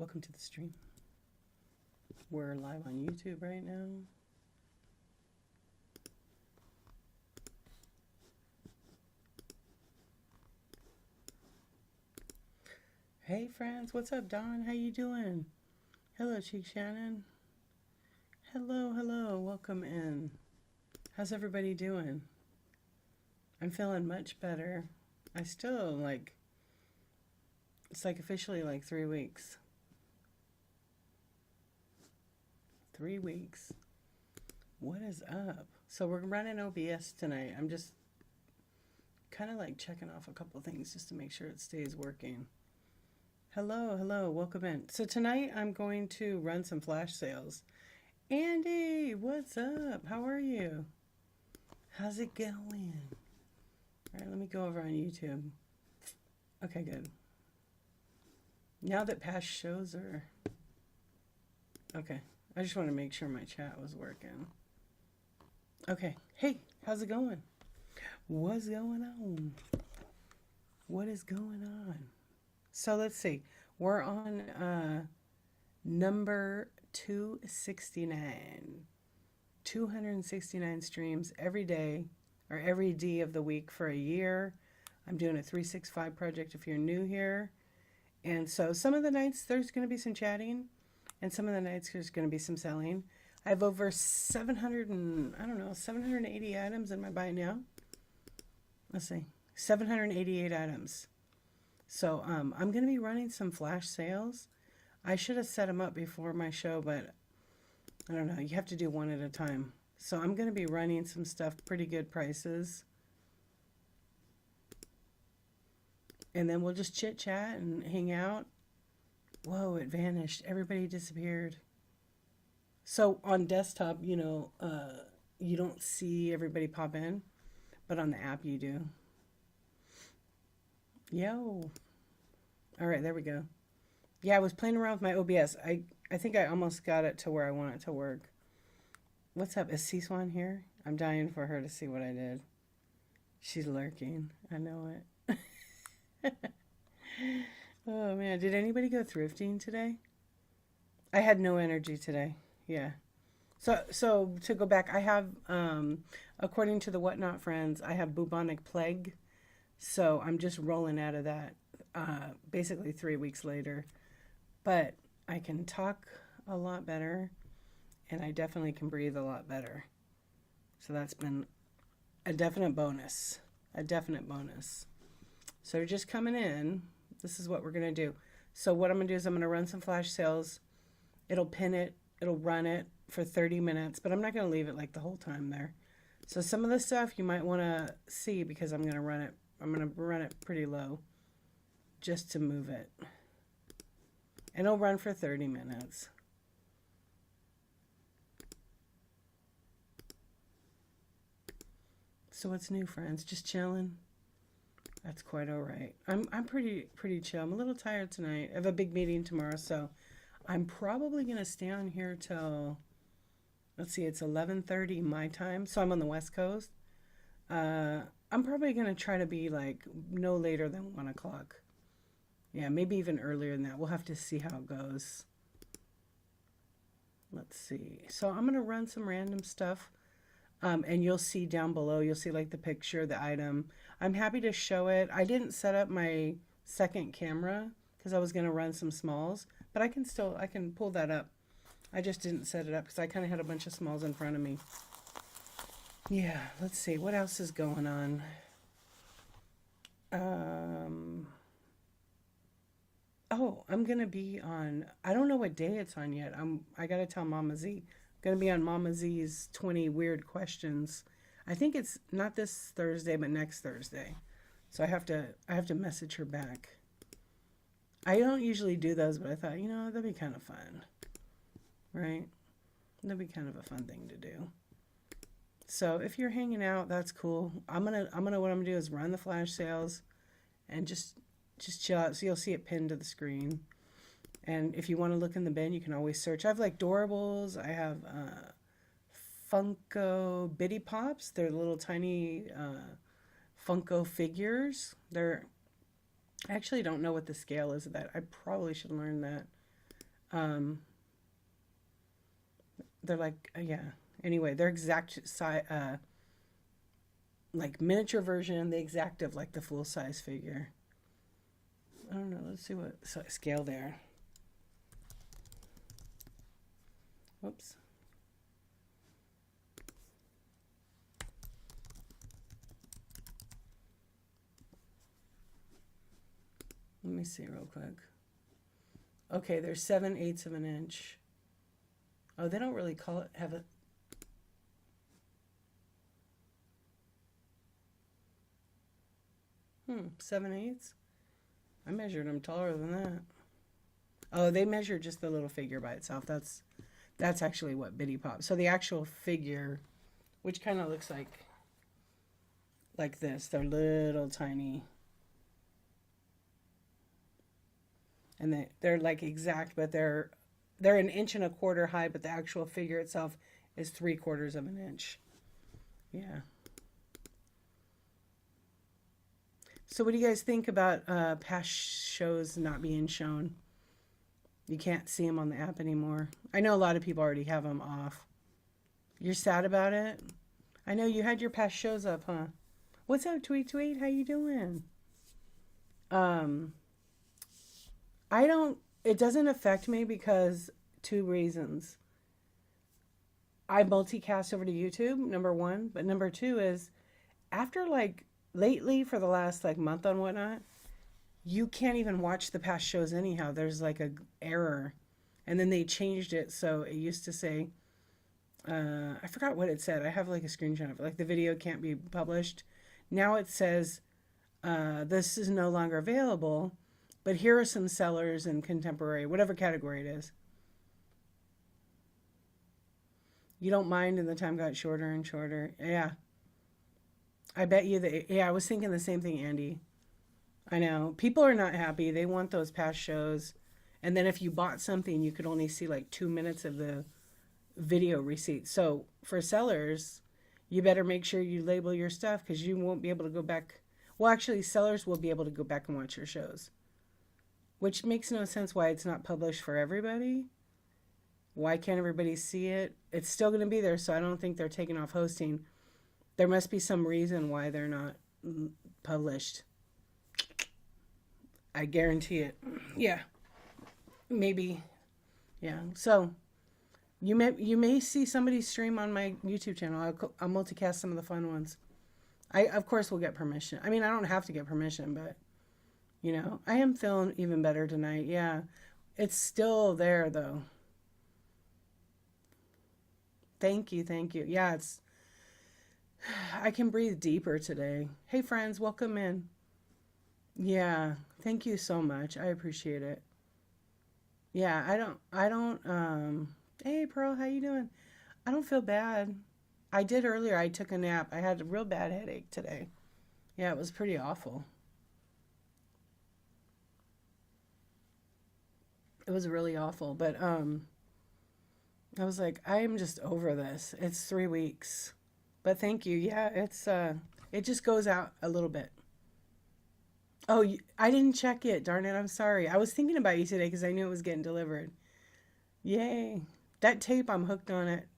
Welcome to the stream. We're live on YouTube right now. Hey friends, what's up, Don? How you doing? Hello, Cheek Shannon. Hello, welcome in. How's everybody doing? I'm feeling much better. I still it's officially 3 weeks. 3 weeks. What is up? So we're running OBS tonight. I'm just kind of checking off a couple things just to make sure it stays working. Hello, welcome in. So tonight I'm going to run some flash sales. Andy, what's up? How are you? How's it going? All right, let me go over on YouTube. Okay, good. Now that past shows are... Okay, I just want to make sure my chat was working. Okay, hey, how's it going? What's going on? What is going on? So let's see. We're on number 269. 269 streams every day or every D of the week for a year. I'm doing a 365 project if you're new here. And so some of the nights there's going to be some chatting and some of the nights there's going to be some selling. I have over 780 items in my buy now. Let's see. 788 items. So I'm going to be running some flash sales. I should have set them up before my show, but I don't know. You have to do one at a time. So I'm going to be running some stuff, pretty good prices. And then we'll just chit chat and hang out. Whoa, it vanished. Everybody disappeared. So on desktop, you don't see everybody pop in, but on the app you do. Yo. All right, there we go. Yeah, I was playing around with my OBS. I think I almost got it to where I want it to work. What's up? Is C-Swan here? I'm dying for her to see what I did. She's lurking. I know it. Oh, man. Did anybody go thrifting today? I had no energy today. Yeah. So to go back, I have, according to the Whatnot friends, I have bubonic plague. So I'm just rolling out of that basically 3 weeks later. But I can talk a lot better, and I definitely can breathe a lot better. So that's been a definite bonus. A definite bonus. So you're just coming in. This is what we're going to do. So what I'm going to do is I'm going to run some flash sales. It'll pin it. It'll run it for 30 minutes, but I'm not going to leave it the whole time there. So some of the stuff you might want to see because I'm going to run it. I'm going to run it pretty low just to move it. And it'll run for 30 minutes. So what's new, friends? Just chilling? That's quite all right. I'm pretty chill. I'm a little tired tonight. I have a big meeting tomorrow, so I'm probably going to stay on here till, let's see, it's 11:30 my time, so I'm on the West Coast. I'm probably going to try to be no later than 1 o'clock. Yeah, maybe even earlier than that. We'll have to see how it goes. Let's see. So I'm going to run some random stuff. And you'll see down below, you'll see the picture, the item. I'm happy to show it. I didn't set up my second camera because I was going to run some smalls. But I can pull that up. I just didn't set it up because I kind of had a bunch of smalls in front of me. Yeah, let's see. What else is going on? Oh, I'm going to be on, I don't know what day it's on yet. I got to tell Mama Z. I'm going to be on Mama Z's 20 weird questions. I think it's not this Thursday, but next Thursday. So I have to message her back. I don't usually do those, but I thought, that'd be kind of fun. Right? That'd be kind of a fun thing to do. So if you're hanging out, that's cool. What I'm gonna do is run the flash sales and just chill out. So you'll see it pinned to the screen. And if you want to look in the bin, you can always search. I have Doorables. I have Funko Bitty Pops. They're little tiny Funko figures. I actually don't know what the scale is of that. I probably should learn that. Um, they're like, yeah. Anyway, they're exact size, like miniature version, the exact of like the full size figure. I don't know. Let's see what scale they are. Whoops. Let me see real quick. Okay, they're 7/8 of an inch. Oh, they don't really call it, have it. 7/8. I measured them taller than that. Oh, they measure just the little figure by itself. That's actually what Bitty Pop. So the actual figure, which kind of looks like this. They're little tiny. And they're like exact, but they're 1.25 inches high, but the actual figure itself is 3/4 of an inch. Yeah. So what do you guys think about past shows not being shown? You can't see them on the app anymore. I know a lot of people already have them off. You're sad about it? I know you had your past shows up, huh? What's up, Tweet Tweet? How you doing? It doesn't affect me because 2 reasons. I multicast over to YouTube, number one, but number two is after like lately for the last like month on whatnot, you can't even watch the past shows anyhow. There's like a error, and then they changed it. So it used to say, I forgot what it said. I have like a screenshot of it. Like the video can't be published. Now it says, this is no longer available, but here are some sellers in contemporary, whatever category it is. You don't mind, and the time got shorter and shorter. Yeah. I bet you that, yeah, I was thinking the same thing, Andy. I know. People are not happy. They want those past shows. And then if you bought something, you could only see like 2 minutes of the video receipt. So for sellers, you better make sure you label your stuff because you won't be able to go back. Well, actually, sellers will be able to go back and watch your shows, which makes no sense why it's not published for everybody. Why can't everybody see it? It's still going to be there, so I don't think they're taking off hosting. There must be some reason why they're not published. I guarantee it. Yeah. Maybe. Yeah. So you may see somebody stream on my YouTube channel. I'll multicast some of the fun ones. I of course will get permission. I mean, I don't have to get permission, but you know, I am feeling even better tonight. Yeah. It's still there though. Thank you. Thank you. Yeah, I can breathe deeper today. Hey friends, welcome in. Yeah, thank you so much. I appreciate it. Yeah, hey Pearl, how you doing? I don't feel bad. I did earlier. I took a nap. I had a real bad headache today. Yeah, it was pretty awful. It was really awful, but I was like, I am just over this. It's 3 weeks. But thank you. Yeah, it just goes out a little bit. Oh, I didn't check it. Darn it. I'm sorry. I was thinking about you today because I knew it was getting delivered. Yay. That tape, I'm hooked on it.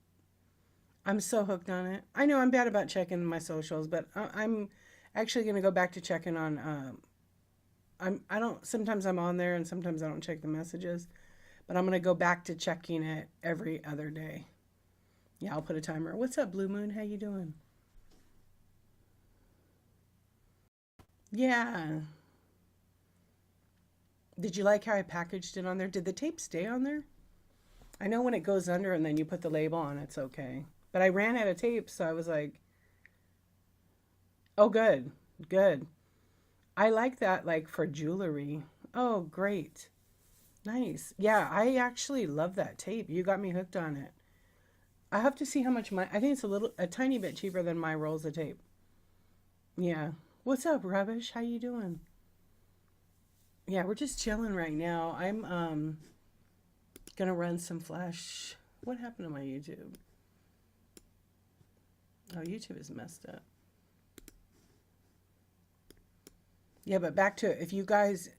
I'm so hooked on it. I know I'm bad about checking my socials, but I'm actually going to go back to checking on, I don't, sometimes I'm on there and sometimes I don't check the messages, but I'm going to go back to checking it every other day. Yeah, I'll put a timer. What's up, Blue Moon? How you doing? Yeah. Did you like how I packaged it on there? Did the tape stay on there? I know when it goes under and then you put the label on, it's okay. But I ran out of tape, so I was like, oh, good, good. I like that, like for jewelry. Oh, great. Nice. Yeah, I actually love that tape. You got me hooked on it. I have to see how much I think it's a tiny bit cheaper than my rolls of tape. Yeah. What's up, Rubbish? How you doing? Yeah, we're just chilling right now. I'm gonna run some flash. What happened to my YouTube? Oh, YouTube is messed up. Yeah, but back to it. If you guys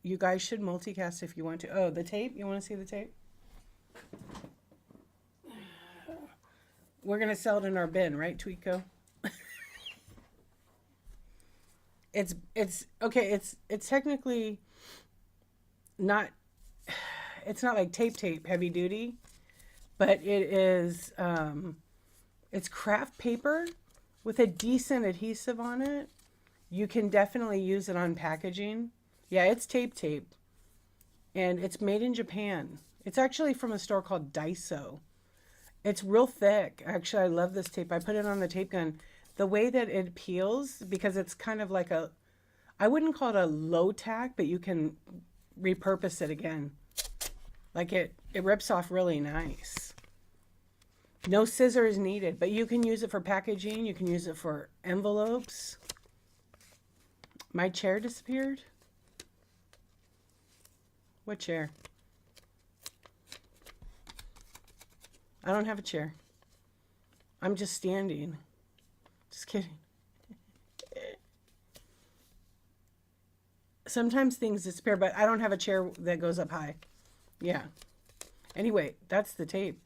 should multicast if you want to. Oh, the tape? You want to see the tape? We're going to sell it in our bin, right, Tweetco? It's okay, it's technically not, it's not like tape heavy duty, but it is it's craft paper with a decent adhesive on it. You can definitely use it on packaging. Yeah, it's tape, and it's made in Japan. It's actually from a store called Daiso. It's real thick. Actually, I love this tape. I put it on the tape gun. The way that it peels, because it's kind of like a, I wouldn't call it a low tack, but you can repurpose it again. Like it rips off really nice. No scissors needed, but you can use it for packaging. You can use it for envelopes. My chair disappeared. What chair? I don't have a chair. I'm just standing. Just kidding. Sometimes things disappear, but I don't have a chair that goes up high. Yeah. Anyway, that's the tape.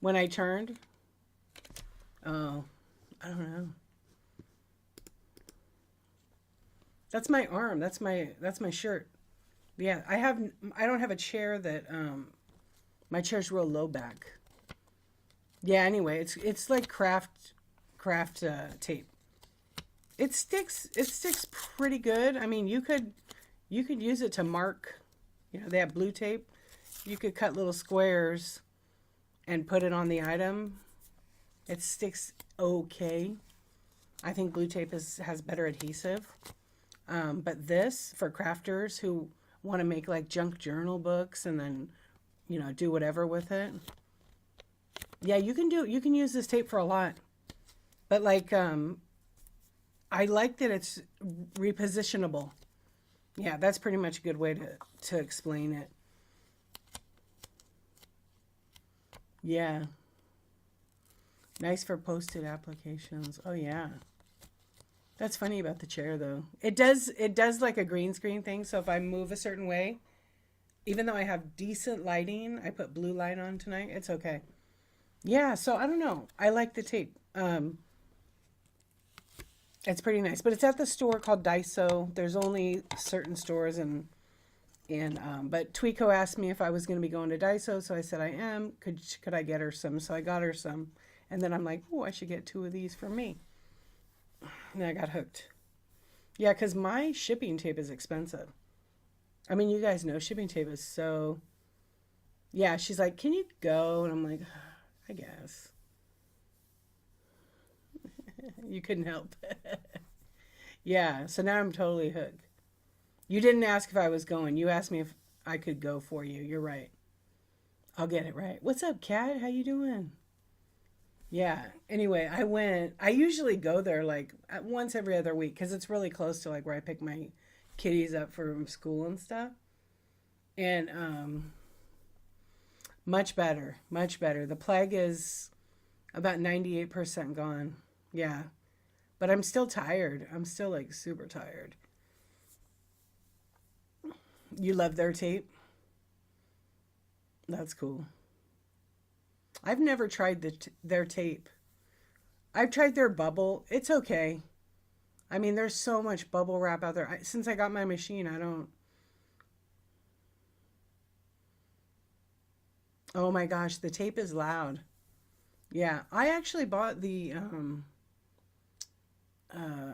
When I turned, oh, I don't know. That's my arm. That's my shirt. Yeah, I don't have a chair that my chair's real low back. Yeah, anyway, it's like craft tape. It sticks pretty good. I mean, you could use it to mark, you know, they have blue tape. You could cut little squares and put it on the item. It sticks okay. I think blue tape has better adhesive. But this, for crafters who want to make like junk journal books and then, you know, do whatever with it. Yeah, you can use this tape for a lot. But like, I like that it's repositionable. Yeah, that's pretty much a good way to explain it. Yeah. Nice for posted applications. Oh yeah. That's funny about the chair though. It does like a green screen thing, so if I move a certain way, even though I have decent lighting, I put blue light on tonight, it's okay. Yeah, so I don't know. I like the tape. It's pretty nice, but it's at the store called Daiso. There's only certain stores but Tweeko asked me if I was going to be going to Daiso, so I said I am. Could I get her some? So I got her some, and then I'm like, oh, I should get 2 of these for me. And I got hooked. Yeah, because my shipping tape is expensive. I mean, you guys know shipping tape is so. Yeah, she's like, can you go? And I'm like, I guess. You couldn't help. Yeah, so now I'm totally hooked. You didn't ask if I was going. You asked me if I could go for you. You're right. I'll get it right. What's up, Kat? How you doing? Yeah. Anyway, I went. I usually go there like once every other week because it's really close to like where I pick my kiddies up from school and stuff. And much better, much better. The plague is about 98% gone. Yeah. But I'm still tired. I'm still like super tired. You love their tape? That's cool. I've never tried their tape. I've tried their bubble. It's okay. I mean, there's so much bubble wrap out there. Since I got my machine, I don't. Oh my gosh, the tape is loud. Yeah, I actually bought the uh,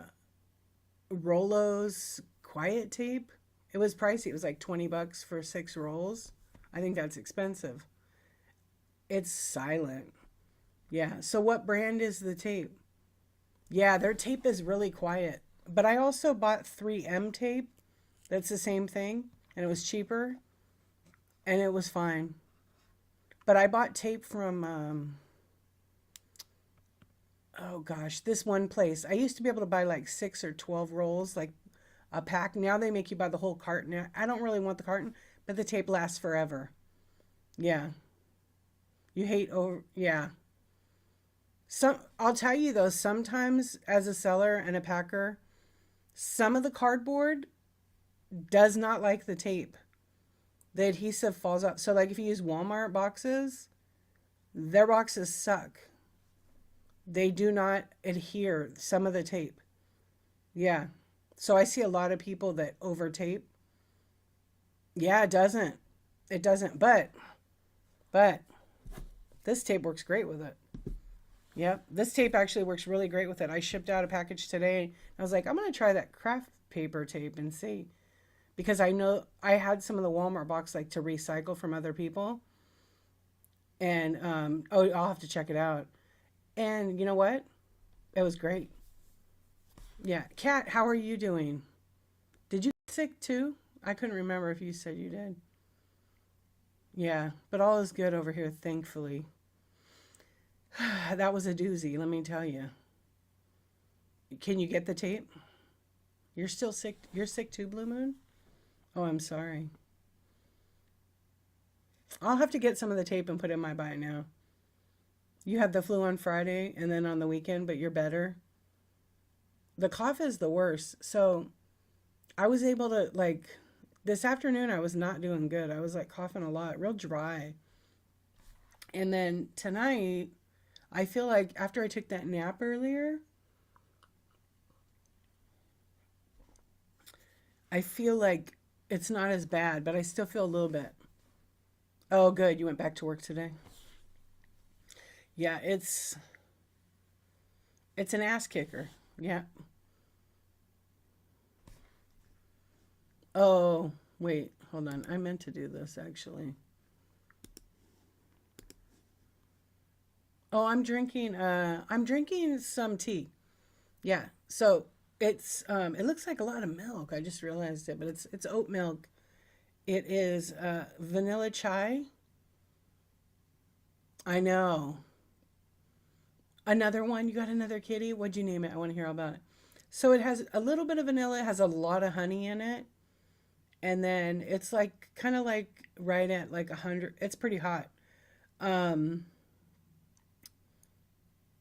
Rollo's quiet tape. It was pricey. It was like $20 for 6 rolls. I think that's expensive. It's silent. Yeah. So what brand is the tape? Yeah, their tape is really quiet. But I also bought 3M tape. That's the same thing. And it was cheaper. And it was fine. But I bought tape from, oh gosh, this one place. I used to be able to buy like 6 or 12 rolls, like a pack. Now they make you buy the whole carton. I don't really want the carton, but the tape lasts forever. Yeah. You hate over, yeah. I'll tell you though, sometimes as a seller and a packer, some of the cardboard does not like the tape. the adhesive falls out. So like if you use Walmart boxes, their boxes suck. They do not adhere, some of the tape. Yeah. So I see a lot of people that over tape. Yeah, it doesn't. It doesn't. But this tape works great with it. Yep. This tape actually works really great with it. I shipped out a package today. I was like, I'm going to try that craft paper tape and see. Because I know I had some of the Walmart box like to recycle from other people. And, oh, I'll have to check it out. And you know what? It was great. Yeah. Kat, how are you doing? Did you get sick too? I couldn't remember if you said you did. Yeah, but all is good over here, thankfully. That was a doozy, let me tell you. Can you get the tape? You're still sick? You're sick too, Blue Moon? Oh, I'm sorry. I'll have to get some of the tape and put it in my bite now. You had the flu on Friday and then on the weekend, but you're better. The cough is the worst. So I was able to, like, this afternoon I was not doing good. I was like coughing a lot, real dry. And then tonight, I feel like after I took that nap earlier, I feel like it's not as bad, but I still feel a little bit. Oh, good. You went back to work today. Yeah, it's an ass kicker. Yeah. Oh, wait, hold on. I meant to do this actually. Oh, I'm drinking some tea. Yeah. So it looks like a lot of milk. I just realized it, but it's oat milk. It is vanilla chai. I know. Another one. You got another kitty? What'd you name it? I want to hear all about it. So it has a little bit of vanilla, it has a lot of honey in it, and then it's like kind of like right at like 100. It's pretty hot. Um,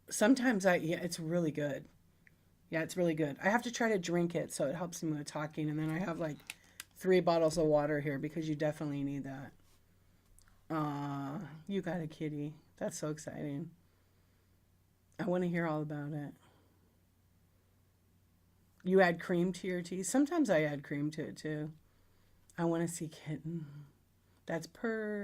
Sometimes yeah, it's really good. Yeah, it's really good. I have to try to drink it so it helps me with talking, and then I have like 3 bottles of water here because you definitely need that. You got a kitty. That's so exciting. I want to hear all about it. You add cream to your tea? Sometimes I add cream to it too. I want to see kitten. That's perfect.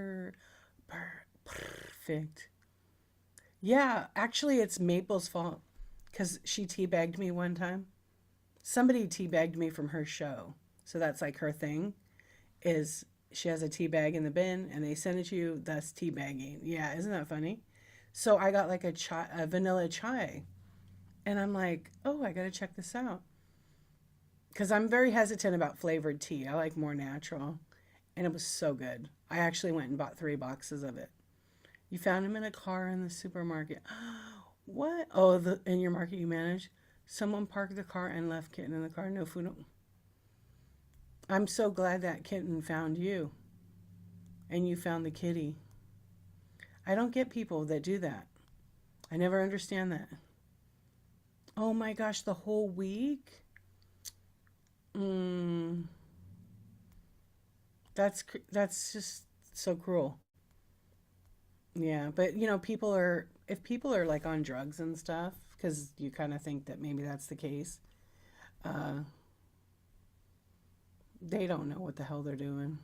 Yeah, actually, it's Maple's fault because she teabagged me one time. Somebody teabagged me from her show, so that's like her thing. Is she has a tea bag in the bin and they send it to you? That's teabagging. Yeah, isn't that funny? So I got like a vanilla chai, and I'm like, oh, I gotta check this out because I'm very hesitant about flavored tea. I like more natural, and it was so good. I actually went and bought 3 boxes of it. You found him in a car in the supermarket. What? Oh, in your market you manage? Someone parked the car and left kitten in the car. No food. I'm so glad that kitten found you and you found the kitty. I don't get people that do that. I never understand that. Oh my gosh, the whole week? Mm, that's just so cruel. Yeah, but people are if people are like on drugs and stuff, because you kind of think that maybe that's the case. Uh, they don't know what the hell they're doing.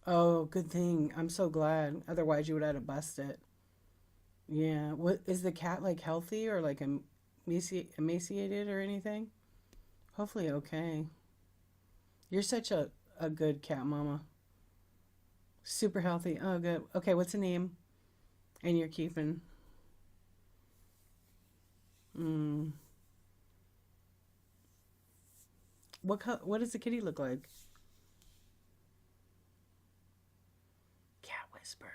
Oh, good thing. I'm so glad. Otherwise, you would have to bust it. Yeah. What is the cat like healthy or like emaciated or anything? Hopefully, okay. You're such a good cat mama. Super healthy. Oh, good. Okay, what's the name? And you're keeping. Mm. What does the kitty look like? Cat whisper.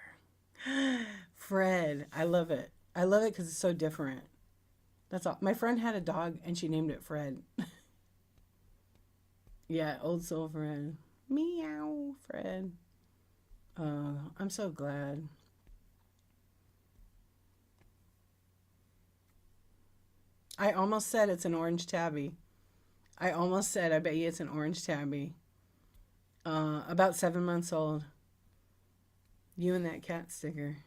Fred. I love it. I love it because it's so different. That's all. My friend had a dog and she named it Fred. Yeah, old soul Fred. Meow, Fred. I'm so glad. I almost said it's an orange tabby. I almost said I bet you it's an orange tabby. About 7 months old. You and that cat sticker.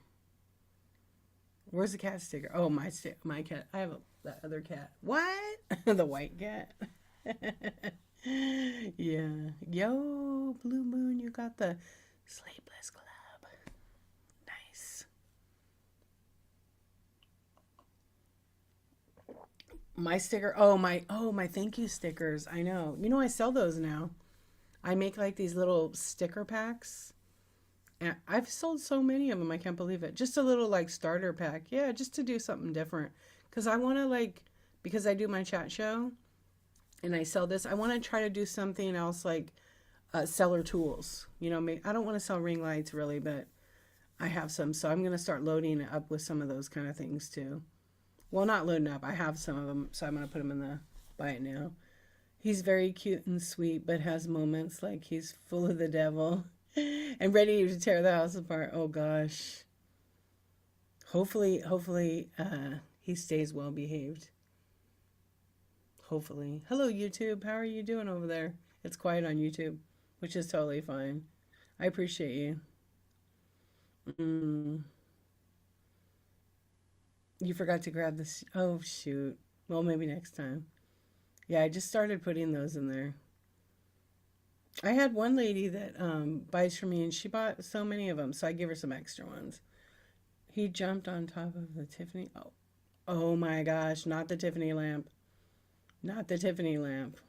Where's the cat sticker? Oh, my cat. I have that other cat. What? The white cat. Yeah. Yo, Blue Moon, you got the Sleepless Club. Nice. My sticker. Oh my thank you stickers. I know. You know I sell those now. I make like these little sticker packs. And I've sold so many of them. I can't believe it. Just a little like starter pack. Yeah, just to do something different. Cuz I want to like because I do my chat show and I sell this, I want to try to do something else like seller tools. You know, I don't want to sell ring lights really, but I have some, so I'm going to start loading it up with some of those kind of things too. Well, not loading up. I have some of them, so I'm going to put them in the buy it now. He's very cute and sweet, but has moments like he's full of the devil and ready to tear the house apart. Oh gosh. Hopefully, he stays well behaved. Hopefully. Hello, YouTube. How are you doing over there? It's quiet on YouTube, which is totally fine. I appreciate you. Mm, you forgot to grab this. Oh, shoot. Well, maybe next time. Yeah, I just started putting those in there. I had one lady that buys from me, and she bought so many of them, so I give her some extra ones. He jumped on top of the Tiffany. Oh my gosh, not the Tiffany lamp. Not the Tiffany lamp.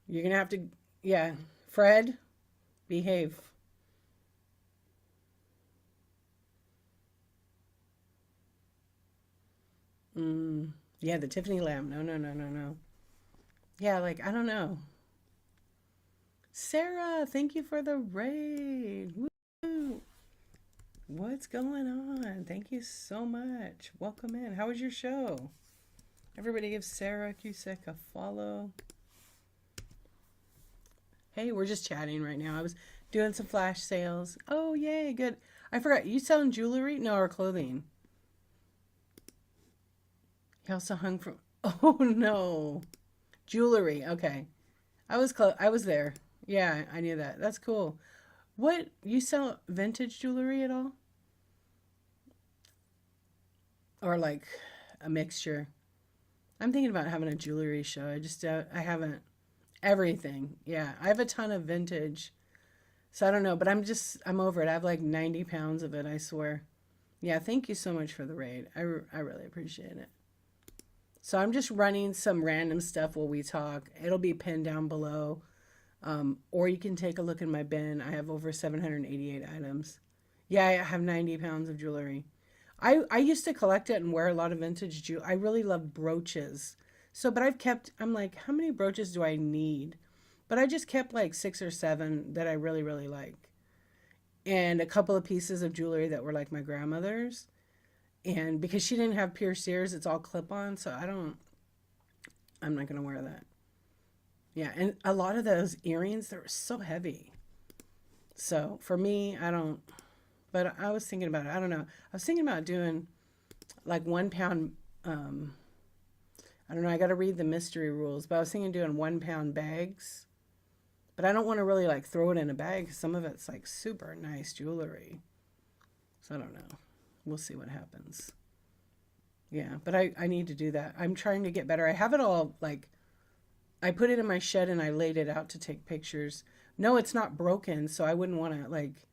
You're gonna have to, yeah. Fred, behave. Yeah, the Tiffany lamp. No, no, no, no, no. Yeah, like, I don't know. Sarah, thank you for the raid. Woo! What's going on? Thank you so much. Welcome in. How was your show? Everybody give Sarah Cusick a follow. Hey, we're just chatting right now. I was doing some flash sales. Oh, yay, good. I forgot. You selling jewelry? No, or clothing. He also hung from. Oh no, jewelry. Okay, I was close. I was there. Yeah, I knew that. That's cool. What you sell vintage jewelry at all, or like a mixture? I'm thinking about having a jewelry show. I haven't everything. Yeah, I have a ton of vintage, so I don't know. But I'm over it. I have like 90 pounds of it. I swear. Yeah, thank you so much for the raid. I really appreciate it. So I'm just running some random stuff while we talk. It'll be pinned down below. Or you can take a look in my bin. I have over 788 items. Yeah, I have 90 pounds of jewelry. I used to collect it and wear a lot of vintage jewelry. I really love brooches. So, but I'm like, how many brooches do I need? But I just kept like 6 or 7 that I really, really like. And a couple of pieces of jewelry that were like my grandmother's. And because she didn't have pierced ears, it's all clip on. So I'm not going to wear that. Yeah. And a lot of those earrings, they're so heavy. So for me, I don't, but I was thinking about it. I don't know. I was thinking about doing like 1 pound, I don't know. I got to read the mystery rules, but I was thinking doing 1 pound bags. But I don't want to really like throw it in a bag. 'Cause some of it's like super nice jewelry. So I don't know. We'll see what happens. Yeah, but I need to do that. I'm trying to get better. I have it all like I put it in my shed and I laid it out to take pictures. No, it's not broken, so I wouldn't want to like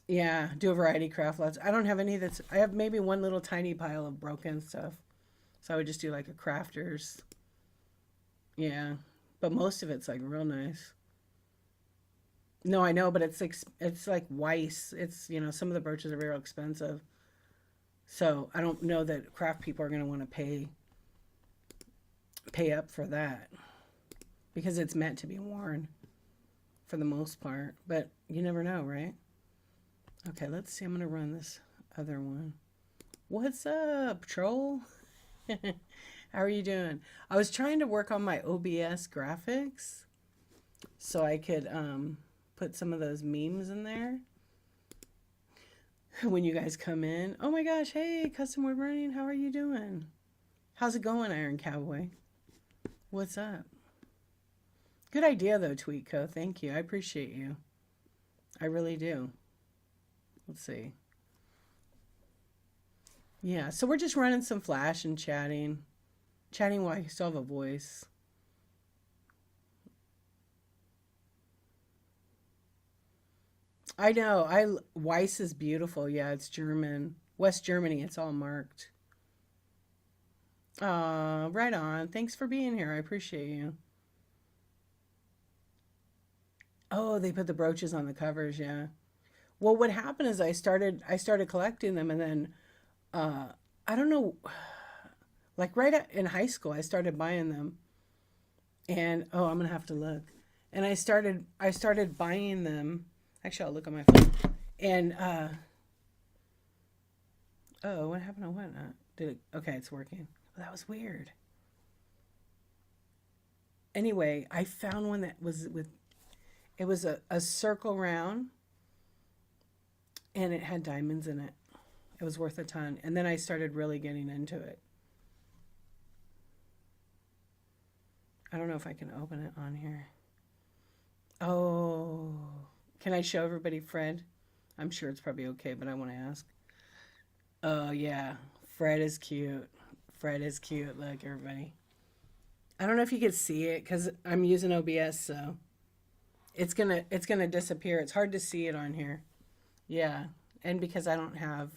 yeah, do a variety craft lots. I don't have any that's I have maybe one little tiny pile of broken stuff. So I would just do like a crafters. Yeah. But most of it's like real nice. No, I know, but it's like Weiss. It's, some of the brooches are real expensive. So I don't know that craft people are going to want to pay up for that because it's meant to be worn for the most part. But you never know, right? Okay, let's see. I'm going to run this other one. What's up, troll? How are you doing? I was trying to work on my OBS graphics so I could put some of those memes in there when you guys come in. Oh my gosh, hey, Custom Wood Burning, how are you doing? How's it going, Iron Cowboy? What's up? Good idea, though, Tweetco. Thank you. I appreciate you. I really do. Let's see. Yeah, so we're just running some Flash and chatting. Chatting while you still have a voice. I know. Weiss is beautiful. Yeah, it's German. West Germany. It's all marked. Right on. Thanks for being here. I appreciate you. Oh, they put the brooches on the covers, yeah. Well, what happened is I started collecting them, and then uh I don't know, like in high school I started buying them. And oh, I'm gonna have to look. And I started buying them. Actually, I'll look on my phone. And oh, what happened to what? Did it? Okay, it's working. Well, that was weird. Anyway, I found one that was with it was a circle round, and it had diamonds in it. It was worth a ton. And then I started really getting into it. I don't know if I can open it on here. Oh, can I show everybody Fred? I'm sure it's probably okay, but I want to ask. Oh, yeah. Fred is cute. Fred is cute. Look, everybody. I don't know if you can see it because I'm using OBS, so it's gonna disappear. It's hard to see it on here. Yeah, and because I don't have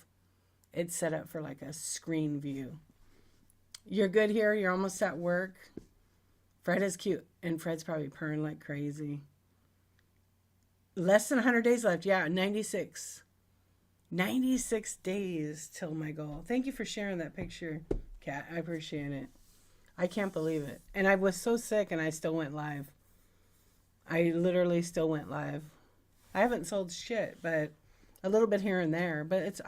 it set up for like a screen view. You're good here. You're almost at work. Fred is cute, and Fred's probably purring like crazy. Less than 100 days left. Yeah, 96. 96 days till my goal. Thank you for sharing that picture, Kat. I appreciate it. I can't believe it. And I was so sick and I still went live. I literally still went live. I haven't sold shit, but a little bit here and there. But it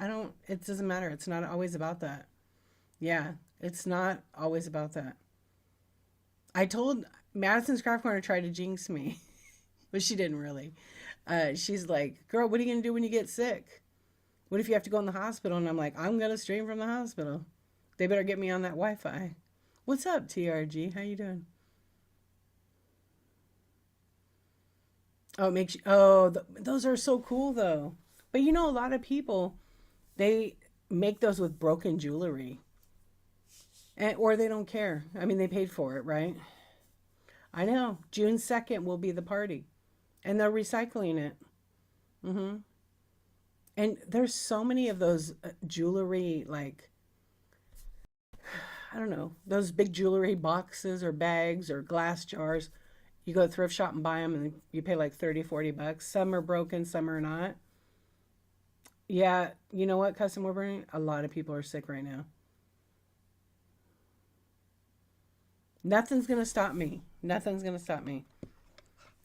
doesn't matter. It's not always about that. Yeah, it's not always about that. I told Madison's Craft Corner tried to jinx me, but she didn't really. She's like, girl, what are you going to do when you get sick? What if you have to go in the hospital? And I'm like, I'm going to stream from the hospital. They better get me on that Wi-Fi. What's up, TRG? How you doing? Oh, it makes you, oh, those are so cool though. But you know, a lot of people, they make those with broken jewelry. Or they don't care. I mean, they paid for it, right? I know. June 2nd will be the party. And they're recycling it. Mm-hmm. And there's so many of those jewelry, like, I don't know, those big jewelry boxes or bags or glass jars. You go to the thrift shop and buy them and you pay like 30, 40 bucks. Some are broken, some are not. Yeah, you know what, Custom Woodburn? A lot of people are sick right now. Nothing's going to stop me. Nothing's going to stop me.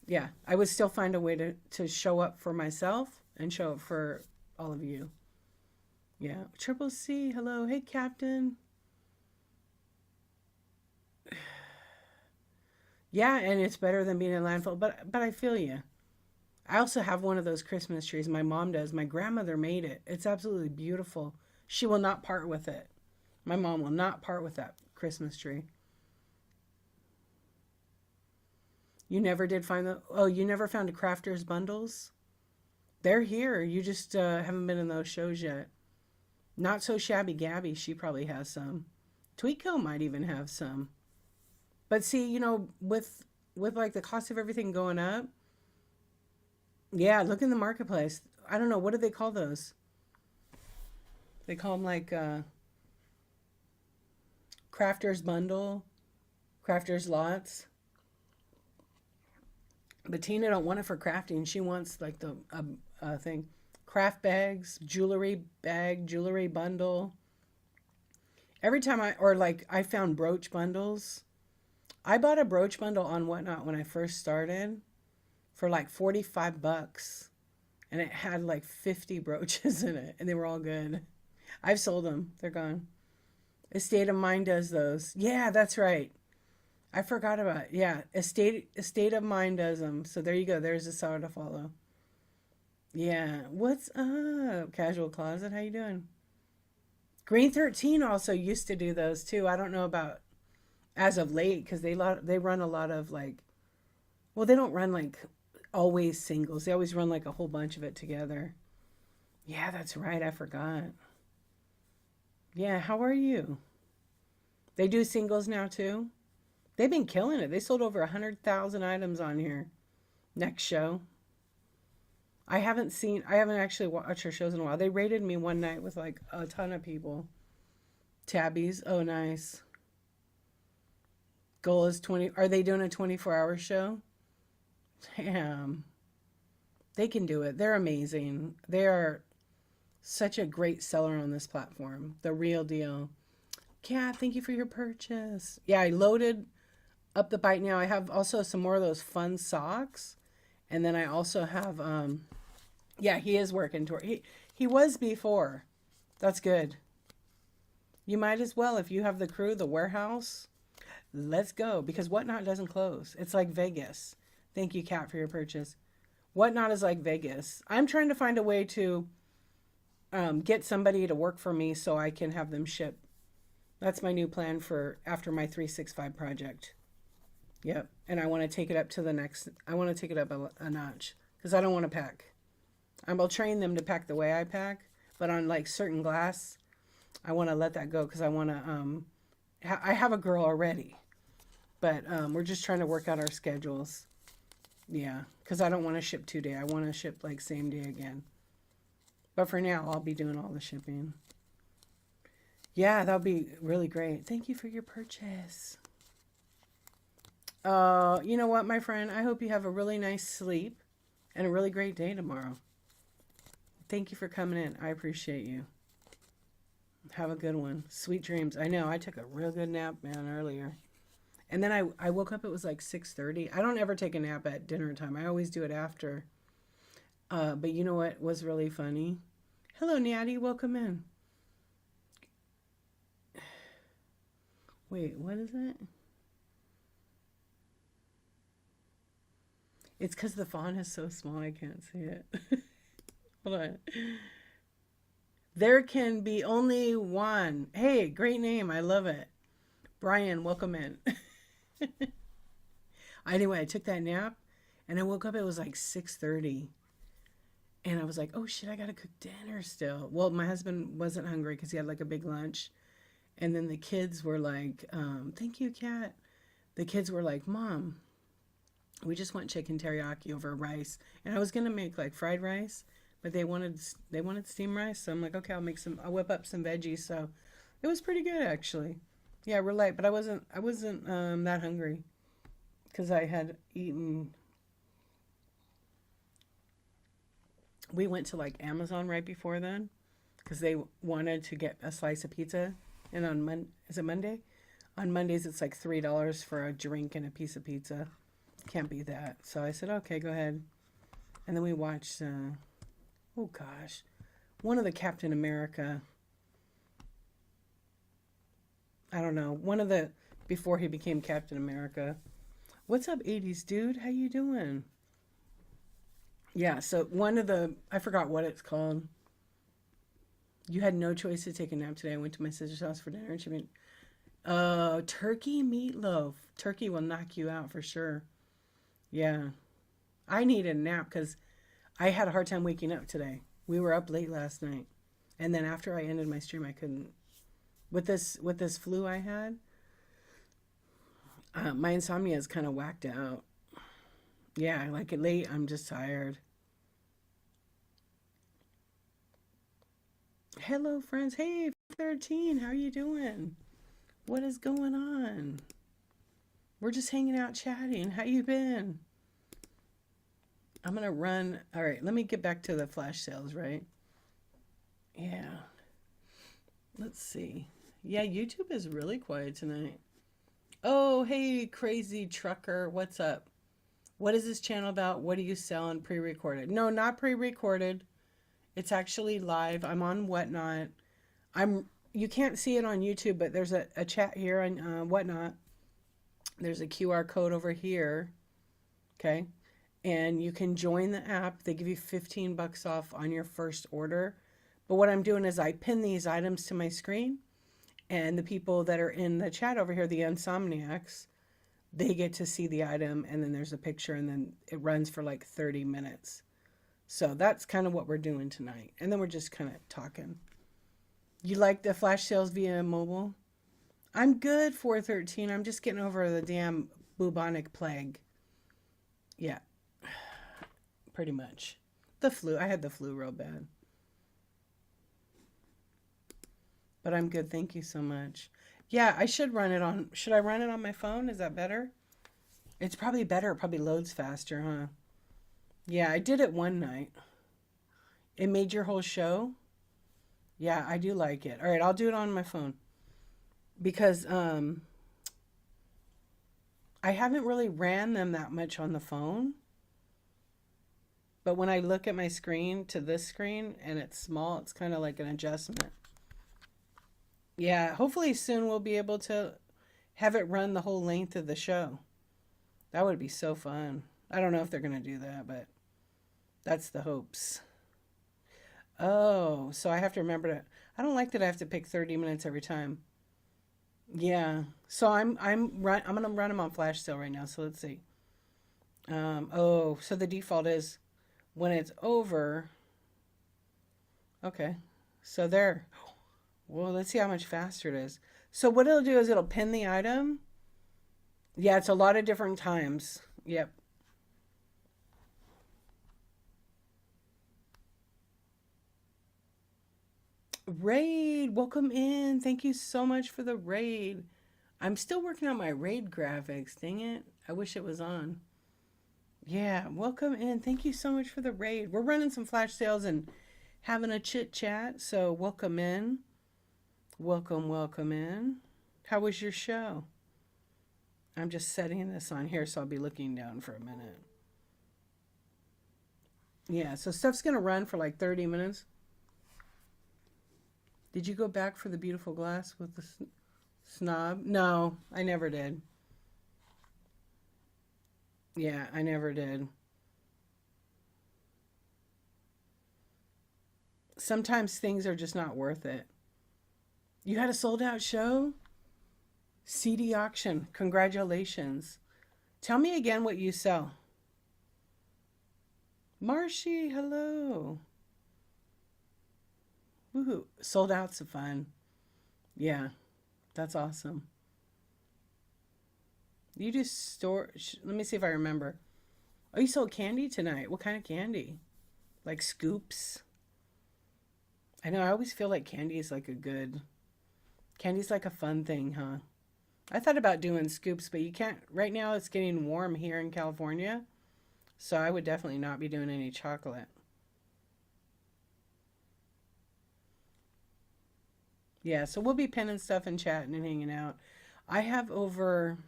Yeah, I would still find a way to show up for myself and show up for all of you. Yeah. Triple C, hello. Hey, Captain. Yeah, and it's better than being in landfill, but I feel you. I also have one of those Christmas trees. My mom does. My grandmother made it. It's absolutely beautiful. She will not part with it. My mom will not part with that Christmas tree. You never did find the, oh, you never found a Crafters bundles? They're here. You just haven't been in those shows yet. Not So Shabby Gabby, she probably has some. Tweetco might even have some. But see, you know, with like the cost of everything going up, yeah, look in the marketplace. I don't know, what do they call those? They call them like Crafters bundle, Crafters lots. But Tina don't want it for crafting. She wants like the thing, craft bags, jewelry bag, jewelry bundle. Every time I found brooch bundles. I bought a brooch bundle on Whatnot when I first started for like 45 bucks. And it had like 50 brooches in it. And they were all good. I've sold them. They're gone. Estate of Mind does those. Yeah, that's right. I forgot about it. Yeah, Estate of Mind does them. So there you go. There's a star to follow. Yeah. What's up? Casual Closet. How you doing? Green 13 also used to do those too. I don't know about as of late because they run a lot of like Well, they don't run like always singles. They always run like a whole bunch of it together. Yeah, that's right. I forgot. Yeah, how are you? They do singles now too? They've been killing it. They sold over 100,000 items on here. Next show. I haven't actually watched her shows in a while. They rated me one night with like a ton of people. Tabbies. Oh, nice. Goal is 20. Are they doing a 24-hour show? Damn. They can do it. They're amazing. They are such a great seller on this platform. The real deal. Kat, thank you for your purchase. Yeah, I loaded up the bite now. I have also some more of those fun socks. And then I also have yeah, he is working toward he was before. That's good. You might as well if you have the crew, the warehouse. Let's go because Whatnot doesn't close. It's like Vegas. Thank you, Kat, for your purchase. Whatnot is like Vegas. I'm trying to find a way to get somebody to work for me so I can have them ship. That's my new plan for after my 365 project. Yep. And I want to take it up to the next, I want to take it up a notch because I don't want to pack. I will train them to pack the way I pack, but on like certain glass, I want to let that go because I want to, I have a girl already, but we're just trying to work out our schedules. Yeah. Because I don't want to ship 2-day. I want to ship like same day again. But for now, I'll be doing all the shipping. Yeah, that'll be really great. Thank you for your purchase. You know what, my friend? I hope you have a really nice sleep and a really great day tomorrow. Thank you for coming in. I appreciate you. Have a good one. Sweet dreams. I know, I took a real good nap, man, earlier. And then I woke up, it was like 6:30. I don't ever take a nap at dinner time. I always do it after. But you know what was really funny? Hello, Natty. Welcome in. Wait, what is it? It's because the font is so small I can't see it. Hold on. There can be only one. Hey, great name. I love it. Brian, welcome in. Anyway, I took that nap and I woke up. It was like 6:30. And I was like, oh shit, I gotta cook dinner still. Well, my husband wasn't hungry because he had like a big lunch. And then the kids were like, thank you, Kat. The kids were like, Mom, we just want chicken teriyaki over rice. And I was gonna make like fried rice, but they wanted steamed rice. So I'm like, okay, I'll whip up some veggies. So it was pretty good actually. Yeah, we're light, but I wasn't that hungry because I had eaten. We went to like Amazon right before then because they wanted to get a slice of pizza. And on is it Monday? On Mondays, it's like $3 for a drink and a piece of pizza. Can't beat that. So I said, okay, go ahead. And then we watched, oh gosh, one of the Captain America. I don't know. One of the, before he became Captain America. What's up, 80s dude? How you doing? Yeah, so one of the, I forgot what it's called. You had no choice to take a nap today. I went to my sister's house for dinner and she made turkey meatloaf. Turkey will knock you out for sure. Yeah. I needed a nap because I had a hard time waking up today. We were up late last night. And then after I ended my stream, I couldn't. With this flu I had, my insomnia is kind of whacked out. Yeah, like at late, I'm just tired. Hello, friends. Hey, 13, how are you doing? What is going on? We're just hanging out chatting. How you been? I'm going to run. All right, let me get back to the flash sales, right? Yeah. Let's see. Yeah, YouTube is really quiet tonight. Oh, hey, crazy trucker. What's up? What is this channel about? What do you sell on pre-recorded? No, not pre-recorded. It's actually live. I'm on Whatnot. You can't see it on YouTube, but there's a chat here on Whatnot. There's a QR code over here. Okay. And you can join the app. They give you $15 off on your first order. But what I'm doing is I pin these items to my screen. And the people that are in the chat over here, the Insomniacs, they get to see the item, and then there's a picture, and then it runs for like 30 minutes. So that's kind of what we're doing tonight. And then we're just kind of talking. You like the flash sales via mobile? I'm good, 413. I'm just getting over the damn bubonic plague. Yeah, pretty much. The flu. I had the flu real bad. But I'm good. Thank you so much. Yeah, I should run it on. Should I run it on my phone? Is that better? It's probably better. It probably loads faster, huh? Yeah, I did it one night. It made your whole show? Yeah, I do like it. All right, I'll do it on my phone because I haven't really ran them that much on the phone. But when I look at my screen to this screen and it's small, it's kind of like an adjustment. Yeah, hopefully soon we'll be able to have it run the whole length of the show. That would be so fun. I don't know if they're going to do that, but that's the hopes. Oh, so I have to remember to. I don't like that I have to pick 30 minutes every time. Yeah. So I'm gonna run them on flash sale right now. So let's see. Oh, so the default is when it's over. Okay. So there. Well, let's see how much faster it is. So what it'll do is it'll pin the item. Yeah, it's a lot of different times. Yep. Raid, welcome in. Thank you so much for the raid. I'm still working on my raid graphics. Dang it. I wish it was on. Yeah, welcome in. Thank you so much for the raid. We're running some flash sales and having a chit chat. So welcome in. Welcome in. How was your show? I'm just setting this on here, so I'll be looking down for a minute. Yeah, so stuff's going to run for like 30 minutes. Did you go back for the beautiful glass with the snob? No, I never did. Yeah, I never did. Sometimes things are just not worth it. You had a sold out show? CD auction. Congratulations. Tell me again what you sell. Marshy, hello. Woohoo. Sold out's fun. Yeah, that's awesome. You just store. Let me see if I remember. Oh, you sold candy tonight. What kind of candy? Like scoops? I know, I always feel like candy is like a good. Candy's like a fun thing, huh? I thought about doing scoops, but you can't. Right now it's getting warm here in California. So I would definitely not be doing any chocolate. Yeah, so we'll be pinning stuff and chatting and hanging out. I have over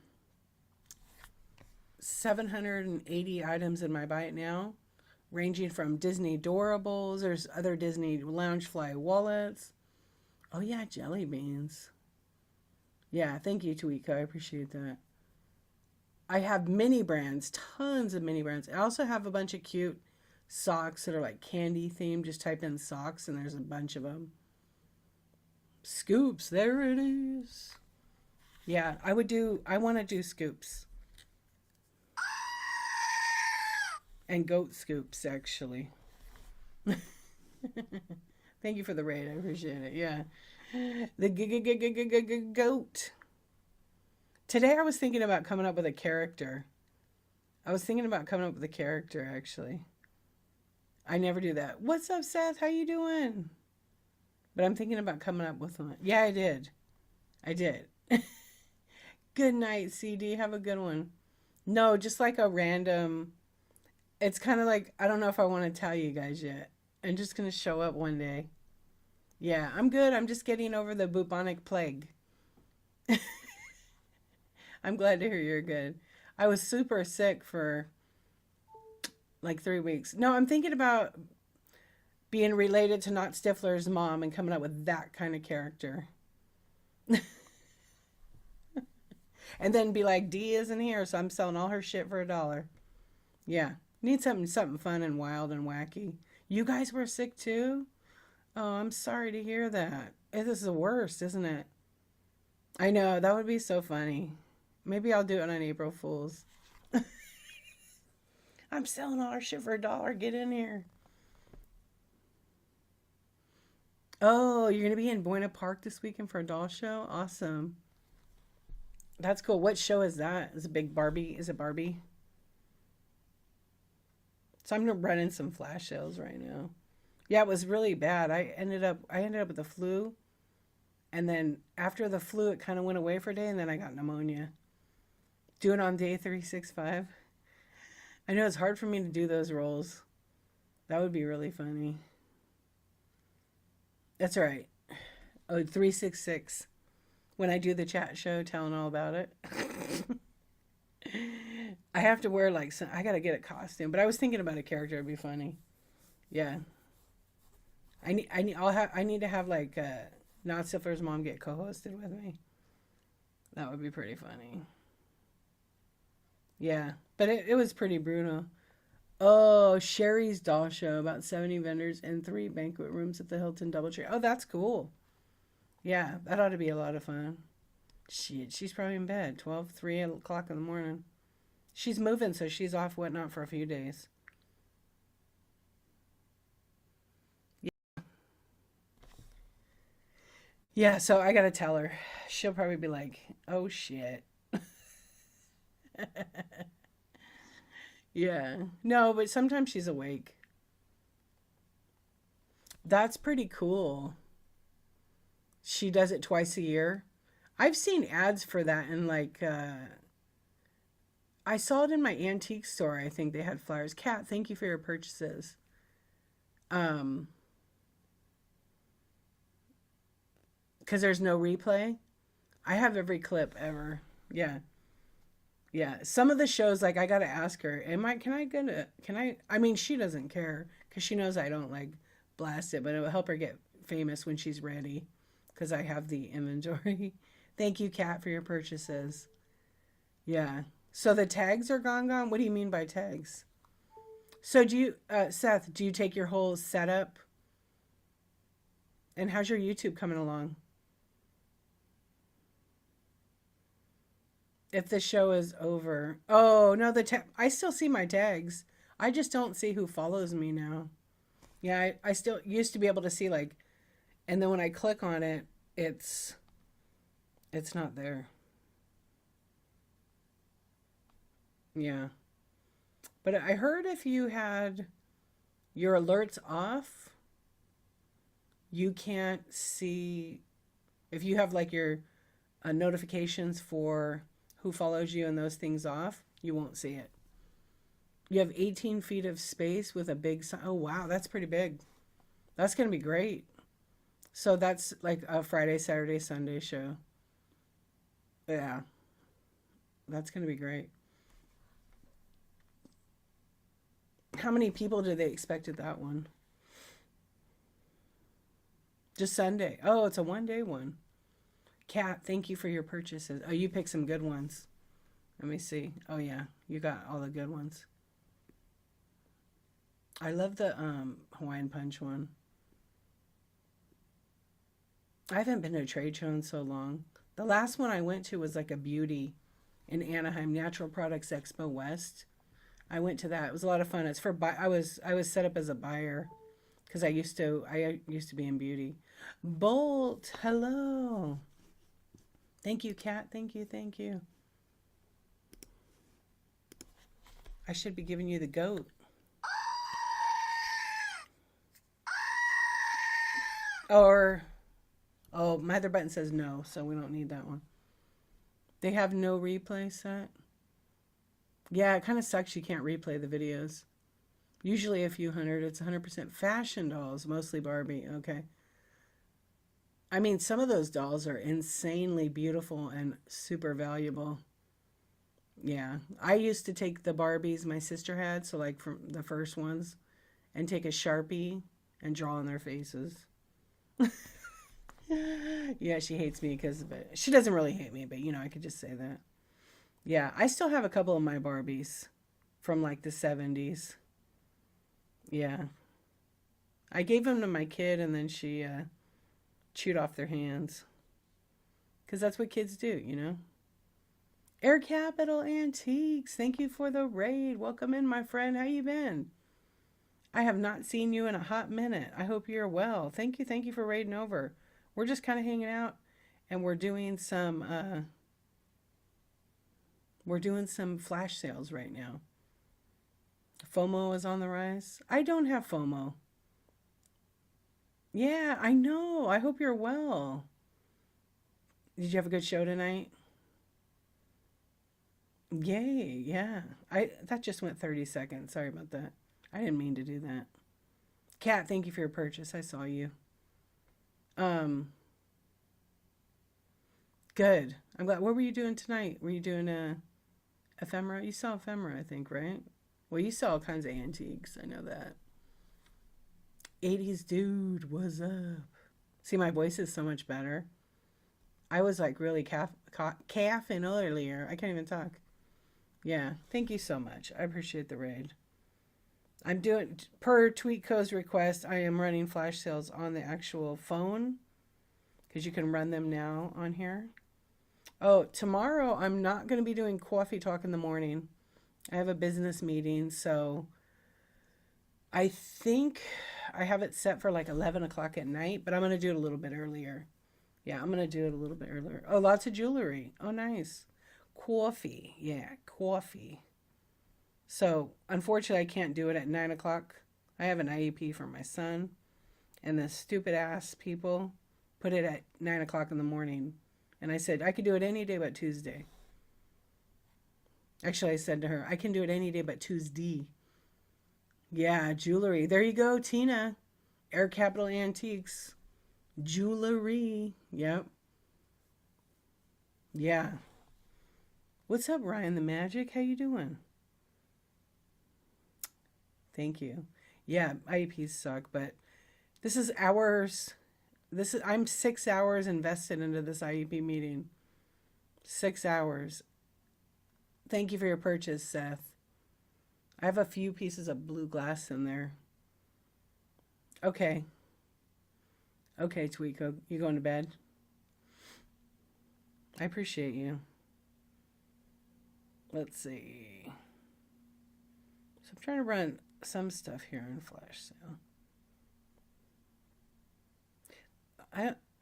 780 items in my bite now, ranging from Disney Doorables. There's other Disney Loungefly wallets. Oh yeah, jelly beans. Yeah, thank you, Tweeka. I appreciate that. I have mini brands, tons of mini brands. I also have a bunch of cute socks that are like candy themed. Just type in socks and there's a bunch of them. Scoops, there it is. Yeah, I want to do scoops. And goat scoops, actually. Thank you for the raid. I appreciate it. Yeah. The goat. Today I was thinking about coming up with a character. Actually. I never do that. What's up, Seth? How you doing? But I'm thinking about coming up with one. Yeah, I did. Good night, CD. Have a good one. No, just like a random. It's kind of like, I don't know if I want to tell you guys yet. I'm just going to show up one day. Yeah, I'm good. I'm just getting over the bubonic plague. I'm glad to hear you're good. I was super sick for like 3 weeks. No, I'm thinking about being related to Not Stifler's mom and coming up with that kind of character. And then be like, Dee isn't here, so I'm selling all her shit for $1. Yeah. Need something fun and wild and wacky. You guys were sick too? Oh, I'm sorry to hear that. This is the worst, isn't it? I know, that would be so funny. Maybe I'll do it on April Fool's. I'm selling all our shit for $1. Get in here. Oh, you're gonna be in Buena Park this weekend for a doll show? Awesome. That's cool. What show is that? Is it Big Barbie? Is it Barbie? So I'm running some flash sales right now. Yeah, it was really bad. I ended up with the flu, and then after the flu, it kind of went away for a day, and then I got pneumonia. Do it on day 365. I know it's hard for me to do those rolls. That would be really funny. That's all right. Oh, 366. When I do the chat show telling all about it. I have to wear like some, I gotta get a costume, but I was thinking about a character. It'd be funny. Yeah. I need to have like Not Stifler's mom get co-hosted with me. That would be pretty funny. Yeah, but it was pretty brutal. Oh, Sherry's doll show, about 70 vendors and 3 banquet rooms at the Hilton Doubletree. Oh, that's cool. Yeah, that ought to be a lot of fun. Shit, she's probably in bed, 12, 3 o'clock in the morning. She's moving, so she's off whatnot for a few days. Yeah, so I gotta tell her. She'll probably be like, oh shit. Yeah. No, but sometimes she's awake. That's pretty cool. She does it twice a year. I've seen ads for that and like I saw it in my antique store. I think they had flyers. Kat, thank you for your purchases. Um, because there's no replay. I have every clip ever. Yeah. Yeah. Some of the shows like I got to ask her, am I can I mean she doesn't care cuz she knows I don't like blast it, but it will help her get famous when she's ready cuz I have the inventory. Thank you, Kat, for your purchases. Yeah. So the tags are gone. What do you mean by tags? So do you, Seth? Do you take your whole setup? And how's your YouTube coming along? If the show is over, oh no, I still see my tags. I just don't see who follows me now. Yeah, I still used to be able to see like, and then when I click on it, it's it's not there. Yeah, but I heard if you had your alerts off, you can't see if you have like your notifications for who follows you and those things off, you won't see it. You have 18 feet of space with a big sign. Oh, wow, that's pretty big. That's going to be great. So that's like a Friday, Saturday, Sunday show. Yeah, that's going to be great. How many people do they expect at that one? Just Sunday. Oh, it's a 1 day one. Kat, thank you for your purchases. Oh, you picked some good ones. Let me see. Oh yeah, you got all the good ones. I love the Hawaiian Punch one. I haven't been to a trade show in so long. The last one I went to was like a beauty in Anaheim, Natural Products Expo West. I went to that. It was a lot of fun. It's for I was set up as a buyer because I used to be in beauty. Bolt, hello. Thank you, Kat. Thank you, thank you. I should be giving you the goat. Or, oh, my other button says no, so we don't need that one. They have no replay set. Yeah, it kind of sucks you can't replay the videos. Usually a few hundred. It's 100% fashion dolls, mostly Barbie. Okay. I mean, some of those dolls are insanely beautiful and super valuable. Yeah. I used to take the Barbies my sister had, so like from the first ones, and take a Sharpie and draw on their faces. Yeah, she hates me because of it. She doesn't really hate me, but I could just say that. Yeah, I still have a couple of my Barbies from like the 70s. Yeah. I gave them to my kid and then she chewed off their hands. Because that's what kids do. Air Capital Antiques, thank you for the raid. Welcome in, my friend. How you been? I have not seen you in a hot minute. I hope you're well. Thank you for raiding over. We're just kind of hanging out, and we're doing some flash sales right now. FOMO is on the rise. I don't have FOMO. Yeah, I know. I hope you're well. Did you have a good show tonight? Yay, yeah. That just went 30 seconds. Sorry about that. I didn't mean to do that. Kat, thank you for your purchase. I saw you. Good. I'm glad. What were you doing tonight? Were you doing ephemera? You saw ephemera, I think, right? Well, you saw all kinds of antiques. I know that. 80s dude, what's up? See, my voice is so much better. I was like really caffeine earlier. I can't even talk. Yeah, thank you so much. I appreciate the raid. I'm doing, per Tweetco's request, I am running flash sales on the actual phone because you can run them now on here. Oh, tomorrow I'm not going to be doing coffee talk in the morning. I have a business meeting, so I think I have it set for like 11 o'clock at night, but I'm going to do it a little bit earlier. Yeah, I'm going to do it a little bit earlier. Oh, lots of jewelry. Oh, nice. Coffee. Yeah, coffee. So, unfortunately, I can't do it at 9 o'clock. I have an IEP for my son, and the stupid ass people put it at 9 o'clock in the morning. And I said, I could do it any day but Tuesday. Actually, I said to her, I can do it any day but Tuesday. Yeah, jewelry. There you go, Tina. Air Capital Antiques. Jewelry. Yep. Yeah. What's up, Ryan the Magic? How you doing? Thank you. Yeah, IEPs suck, but this is hours. I'm 6 hours invested into this IEP meeting. 6 hours. Thank you for your purchase, Seth. I have a few pieces of blue glass in there. Okay. Okay, Tweeko. You going to bed? I appreciate you. Let's see. So I'm trying to run some stuff here in flash sale.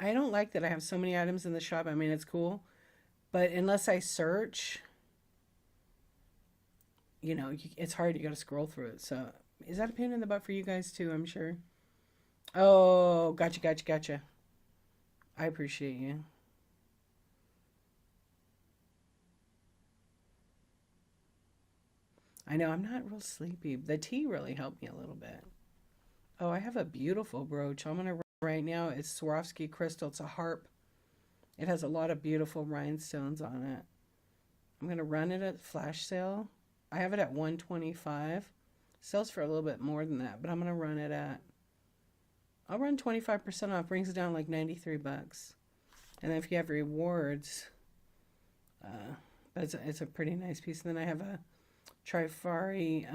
I don't like that I have so many items in the shop. I mean, it's cool. But unless I search, you know, it's hard. You got to scroll through it. So is that a pain in the butt for you guys too? I'm sure. Oh, gotcha. I appreciate you. I know I'm not real sleepy. The tea really helped me a little bit. Oh, I have a beautiful brooch. I'm going to right now. It's Swarovski crystal. It's a harp. It has a lot of beautiful rhinestones on it. I'm going to run it at flash sale. I have it at $125. Sells for a little bit more than that, but I'm going to run it at, I'll run 25% off. Brings it down like 93 bucks. And then if you have rewards, it's a pretty nice piece. And then I have a Trifari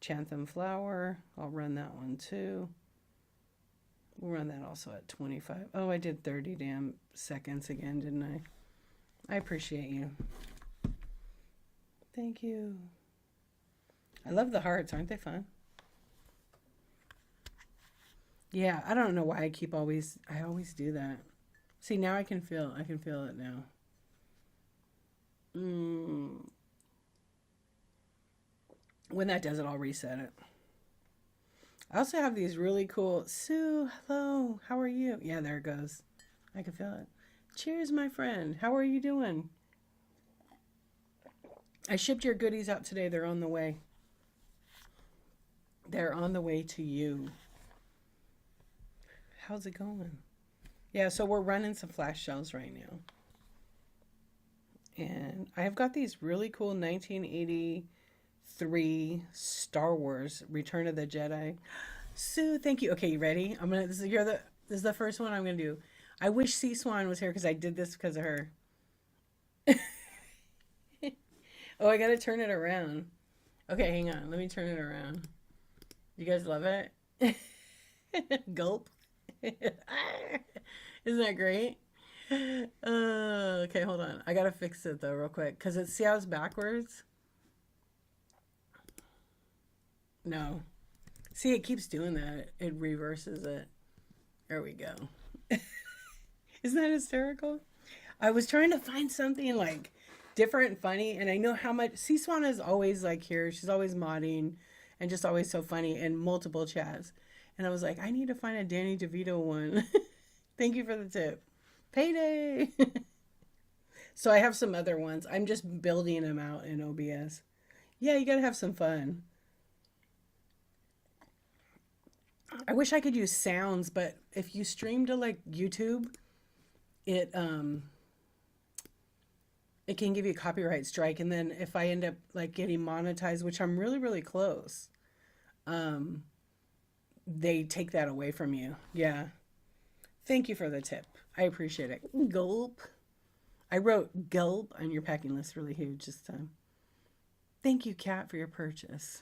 Chantham flower. I'll run that one too. We'll run that also at 25. Oh, I did 30 damn seconds again, didn't I? I appreciate you. Thank you. I love the hearts. Aren't they fun? Yeah, I don't know why I always do that. See, now I can feel it now. When that does it, I'll reset it. I also have these really cool, Sue, hello, how are you? Yeah, there it goes. I can feel it. Cheers, my friend. How are you doing? I shipped your goodies out today. They're on the way. They're on the way to you. How's it going? Yeah, so we're running some flash shells right now. And I've got these really cool 1983 Star Wars Return of the Jedi. Sue, thank you. Okay, you ready? This is the first one I'm gonna do. I wish C Swan was here because I did this because of her. Oh, I gotta turn it around. Okay, hang on. Let me turn it around. You guys love it? Gulp. Isn't that great? Okay, hold on. I gotta fix it though, real quick, because see how it's backwards? No. See, it keeps doing that. It reverses it. There we go. Isn't that hysterical? I was trying to find something like different and funny, and I know how much C-Swan is always like here. She's always modding and just always so funny in multiple chats. And I was like, I need to find a Danny DeVito one. Thank you for the tip. Payday. So I have some other ones. I'm just building them out in OBS. Yeah, you gotta have some fun. I wish I could use sounds, but if you stream to like YouTube, it it can give you a copyright strike, and then if I end up like getting monetized, which I'm really really close, um they take that away from you. Yeah. Thank you for the tip. I appreciate it. Gulp. I wrote gulp on your packing list really huge this time. Thank you, Kat, for your purchase.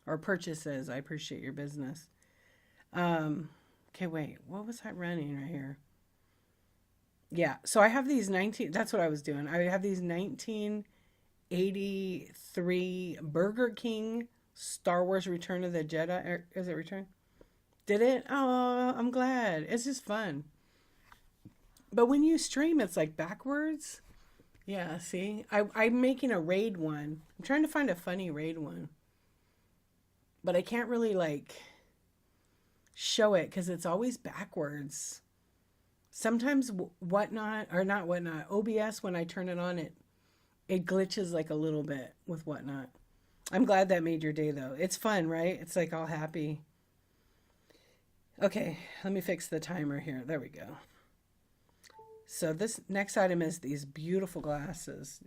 Or purchases. I appreciate your business. Okay, wait. What was I running right here? Yeah, so I have these 19, that's what I was doing. I have these 1983 Burger King Star Wars Return of the Jedi. Is it Return? Did it? Oh, I'm glad. It's just fun. But when you stream, it's like backwards. Yeah, see? I'm making a raid one. I'm trying to find a funny raid one. But I can't really like show it because it's always backwards. Sometimes whatnot, or not whatnot, OBS, when I turn it on, it glitches like a little bit with whatnot. I'm glad that made your day though. It's fun, right? It's like all happy. Okay, let me fix the timer here. There we go. So this next item is these beautiful glasses.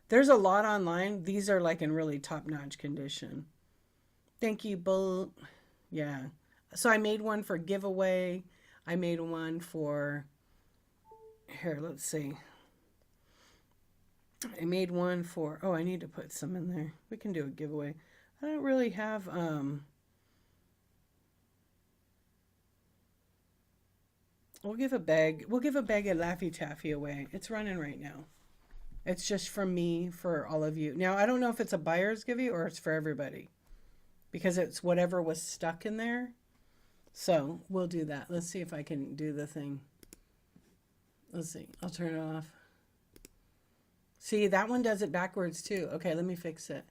There's a lot online. These are like in really top-notch condition. Thank you, Bull. Yeah. So I made one for giveaway. I made one for, here, let's see. I made one for, oh, I need to put some in there. We can do a giveaway. I don't really have, we'll give a bag of Laffy Taffy away. It's running right now. It's just from me for all of you. Now, I don't know if it's a buyer's giveaway or it's for everybody because it's whatever was stuck in there. So we'll do that. Let's see if I can do the thing. Let's see. I'll turn it off. See, that one does it backwards too. Okay, let me fix it.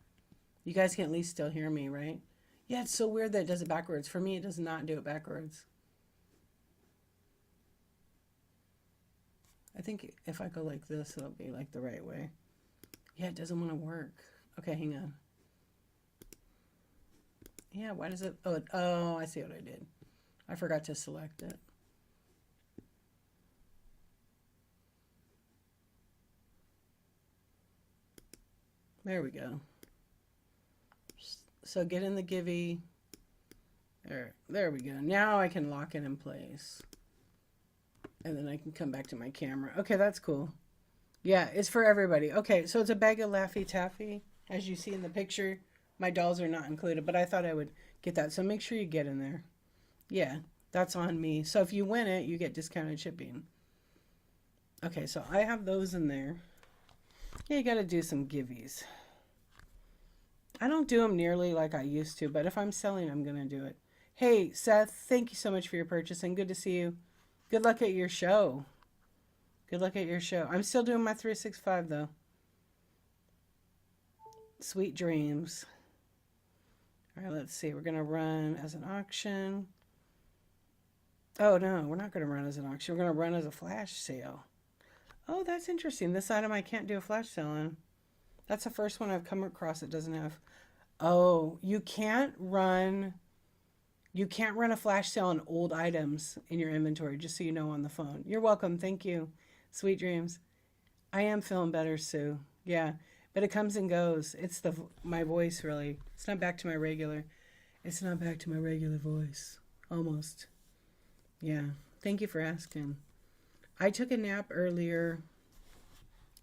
You guys can at least still hear me, right? Yeah, it's so weird that it does it backwards. For me, it does not do it backwards. I think if I go like this, it'll be like the right way. Yeah, it doesn't want to work. Okay, hang on. Yeah, why does it? Oh, I see what I did. I forgot to select it. There we go. So get in the Givey. There we go. Now I can lock it in place. And then I can come back to my camera. Okay, that's cool. Yeah, it's for everybody. Okay, so it's a bag of Laffy Taffy. As you see in the picture, my dolls are not included, but I thought I would get that. So make sure you get in there. Yeah, that's on me. So if you win it, you get discounted shipping. Okay, so I have those in there. Yeah, you got to do some giveys. I don't do them nearly like I used to, but if I'm selling, I'm going to do it. Hey, Seth, thank you so much for your purchase, and good to see you. Good luck at your show. Good luck at your show. I'm still doing my 365, though. Sweet dreams. All right, let's see. We're going to run as an auction. Oh, no, we're not going to run as an auction. We're going to run as a flash sale. Oh, that's interesting. This item I can't do a flash sale on. That's the first one I've come across that doesn't have. Oh, you can't run a flash sale on old items in your inventory, just so you know on the phone. You're welcome. Thank you. Sweet dreams. I am feeling better, Sue. Yeah, but it comes and goes. It's my voice, really. It's not back to my regular. It's not back to my regular voice. Almost. Yeah. Thank you for asking. I took a nap earlier,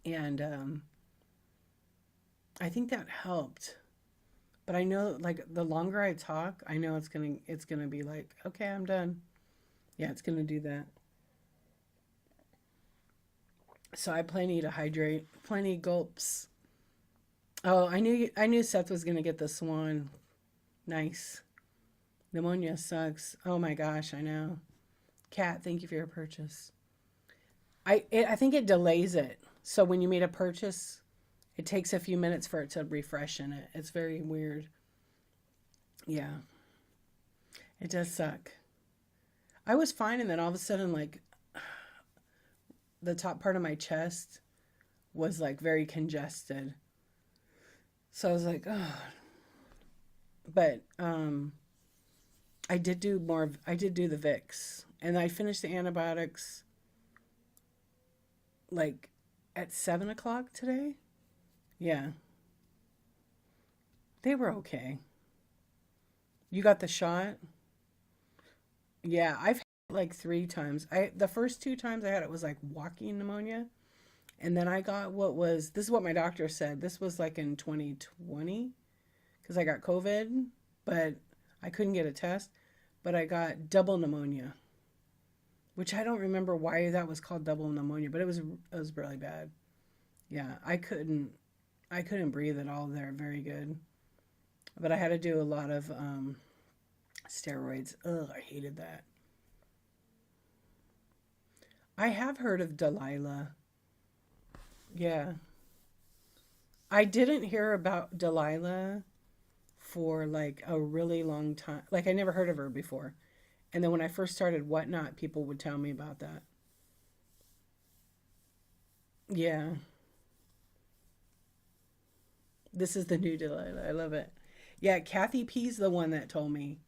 and I think that helped. But I know, like, the longer I talk, I know it's gonna be like, okay, I'm done. Yeah, it's gonna do that. So I plenty to hydrate, plenty gulps. Oh, I knew Seth was gonna get the swan. Nice. Pneumonia sucks. Oh my gosh, I know. Kat, thank you for your purchase. I think it delays it. So when you made a purchase, it takes a few minutes for it to refresh in it. It's very weird. Yeah, it does suck. I was fine, and then all of a sudden, like the top part of my chest was like very congested. So I was like, oh, but I did do the Vicks, and I finished the antibiotics like at 7 o'clock today. Yeah, they were okay. You got the shot? Yeah, I've had it like 3 times. The first 2 times I had it was like walking pneumonia, and then I got this is what my doctor said. This was like in 2020 because I got COVID, but I couldn't get a test. But I got double pneumonia, which I don't remember why that was called double pneumonia, but it was really bad. Yeah, I couldn't breathe at all there very good. But I had to do a lot of steroids. Ugh, I hated that. I have heard of Delilah. Yeah. I didn't hear about Delilah for like a really long time. Like I never heard of her before. And then when I first started Whatnot, people would tell me about that. Yeah. This is the new Delilah. I love it. Yeah, Kathy P's the one that told me.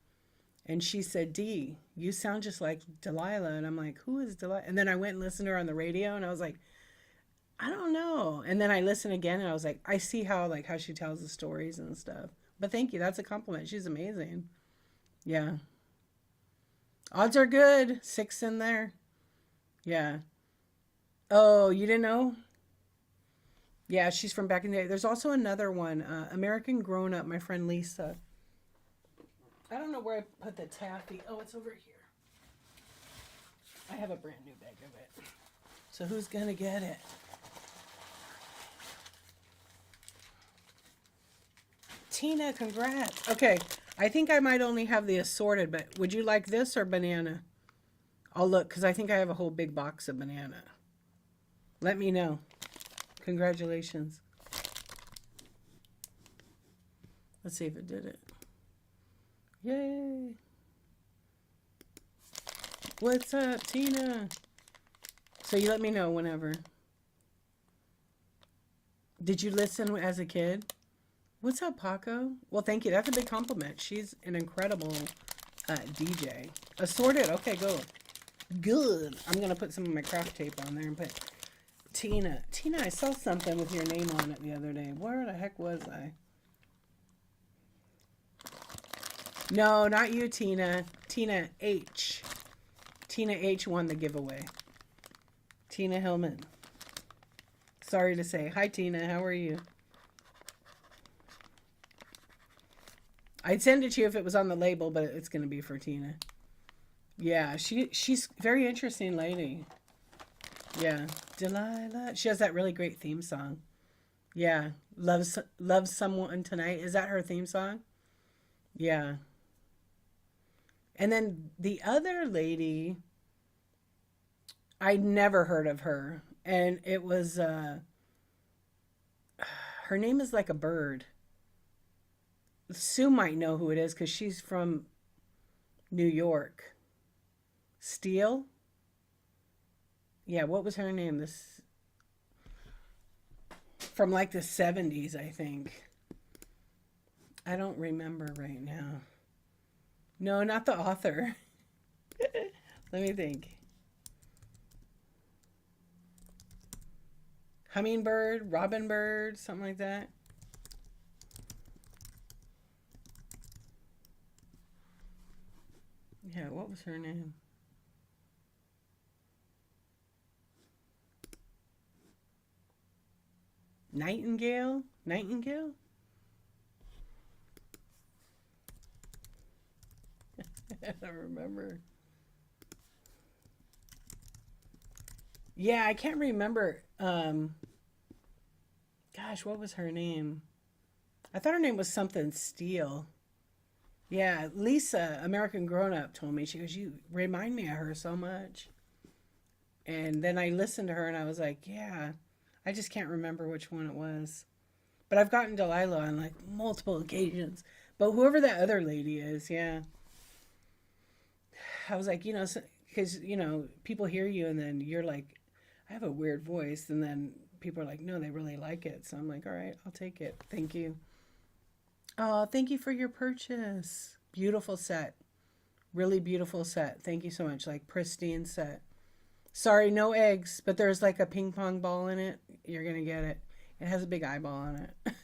And she said, "D, you sound just like Delilah." And I'm like, "Who is Delilah?" And then I went and listened to her on the radio and I was like, "I don't know." And then I listened again and I was like, "I see how she tells the stories and stuff." But thank you. That's a compliment. She's amazing. Yeah. Odds are good. 6 in there. Yeah. Oh, you didn't know? Yeah, she's from back in the day. There's also another one, American Grown Up, my friend Lisa. I don't know where I put the taffy. Oh, it's over here. I have a brand new bag of it. So who's gonna get it? Tina, congrats. Okay, I think I might only have the assorted, but would you like this or banana? I'll look because I think I have a whole big box of banana. Let me know. Congratulations. Let's see if it did it. Yay. What's up, Tina? So you let me know whenever. Did you listen as a kid? What's up, Paco? Well, thank you. That's a big compliment. She's an incredible DJ. Assorted. Okay, go. Good. I'm going to put some of my craft tape on there and put Tina. Tina, I saw something with your name on it the other day. Where the heck was I? No, not you, Tina. Tina H. Tina H won the giveaway. Tina Hillman. Sorry to say. Hi, Tina. How are you? I'd send it to you if it was on the label, but it's going to be for Tina. Yeah, she's a very interesting lady. Yeah. Delilah. She has that really great theme song. Yeah. Love Someone Tonight. Is that her theme song? Yeah. And then the other lady, I never heard of her. And it was, her name is like a bird. Sue might know who it is because she's from New York. Steele? Yeah, what was her name? This from like the 70s, I think. I don't remember right now. No, not the author. Let me think. Hummingbird, Robin Bird, something like that. Yeah, what was her name? Nightingale? Nightingale? I don't remember. Yeah, I can't remember. Gosh, what was her name? I thought her name was something Steele. Yeah, Lisa, American Grown Up, told me. She goes, "You remind me of her so much." And then I listened to her and I was like, "Yeah, I just can't remember which one it was." But I've gotten Delilah on like multiple occasions. But whoever that other lady is, yeah, I was like, because people hear you and then you're like, I have a weird voice, and then people are like, no, they really like it. So I'm like, all right, I'll take it. Thank you. Oh, thank you for your purchase. Beautiful set. Really beautiful set. Thank you so much. Like pristine set. Sorry, no eggs, but there's like a ping pong ball in it. You're gonna get it. It has a big eyeball on it.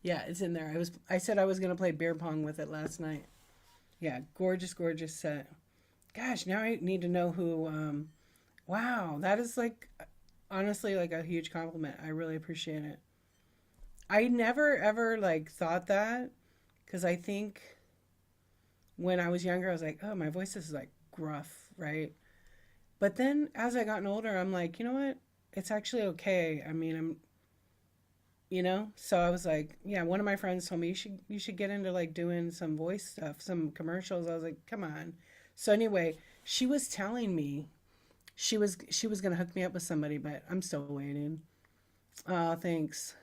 Yeah, it's in there. I said I was gonna play beer pong with it last night. Yeah, gorgeous, gorgeous set. Gosh, now I need to know who. Wow, that is like honestly like a huge compliment. I really appreciate it. I never ever like thought that because I think when I was younger, I was like, oh, my voice is like gruff, right? But then as I gotten older, I'm like, you know what? It's actually okay. I mean, so I was like, yeah, one of my friends told me you should get into like doing some voice stuff, some commercials. I was like, come on. So anyway, she was telling me she was gonna hook me up with somebody, but I'm still waiting. Oh, thanks.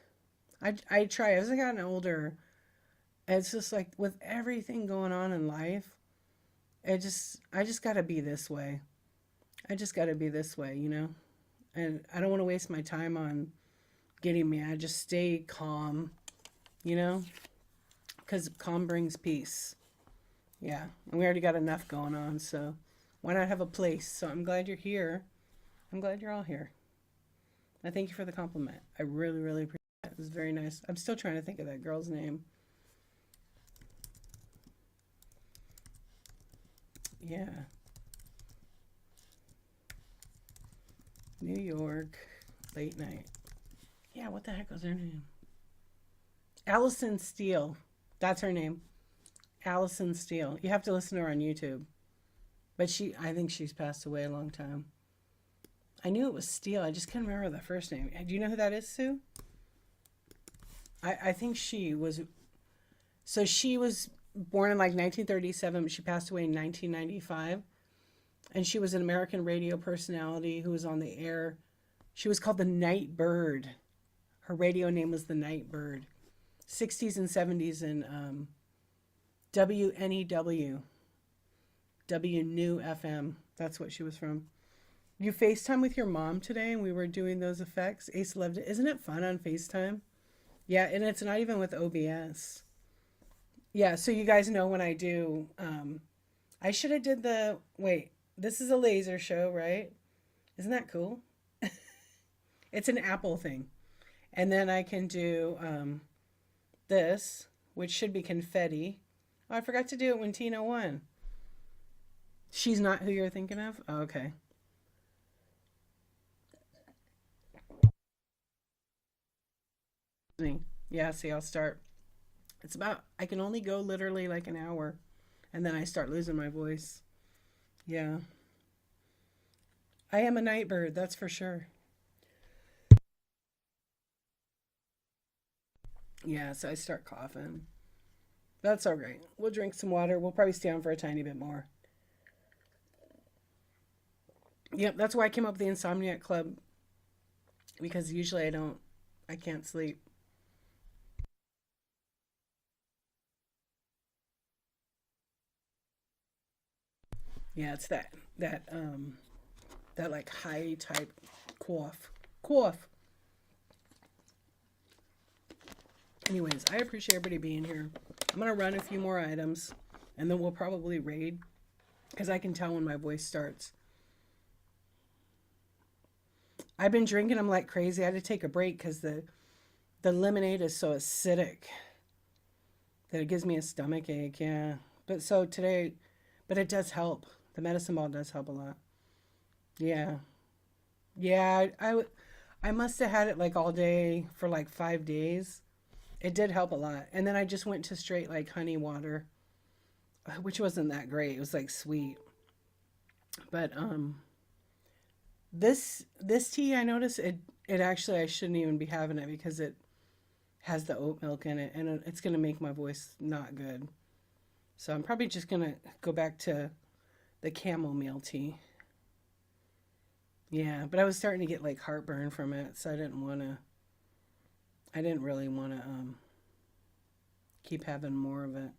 I try as I gotten older. It's just like with everything going on in life, I just gotta be this way. I just gotta be this way. And I don't want to waste my time on getting mad. Just stay calm, you know, because calm brings peace. Yeah, and we already got enough going on, so why not have a place? So I'm glad you're here. I'm glad you're all here. I thank you for the compliment. I really, really appreciate it. It was very nice. I'm still trying to think of that girl's name. Yeah, New York, late night. Yeah, what the heck was her name? Allison Steele. That's her name. Allison Steele. You have to listen to her on YouTube. But I think she's passed away a long time. I knew it was Steele. I just can't remember the first name. Do you know who that is, Sue? I think she was. So she was born in like 1937, but she passed away in 1995. And she was an American radio personality who was on the air. She was called the Night Bird. Her radio name was the Night Bird. 60s and 70s in WNEW, W New FM. That's what she was from. You FaceTime with your mom today, and we were doing those effects. Ace loved it. Isn't it fun on FaceTime? Yeah, and it's not even with OBS. Yeah, so you guys know when I do. I should have did the. Wait, this is a laser show, right? Isn't that cool? It's an Apple thing. And then I can do this, which should be confetti. Oh, I forgot to do it when Tina won. She's not who you're thinking of? Oh, okay. Yeah, see, I'll start. I can only go literally like an hour, and then I start losing my voice. Yeah. I am a night bird, that's for sure. Yeah, so I start coughing. That's all right. We'll drink some water. We'll probably stay on for a tiny bit more. Yep, that's why I came up with the Insomniac Club because usually I can't sleep. Yeah, it's that like high type cough. Cough. Anyways, I appreciate everybody being here. I'm gonna run a few more items and then we'll probably raid because I can tell when my voice starts. I've been drinking them like crazy. I had to take a break because the lemonade is so acidic that it gives me a stomach ache. Yeah, but so today, but it does help. The medicine ball does help a lot. Yeah, yeah. I must have had it like all day for like 5 days. It did help a lot, and then I just went to straight like honey water, which wasn't that great. It was like sweet, but This tea, I noticed it actually I shouldn't even be having it because it has the oat milk in it, and it's gonna make my voice not good. So I'm probably just gonna go back to the chamomile tea. Yeah, but I was starting to get like heartburn from it, so I didn't really wanna keep having more of it.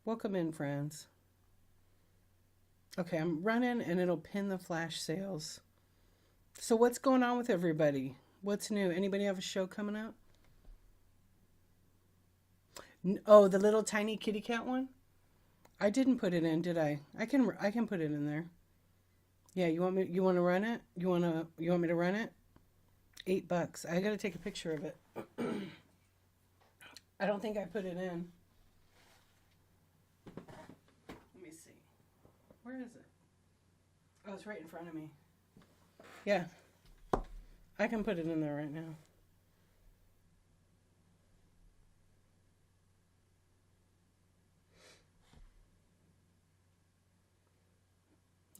Welcome in, friends. Okay, I'm running and it'll pin the flash sales. So what's going on with everybody? What's new? Anybody have a show coming out? Oh, the little tiny kitty cat one? I didn't put it in, did I? I can put it in there. Yeah, you want to run it? You want me to run it? $8. I got to take a picture of it. I don't think I put it in. Let me see. Where is it? Oh, it's right in front of me. Yeah. I can put it in there right now.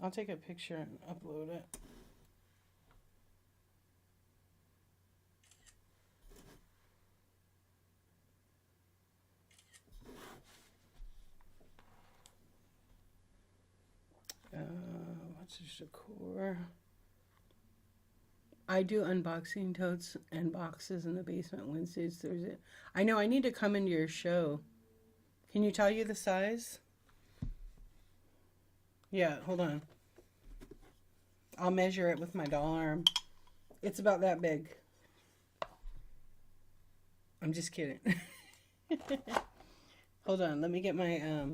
I'll take a picture and upload it. What's this decor? I do unboxing totes and boxes in the basement Wednesdays, Thursday. I know I need to come into your show. Can you tell you the size? Yeah, hold on. I'll measure it with my doll arm. It's about that big. I'm just kidding. Hold on, let me get my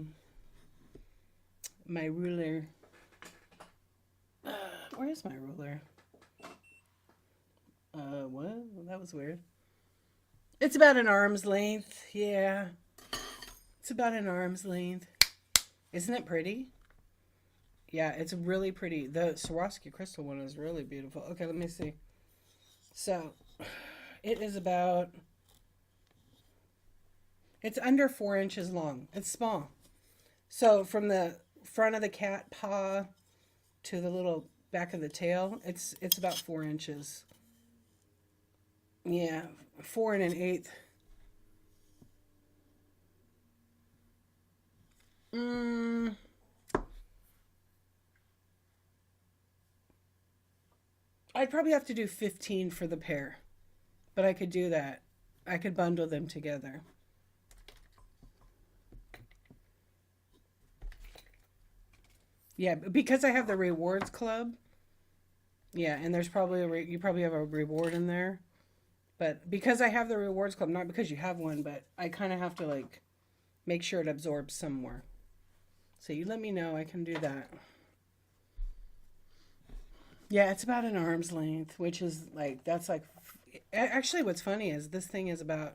my ruler. Where is my ruler? What? Well, that was weird. It's about an arm's length. Yeah. It's about an arm's length. Isn't it pretty? Yeah, it's really pretty. The Swarovski crystal one is really beautiful. Okay, let me see. So, it is about... It's under 4 inches long. It's small. So, from the front of the cat paw to the little back of the tail, it's about 4 inches. Yeah, 4 1/8. I'd probably have to do 15 for the pair, but I could do that. I could bundle them together. Yeah, because I have the rewards club. Yeah, and there's probably you probably have a reward in there. But because I have the rewards club, not because you have one, but I kind of have to like make sure it absorbs somewhere. So you let me know, I can do that. Yeah, it's about an arm's length, which is like, that's like, actually what's funny is this thing is about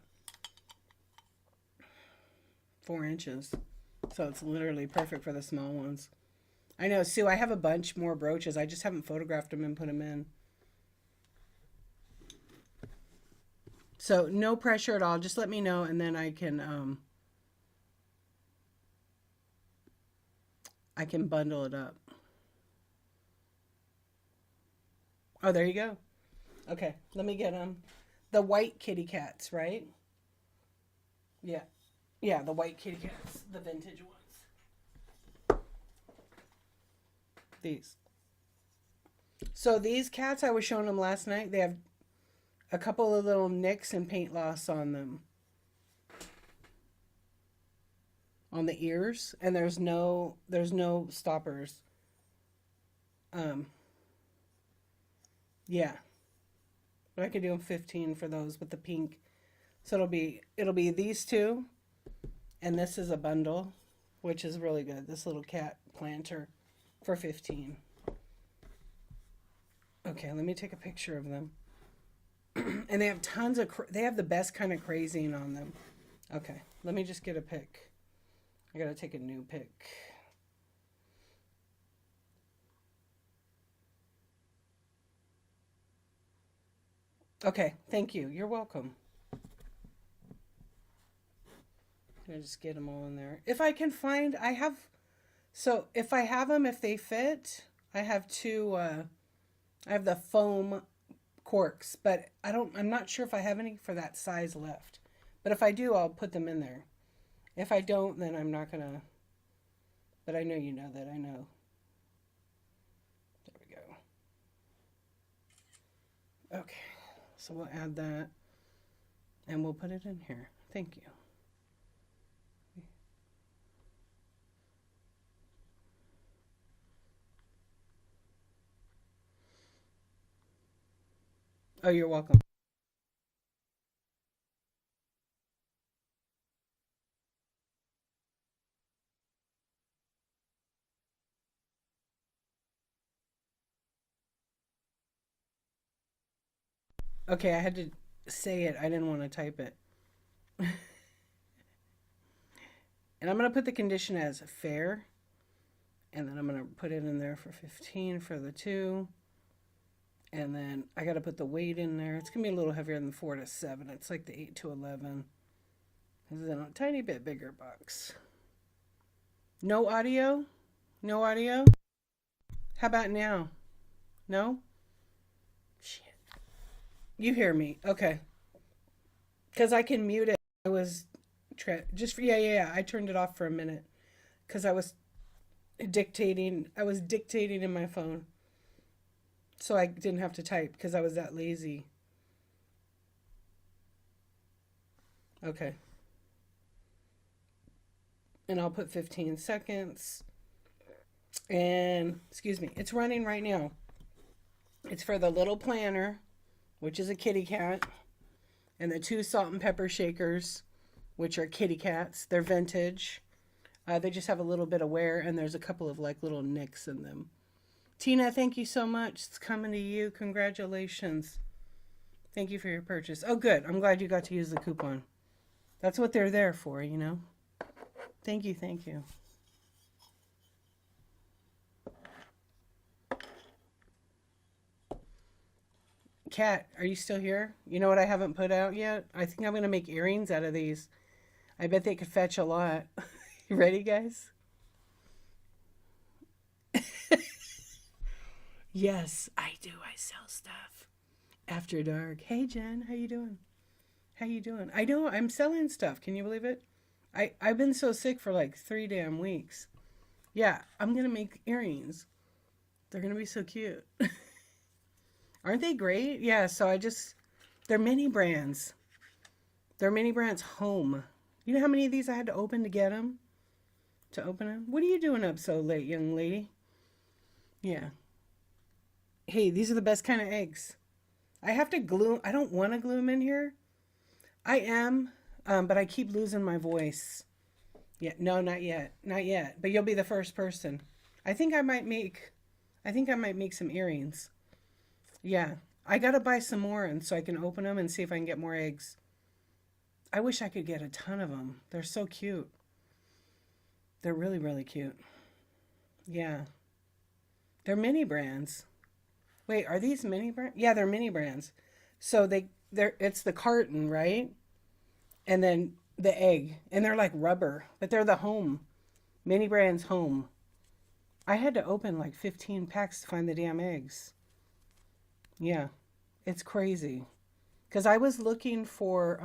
4 inches. So it's literally perfect for the small ones. I know, Sue, I have a bunch more brooches. I just haven't photographed them and put them in. So no pressure at all. Just let me know and then I can bundle it up. Oh, there you go. Okay, let me get them. The white kitty cats, right? Yeah. Yeah, the white kitty cats, the vintage ones. These. So these cats, I was showing them last night. They have a couple of little nicks and paint loss on them. On the ears, and there's no stoppers. Yeah. But I could do them 15 for those with the pink. So it'll be these two, and this is a bundle, which is really good. This little cat planter for 15. Okay, let me take a picture of them. And they have they have the best kind of crazing on them. Okay, let me just get a pic. I gotta take a new pic. Okay, thank you. You're welcome. I just get them all in there. If I can find, if I have them, if they fit, I have two I have the foam corks, but I'm not sure if I have any for that size left. But if I do, I'll put them in there. If I don't, then I'm not gonna, but I know you know that. I know. There we go. Okay. So we'll add that and we'll put it in here. Thank you. Oh, you're welcome. Okay, I had to say it. I didn't want to type it. And I'm going to put the condition as fair. And then I'm going to put it in there for 15 for the 2. And then I got to put the weight in there. It's going to be a little heavier than 4 to 7. It's like the 8 to 11. This is in a tiny bit bigger box. No audio? No audio? How about now? No? Shit. You hear me. Okay. Because I can mute it. I was just for, yeah. I turned it off for a minute because I was dictating. I was dictating in my phone. So I didn't have to type because I was that lazy. Okay. And I'll put 15 seconds. And, excuse me, it's running right now. It's for the little planner, which is a kitty cat, and the 2 salt and pepper shakers, which are kitty cats. They're vintage. They just have a little bit of wear, and there's a couple of like little nicks in them. Tina, thank you so much. It's coming to you. Congratulations. Thank you for your purchase. Oh, good. I'm glad you got to use the coupon. That's what they're there for, you know. Thank you. Thank you. Kat, are you still here? You know what I haven't put out yet? I think I'm going to make earrings out of these. I bet they could fetch a lot. You ready, guys? Yes, I do. I sell stuff. After dark. Hey, Jen. How you doing? How you doing? I know. I'm selling stuff. Can you believe it? I've been so sick for like 3 damn weeks. Yeah, I'm going to make earrings. They're going to be so cute. Aren't they great? Yeah, so they're mini brands. They're mini brands home. You know how many of these I had to open to get them? To open them? What are you doing up so late, young lady? Yeah. Hey, these are the best kind of eggs. I have to glue, I don't want to glue them in here. I am, but I keep losing my voice. Yeah, no, not yet. Not yet. But you'll be the first person. I think I might make some earrings. Yeah. I gotta buy some more and so I can open them and see if I can get more eggs. I wish I could get a ton of them. They're so cute. They're really, really cute. Yeah. They're mini brands. Wait, are these mini brands? Yeah, they're mini brands. So it's the carton, right? And then the egg. And they're like rubber, but they're the home. Mini brands home. I had to open like 15 packs to find the damn eggs. Yeah. It's crazy. Because I was looking for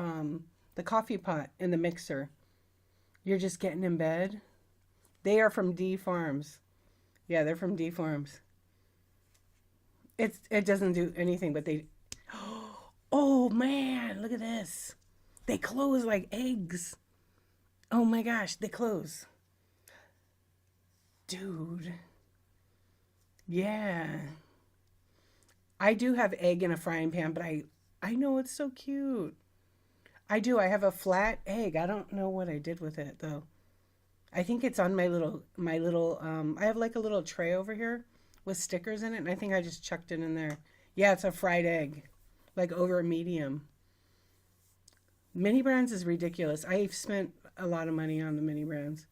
the coffee pot in the mixer. You're just getting in bed. They are from DEE Farms. Yeah, they're from DEE Farms. It doesn't do anything, but they. Oh man, look at this. They close like eggs. Oh my gosh, they close. Dude. Yeah. I do have egg in a frying pan, but I know it's so cute. I do. I have a flat egg. I don't know what I did with it though. I think it's on my little I have like a little tray over here with stickers in it, and I think I just chucked it in there. Yeah, it's a fried egg. Like over a medium. Mini brands is ridiculous. I've spent a lot of money on the mini brands.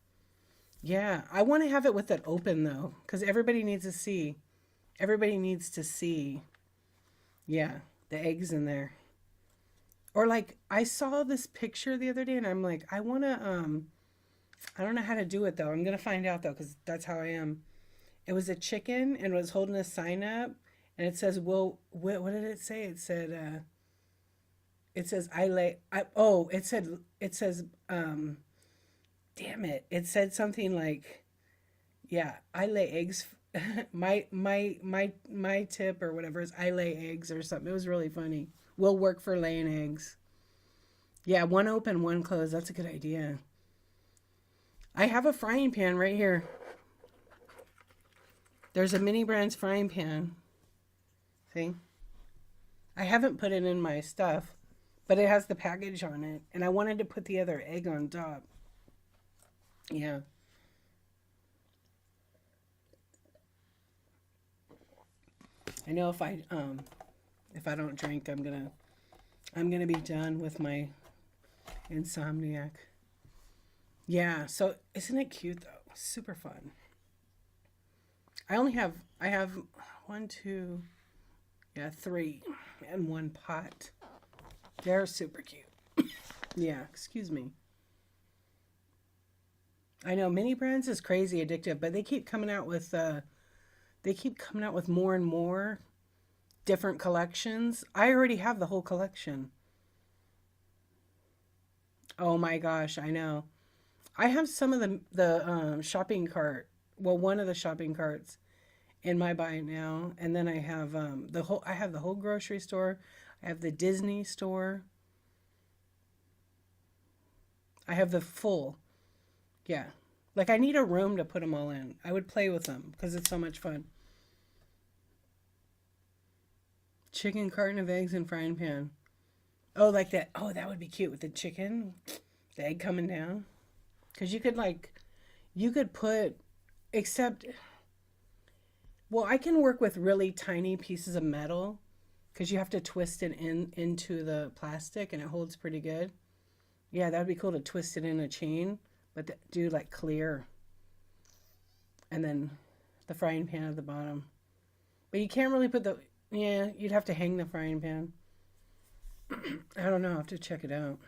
Yeah, I want to have it with it open though, because everybody needs to see. Everybody needs to see. Yeah, the eggs in there. Or like I saw this picture the other day and I'm like, I don't know how to do it though. I'm gonna find out though, because that's how I am. It was a chicken and was holding a sign up And it says, "Well, what did it say?" It said, "It says I lay." It says, damn it! It said something like, "Yeah, I lay eggs." My tip or whatever is I lay eggs or something. It was really funny. Will work for laying eggs. Yeah, one open, one closed. That's a good idea. I have a frying pan right here. There's a Mini Brands frying pan. See? I haven't put it in my stuff, but it has the package on it. And I wanted to put the other egg on top. Yeah. I know if I don't drink, I'm gonna be done with my Insomniac. Yeah, so isn't it cute though? Super fun. I have one, two, yeah, three, and one pot. They're super cute. Yeah, excuse me. I know Mini Brands is crazy addictive, but they keep coming out with more and more different collections. I already have the whole collection. Oh my gosh, I know. I have some of the shopping cart. Well, one of the shopping carts in my buy now, and then I have the whole. I have the whole grocery store. I have the Disney store. I have the full. Yeah, like I need a room to put them all in. I would play with them because it's so much fun. Chicken carton of eggs and frying pan. Oh, like that. Oh, that would be cute with the chicken, the egg coming down. Because you could put, except, well, I can work with really tiny pieces of metal because you have to twist it into the plastic and it holds pretty good. Yeah, that would be cool to twist it in a chain, but do like clear. And then the frying pan at the bottom. But you can't really put yeah, you'd have to hang the frying pan. I don't know. I'll have to check it out.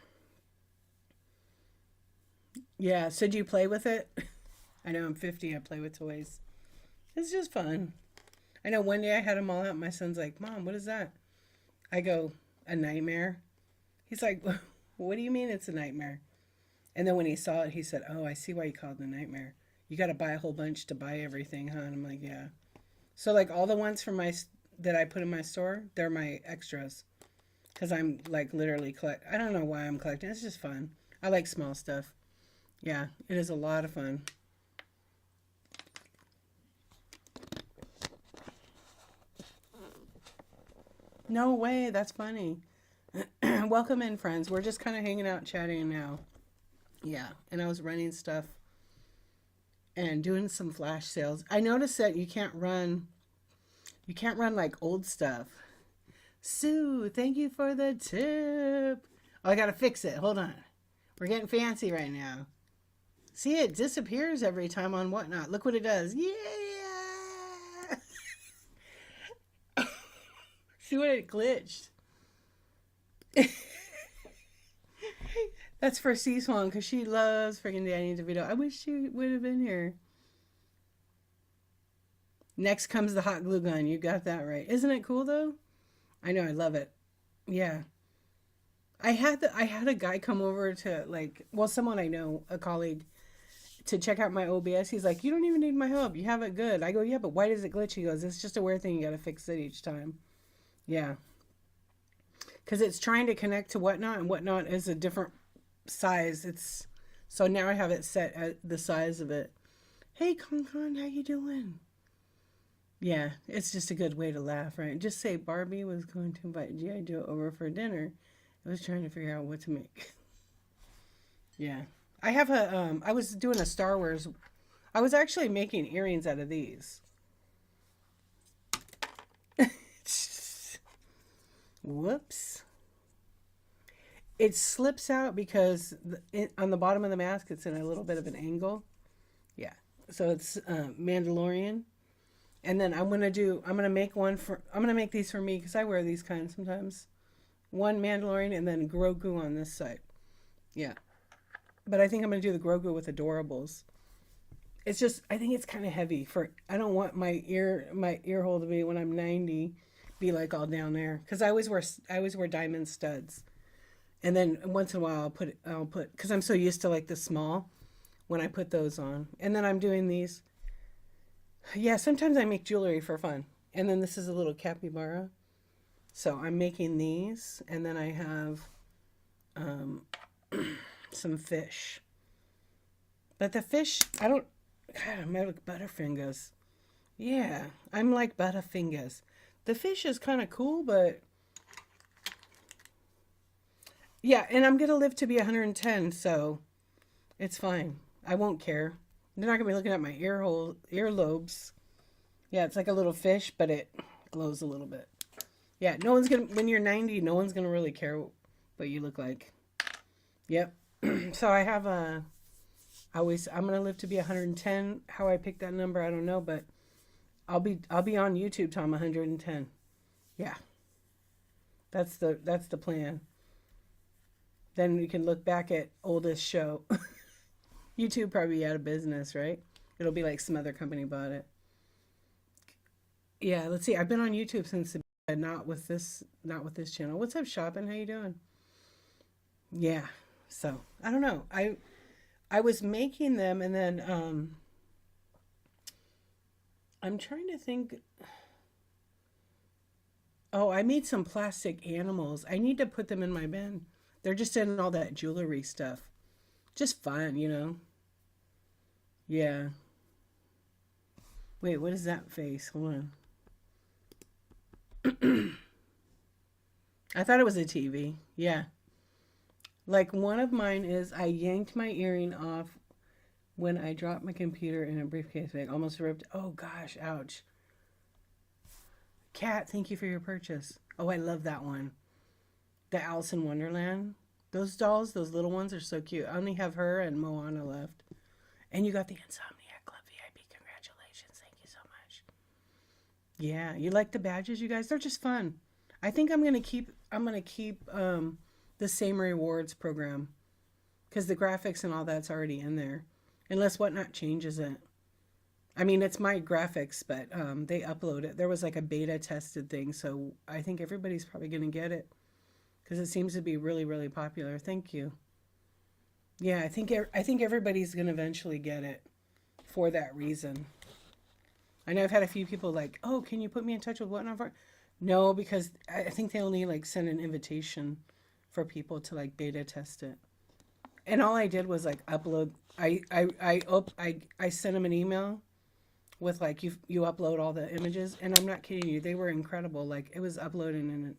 Yeah, so do you play with it? I know I'm 50. I play with toys. It's just fun. I know one day I had them all out. My son's like, "Mom, what is that?" I go, "A nightmare." He's like, "What do you mean it's a nightmare?" And then when he saw it, he said, "Oh, I see why you called it a nightmare. You got to buy a whole bunch to buy everything, huh?" And I'm like, "Yeah." So like all the ones from that I put in my store, they're my extras. Because I'm like literally I don't know why I'm collecting. It's just fun. I like small stuff. Yeah, it is a lot of fun. No way, that's funny. Welcome in, friends. We're just kind of hanging out, chatting now. Yeah, and I was running stuff and doing some flash sales. I noticed that you can't run like old stuff. Sue, thank you for the tip. Oh, I gotta fix it. Hold on. We're getting fancy right now. See, it disappears every time on Whatnot. Look what it does. Yeah! See what it glitched? That's for C-Swan because she loves freaking Danny DeVito. I wish she would have been here. Next comes the hot glue gun. You got that right. Isn't it cool though? I know, I love it. Yeah. I had a guy come over to someone I know, a colleague, to check out my OBS. He's like, "You don't even need my help. You have it good." I go, "Yeah, but why does it glitch?" He goes, "It's just a weird thing. You got to fix it each time." Yeah. Because it's trying to connect to Whatnot, and Whatnot is a different size. So now I have it set at the size of it. Hey, Con, how you doing? Yeah, it's just a good way to laugh, right? Just say Barbie was going to invite G.I. Joe over for dinner. I was trying to figure out what to make. Yeah. I have I was doing a Star Wars. I was actually making earrings out of these. Whoops. It slips out because on the bottom of the mask, it's in a little bit of an angle. Yeah. So it's Mandalorian. And then I'm going to make these for me because I wear these kind sometimes. One Mandalorian and then Grogu on this side. Yeah. But I think I'm going to do the Grogu with Adorables. It's just, I think it's kind of heavy for, I don't want my ear hole to be when I'm 90, be like all down there. Cause I always wear diamond studs. And then once in a while cause I'm so used to like the small when I put those on. And then I'm doing these. Yeah, sometimes I make jewelry for fun. And then this is a little capybara. So I'm making these. And then I have some fish. But the fish, I don't, God, I'm like Butterfingers. Yeah, I'm like Butterfingers. The fish is kind of cool, but yeah, and I'm going to live to be 110, so it's fine. I won't care. They're not going to be looking at my earlobes. Yeah, it's like a little fish, but it glows a little bit. Yeah, no one's going to, when you're 90, no one's going to really care what you look like. Yep. So I have I'm going to live to be 110. How I picked that number, I don't know, but I'll be on YouTube till I'm 110. Yeah. That's the plan. Then we can look back at oldest show. YouTube probably out of business, right? It'll be like some other company bought it. Yeah, let's see. I've been on YouTube since not with this channel. What's up, shopping? How you doing? Yeah. So, I don't know. I was making them and then I'm trying to think. Oh, I made some plastic animals. I need to put them in my bin. They're just in all that jewelry stuff. Just fun, you know? Yeah. Wait, what is that face? Hold on. I thought it was a TV. Yeah. Like one of mine is I yanked my earring off when I dropped my computer in a briefcase bag. Almost ripped. Oh gosh, ouch. Cat, thank you for your purchase. Oh, I love that one. The Alice in Wonderland. Those dolls, those little ones are so cute. I only have her and Moana left. And you got the Insomniac Club VIP. Congratulations. Thank you so much. Yeah, you like the badges, you guys? They're just fun. I think I'm gonna keep the same rewards program because the graphics and all that's already in there, unless Whatnot changes it. I mean, it's my graphics, but they upload it. There was like a beta tested thing, so I think everybody's probably gonna get it because it seems to be really, really popular. Thank you. Yeah, I think everybody's gonna eventually get it for that reason. I know I've had a few people like, oh, can you put me in touch with Whatnot for? No, because I think they only like send an invitation for people to like beta test it. And all I did was like upload. I sent them an email with like you upload all the images, and I'm not kidding you, they were incredible. Like it was uploaded in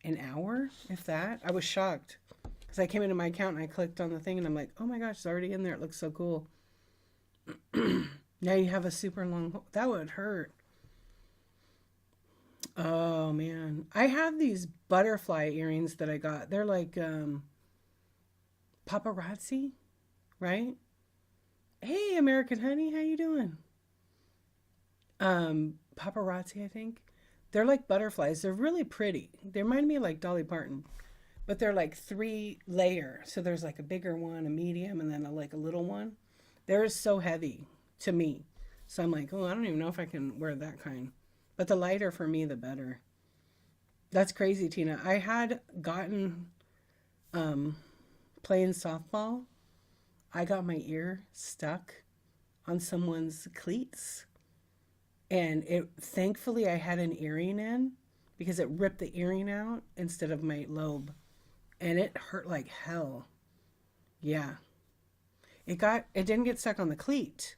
an hour, if that. I was shocked because I came into my account and I clicked on the thing and I'm like, oh my gosh, it's already in there. It looks so cool. Now you have a super long. That would hurt. Oh man, I have these butterfly earrings that I got. They're like paparazzi, right? Hey, American Honey, how you doing? Paparazzi, I think. They're like butterflies. They're really pretty. They remind me of like Dolly Parton, but they're like 3-layer. So there's like a bigger one, a medium, and then like a little one. They're so heavy to me. So I'm like, oh, I don't even know if I can wear that kind. But the lighter for me, the better. That's crazy, Tina. I had gotten playing softball. I got my ear stuck on someone's cleats. And thankfully I had an earring in because it ripped the earring out instead of my lobe. And it hurt like hell. Yeah. It didn't get stuck on the cleat.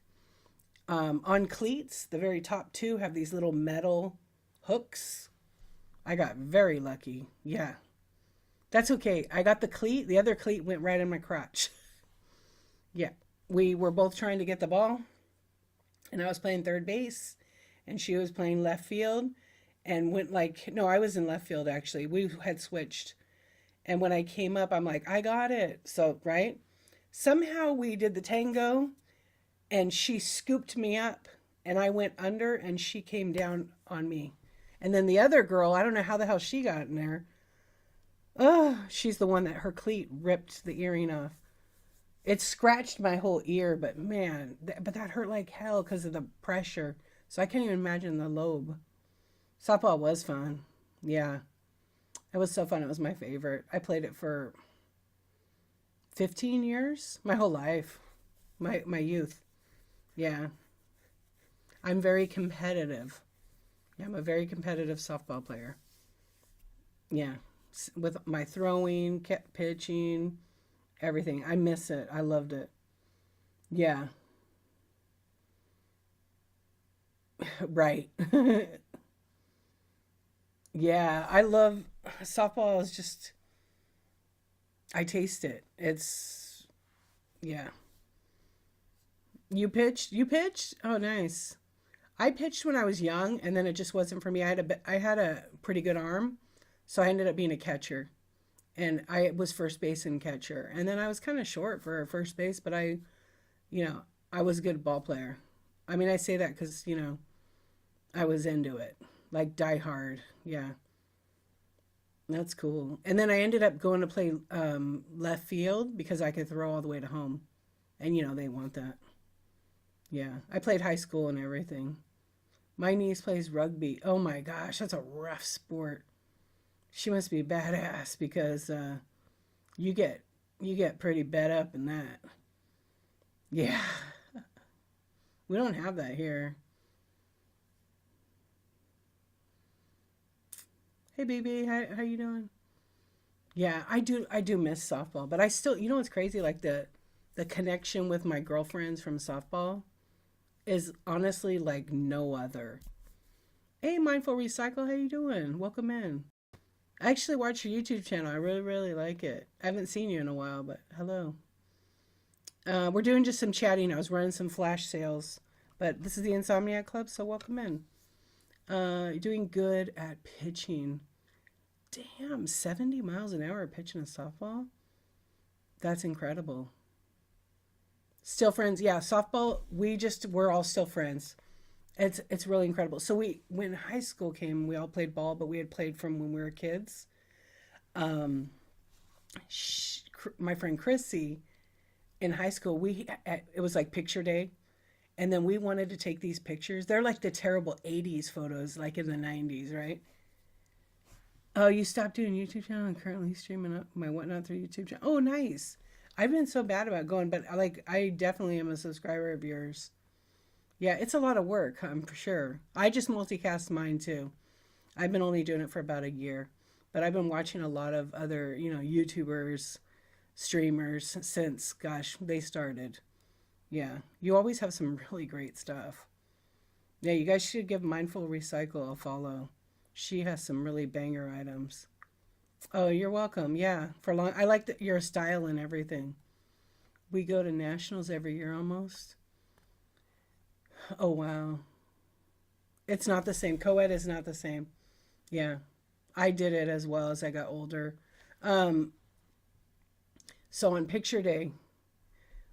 On cleats, the very top two have these little metal hooks. I got very lucky. Yeah. That's okay. I got the cleat. The other cleat went right in my crotch. Yeah. We were both trying to get the ball. And I was playing third base. And she was playing left field. And went like, no, I was in left field actually. We had switched. And when I came up, I'm like, I got it. So, right? Somehow we did the tango. And she scooped me up and I went under and she came down on me. And then the other girl, I don't know how the hell she got in there. Oh, she's the one that her cleat ripped the earring off. It scratched my whole ear, but man, but that hurt like hell because of the pressure. So I can't even imagine the lobe. Softball was fun. Yeah, it was so fun. It was my favorite. I played it for 15 years, my whole life, my youth. Yeah, I'm very competitive. Yeah, I'm a very competitive softball player. Yeah, with my throwing, pitching, everything. I miss it. I loved it. Yeah, right. Yeah, I love softball. Is just I taste it. It's yeah. You pitched? You pitched? Oh, nice. I pitched when I was young, and then it just wasn't for me. I had a pretty good arm, so I ended up being a catcher, and I was first base and catcher. And then I was kind of short for first base, but you know, I was a good ball player. I mean, I say that because I was into it, like die hard. Yeah, that's cool. And then I ended up going to play left field because I could throw all the way to home, and they want that. Yeah, I played high school and everything. My niece plays rugby. Oh my gosh, that's a rough sport. She must be badass because you get you get pretty bed up in that. Yeah, we don't have that here. Hey baby, how you doing? Yeah, I do miss softball, but I still what's crazy like the connection with my girlfriends from softball is honestly like no other. Hey Mindful Recycle, how you doing? Welcome in. I actually watch your YouTube channel. I really really like it. I haven't seen you in a while, but hello. We're doing just some chatting. I was running some flash sales, but this is the Insomniac Club, so welcome in. You're doing good at pitching. Damn, 70 miles an hour pitching a softball? That's incredible. Still friends. Yeah, softball, we're all still friends. It's really incredible. So when high school came, we all played ball, but we had played from when we were kids. Um, my friend Chrissy in high school, it was like picture day, and then we wanted to take these pictures. They're like the terrible 80s photos, like in the 90s, right? Oh, you stopped doing YouTube channel and currently streaming up my whatnot through YouTube channel. Oh, nice. I've been so bad about going, but I definitely am a subscriber of yours. Yeah, it's a lot of work, I'm for sure. I just multicast mine too. I've been only doing it for about a year, but I've been watching a lot of other, YouTubers, streamers since, gosh, they started. Yeah, you always have some really great stuff. Yeah, you guys should give Mindful Recycle a follow. She has some really banger items. Oh, you're welcome. Yeah, for long. I like your style and everything. We go to nationals every year almost. Oh wow, it's not the same. Co-ed is not the same. Yeah, I did it as well as I got older. Um, so on picture day,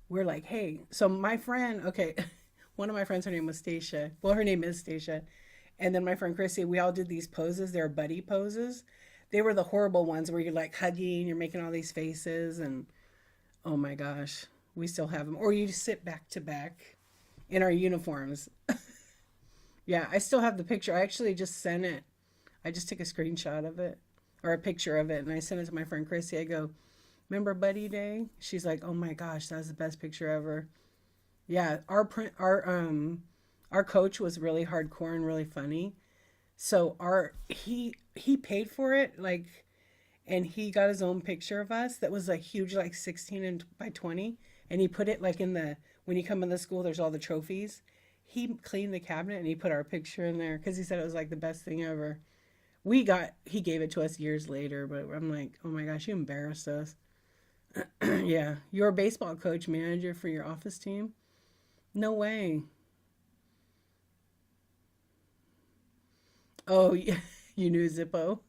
we're like, hey, so my friend, okay, one of my friends, her name was Stacia. Well, her name is Stacia. And then my friend Chrissy, we all did these poses. They're buddy poses. They were the horrible ones where you're like hugging, you're making all these faces, and oh my gosh, we still have them. Or you just sit back to back in our uniforms. Yeah, I still have the picture. I actually just sent it. I just took a screenshot of it or a picture of it, and I sent it to my friend Chrissy. I go, remember Buddy Day? She's like, oh my gosh, that was the best picture ever. Yeah, our coach was really hardcore and really funny. So he paid for it and he got his own picture of us that was like huge, like 16 and by 20, and he put it like in the when you come in the school there's all the trophies. He cleaned the cabinet and he put our picture in there cuz he said it was like the best thing ever. He gave it to us years later, but I'm like, "Oh my gosh, you embarrassed us." Yeah, you're a baseball coach manager for your office team? No way. Oh, yeah, you knew Zippo.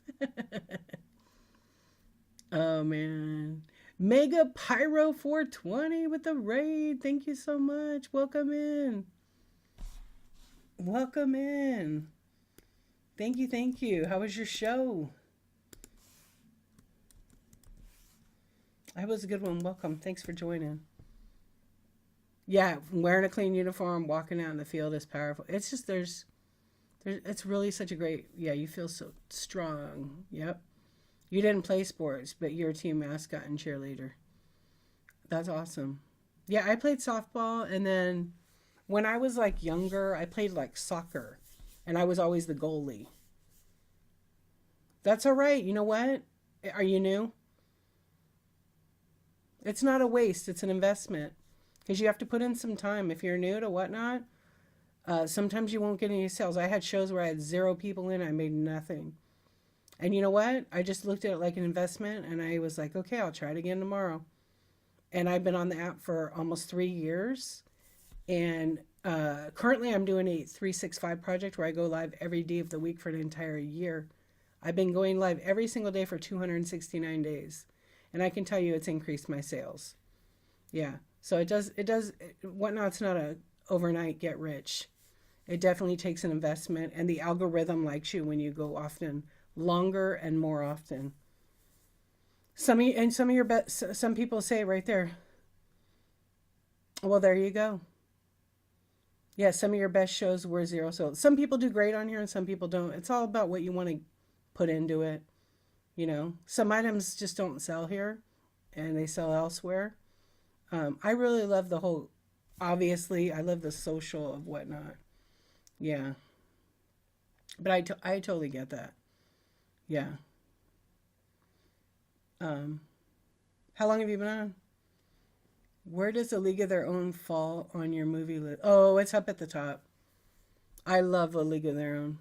Oh man. Mega Pyro 420 with the raid. Thank you so much. Welcome in. Welcome in. Thank you, thank you. How was your show? I was a good one. Welcome. Thanks for joining. Yeah, wearing a clean uniform, walking out in the field is powerful. It's just it's really such a great. Yeah, you feel so strong. Yep. You didn't play sports, but you're a team mascot and cheerleader. That's awesome. Yeah, I played softball, and then when I was like younger, I played like soccer, and I was always the goalie. That's all right. You know what? Are you new? It's not a waste, it's an investment because you have to put in some time. If you're new to whatnot, sometimes you won't get any sales. I had shows where I had zero people in, I made nothing. And you know what? I just looked at it like an investment and I was like, okay, I'll try it again tomorrow. And I've been on the app for almost 3 years. And currently, I'm doing a 365 project where I go live every day of the week for an entire year. I've been going live every single day for 269 days. And I can tell you it's increased my sales. Yeah. So whatnot's not a overnight get rich. It definitely takes an investment, and the algorithm likes you when you go often, longer and more often. Some people say right there, well, there you go. Yeah, some of your best shows were zero. So some people do great on here and some people don't. It's all about what you want to put into it. Some items just don't sell here and they sell elsewhere. I really love obviously, I love the social of whatnot. Yeah. But I totally get that. Yeah. Um, how long have you been on? Where does A League of Their Own fall on your movie list? Oh, it's up at the top. I love A League of Their Own.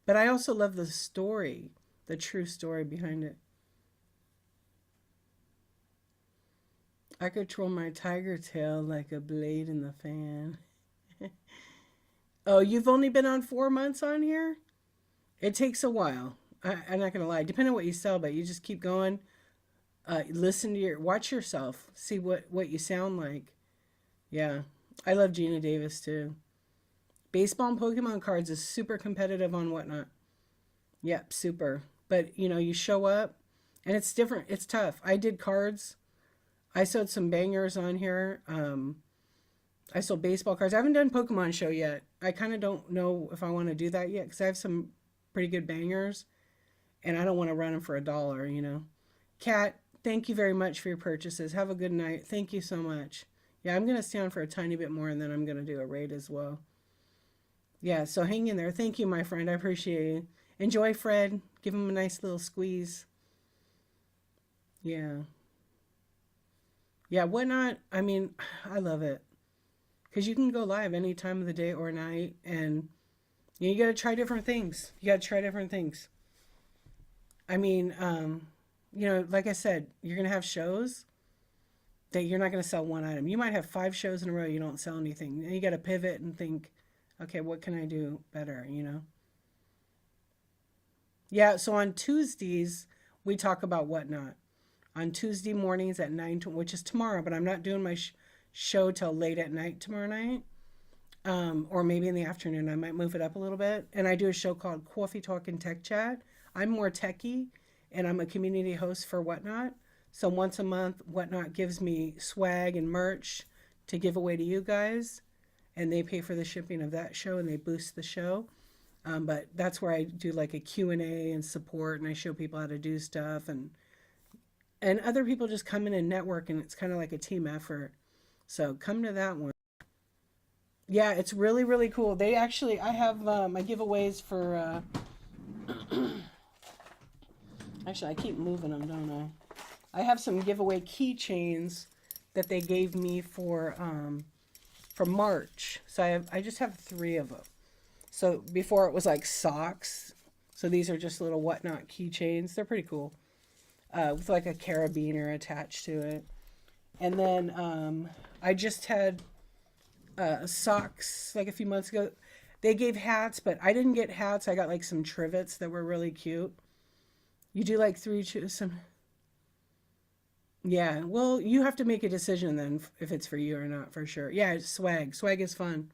But I also love the story, the true story behind it. I control my tiger tail like a blade in the fan. Oh, you've only been on 4 months on here? It takes a while. I'm not going to lie. Depending on what you sell, but you just keep going. Watch yourself. See what you sound like. Yeah. I love Gina Davis too. Baseball and Pokemon cards is super competitive on whatnot. Yep, super. But you show up and it's different. It's tough. I did cards. I sold some bangers on here. I sold baseball cards. I haven't done Pokemon show yet. I kind of don't know if I want to do that yet because I have some pretty good bangers and I don't want to run them for $1. Kat, thank you very much for your purchases. Have a good night. Thank you so much. Yeah, I'm going to stay on for a tiny bit more and then I'm going to do a raid as well. Yeah, so hang in there. Thank you, my friend. I appreciate you. Enjoy, Fred. Give him a nice little squeeze. Yeah. Yeah, whatnot. I mean, I love it. Because you can go live any time of the day or night. And you got to try different things. You got to try different things. I mean, like I said, you're going to have shows that you're not going to sell one item. You might have 5 shows in a row you don't sell anything. And you got to pivot and think, okay, what can I do better? Yeah, so on Tuesdays, we talk about whatnot. On Tuesday mornings at 9, which is tomorrow, but I'm not doing my show till late at night tomorrow night. Or maybe in the afternoon. I might move it up a little bit. And I do a show called Coffee Talk and Tech Chat. I'm more techie, and I'm a community host for Whatnot. So once a month, Whatnot gives me swag and merch to give away to you guys. And they pay for the shipping of that show, and they boost the show. But that's where I do like a Q&A and support, and I show people how to do stuff. And other people just come in and network, and it's kind of like a team effort. So come to that one. Yeah, it's really, really cool. I have my giveaways for, actually, I keep moving them, don't I? I have some giveaway keychains that they gave me for March. So I just have 3 of them. So before it was like socks. So these are just little whatnot keychains. They're pretty cool. With like a carabiner attached to it. And then I just had socks like a few months ago. They gave hats, but I didn't get hats. I got like some trivets that were really cute. You do like 3 some. Yeah, well, you have to make a decision then if it's for you or not, for sure. Yeah, it's swag. Swag is fun.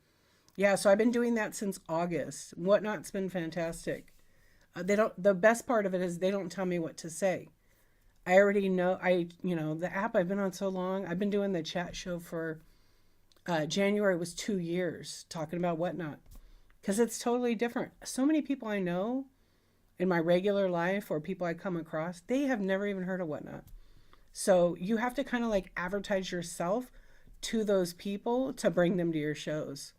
Yeah, so I've been doing that since August. Whatnot's been fantastic. They don't. The best part of it is they don't tell me what to say. I already know. The app I've been on so long. I've been doing the chat show for January was 2 years talking about Whatnot because it's totally different. So many people I know in my regular life or people I come across, they have never even heard of Whatnot. So you have to kind of like advertise yourself to those people to bring them to your shows.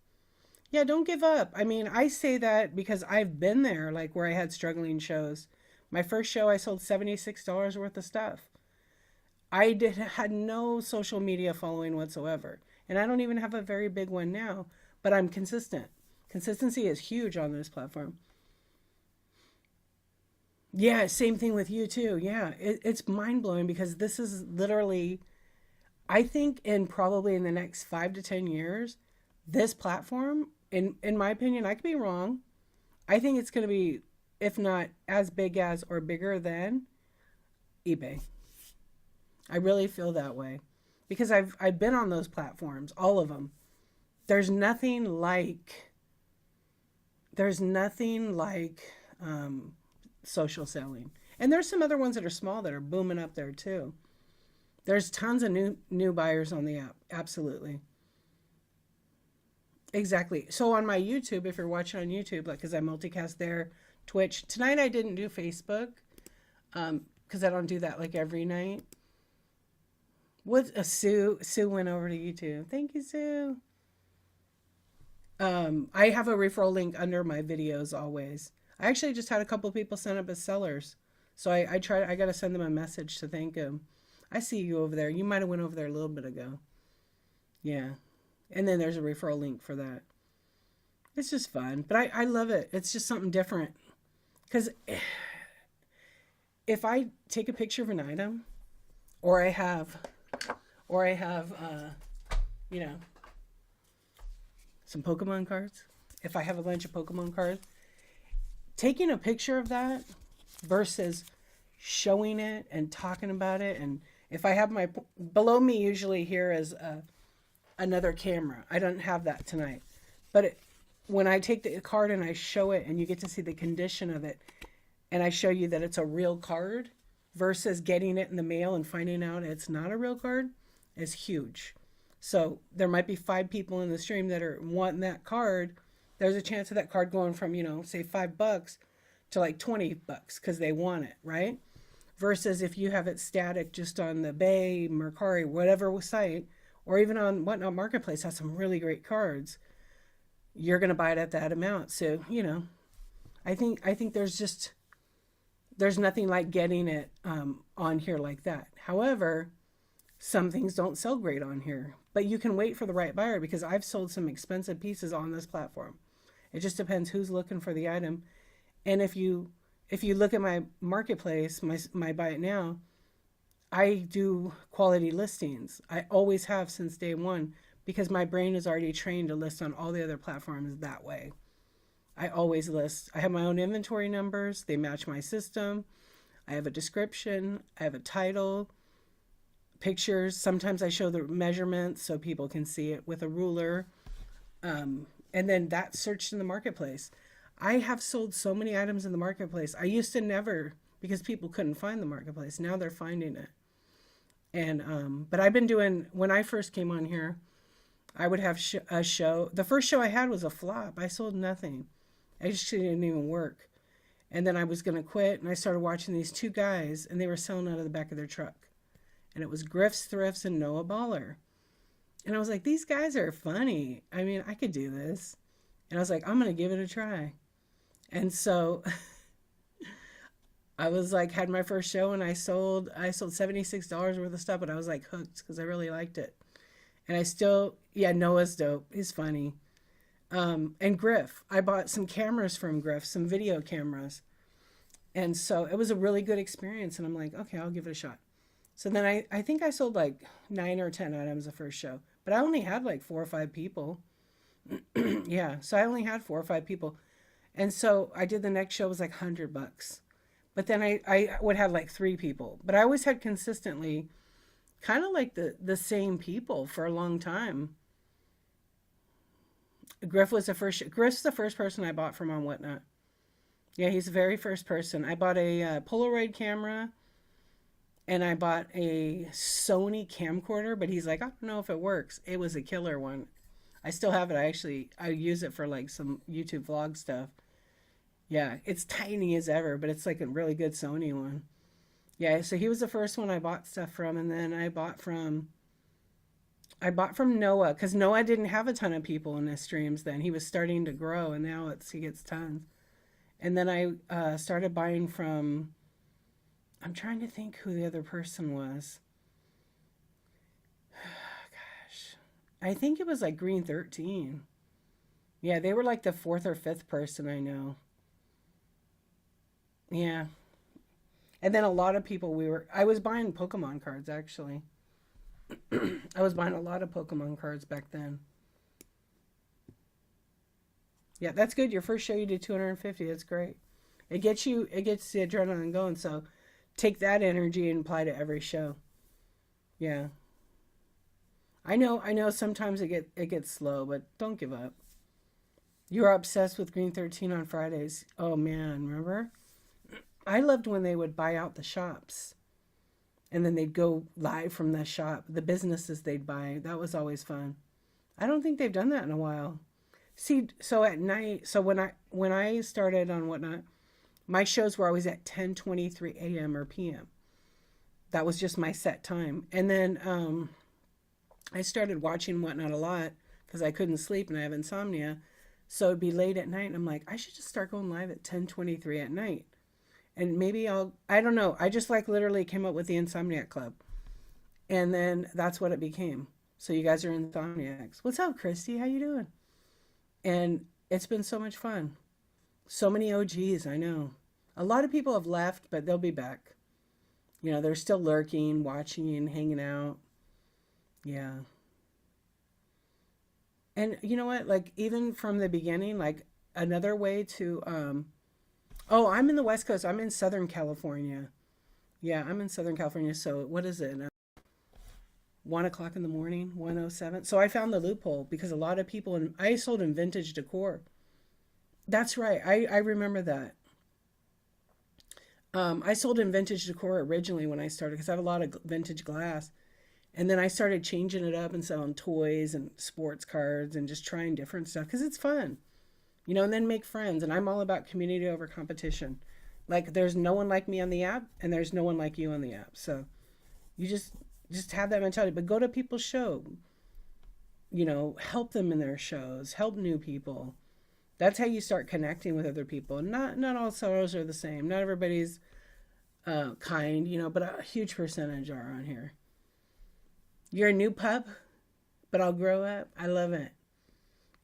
Yeah, don't give up. I mean, I say that because I've been there, like where I had struggling shows. My first show, I sold $76 worth of stuff. Had no social media following whatsoever, and I don't even have a very big one now. But I'm consistent. Consistency is huge on this platform. Yeah, same thing with you too. Yeah, it's mind blowing because this is literally, I think, in probably in the next 5 to 10 years, this platform, in my opinion, I could be wrong. I think it's going to be, if not as big as or bigger than eBay. I really feel that way because I've been on those platforms, all of them. There's nothing like there's nothing like social selling, and there's some other ones that are small that are booming up there too. There's tons of new buyers on the app. Absolutely. Exactly. So on my YouTube, if you're watching on YouTube, like, because I multicast there, Twitch. Tonight I didn't do Facebook because I don't do that like every night. What a Sue went over to YouTube. Thank you, Sue. I have a referral link under my videos always. I actually just had a couple of people send up as sellers, so I got to send them a message to thank them. I see you over there. You might have went over there a little bit ago. Yeah. And then there's a referral link for that. It's just fun, but I love it. It's just something different. Because if I take a picture of an item, or I have, you know, some Pokemon cards. If I have a bunch of Pokemon cards, taking a picture of that versus showing it and talking about it, and if I have my below me usually here is another camera. I don't have that tonight, but when I take the card and I show it, and you get to see the condition of it, and I show you that it's a real card versus getting it in the mail and finding out it's not a real card, is huge. So there might be 5 people in the stream that are wanting that card. There's a chance of that card going from, say $5 to like $20 because they want it, right? Versus if you have it static just on the Bay, Mercari, whatever site, or even on Whatnot Marketplace has some really great cards, you're going to buy it at that amount. So, I think there's nothing like getting it on here like that. However, some things don't sell great on here, but you can wait for the right buyer because I've sold some expensive pieces on this platform. It just depends who's looking for the item. And if you look at my marketplace, my buy it now, I do quality listings. I always have since day one because my brain is already trained to list on all the other platforms that way. I always list. I have my own inventory numbers. They match my system. I have a description. I have a title, pictures. Sometimes I show the measurements so people can see it with a ruler. And then that's searched in the marketplace. I have sold so many items in the marketplace. I used to never, because people couldn't find the marketplace. Now they're finding it. And but I've been doing, when I first came on here, I would have a show. The first show I had was a flop. I sold nothing. I just didn't even work. And then I was going to quit, and I started watching these 2 guys, and they were selling out of the back of their truck. And it was Griff's Thrifts and Noah Baller. And I was like, these guys are funny. I mean, I could do this. And I was like, I'm going to give it a try. And so I was like, had my first show, and I sold $76 worth of stuff, but I was like hooked because I really liked it. And I still, Noah's dope. He's funny. And Griff, I bought some cameras from Griff, some video cameras. And so it was a really good experience. And I'm like, okay, I'll give it a shot. So then I think I sold like 9 or 10 items the first show, but I only had like 4 or 5 people. Yeah. So I only had 4 or 5 people. And so I did the next show was like $100. But then I would have like 3 people, but I always had consistently kind of like the same people for a long time. Griff's the first person I bought from on Whatnot. Yeah, he's the very first person. I bought a Polaroid camera and I bought a Sony camcorder, but he's like, I don't know if it works. It was a killer one. I still have it. I use it for like some YouTube vlog stuff. Yeah, it's tiny as ever, but it's like a really good Sony one. Yeah, so he was the first one I bought stuff from, and then I bought from Noah because Noah didn't have a ton of people in his streams then. He was starting to grow, and now he gets tons. And then I started buying from. I'm trying to think who the other person was. Gosh, I think it was like Green 13. Yeah, they were like the fourth or fifth person I know. Yeah, and then a lot of people I was buying Pokemon cards actually. I was buying a lot of Pokemon cards back then. Yeah, that's good. Your first show you did 250. That's great. It gets the adrenaline going. So take that energy and apply to every show. Yeah. I know sometimes it gets slow, but don't give up. You were obsessed with Green 13 on Fridays. Oh man, remember? I loved when they would buy out the shops and then they'd go live from the shop, the businesses they'd buy. That was always fun. I don't think they've done that in a while. See, so at night, so when I started on Whatnot, my shows were always at 10:23 a.m. or p.m. That was just my set time. And then I started watching Whatnot a lot because I couldn't sleep and I have insomnia. So it'd be late at night and I'm like, I should just start going live at 10:23 at night. And maybe I don't know. I just like literally came up with the Insomniac Club. And then that's what it became. So you guys are Insomniacs. What's up, Christy? How you doing? And it's been so much fun. So many OGs, I know. A lot of people have left, but they'll be back. They're still lurking, watching, hanging out. Yeah. And you know what? Like even from the beginning, like another way to oh, I'm in the West Coast. I'm in Southern California. Yeah, I'm in Southern California. So what is it? 1 o'clock in the morning, 1:07. So I found the loophole because a lot of people I sold in vintage decor. That's right. I remember that. I sold in vintage decor originally when I started because I have a lot of vintage glass. And then I started changing it up and selling toys and sports cards and just trying different stuff because it's fun, and then make friends. And I'm all about community over competition. Like there's no one like me on the app and there's no one like you on the app. So you just have that mentality, but go to people's show, help them in their shows, help new people. That's how you start connecting with other people. Not all sorrows are the same. Not everybody's kind, but a huge percentage are on here. You're a new pup, but I'll grow up. I love it.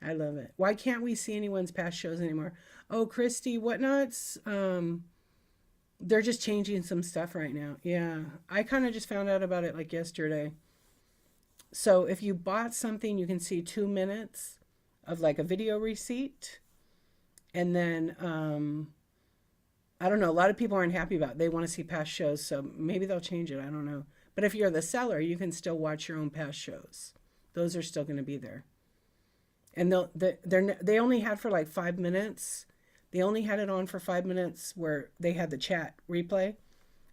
I love it. Why can't we see anyone's past shows anymore? Oh, Christy, Whatnots, they're just changing some stuff right now. Yeah, I kind of just found out about it like yesterday. So if you bought something, you can see 2 minutes of like a video receipt. And then, I don't know, a lot of people aren't happy about it. They want to see past shows, so maybe they'll change it. I don't know. But if you're the seller, you can still watch your own past shows. Those are still going to be there. And they only had for like 5 minutes. They only had it on for 5 minutes where they had the chat replay.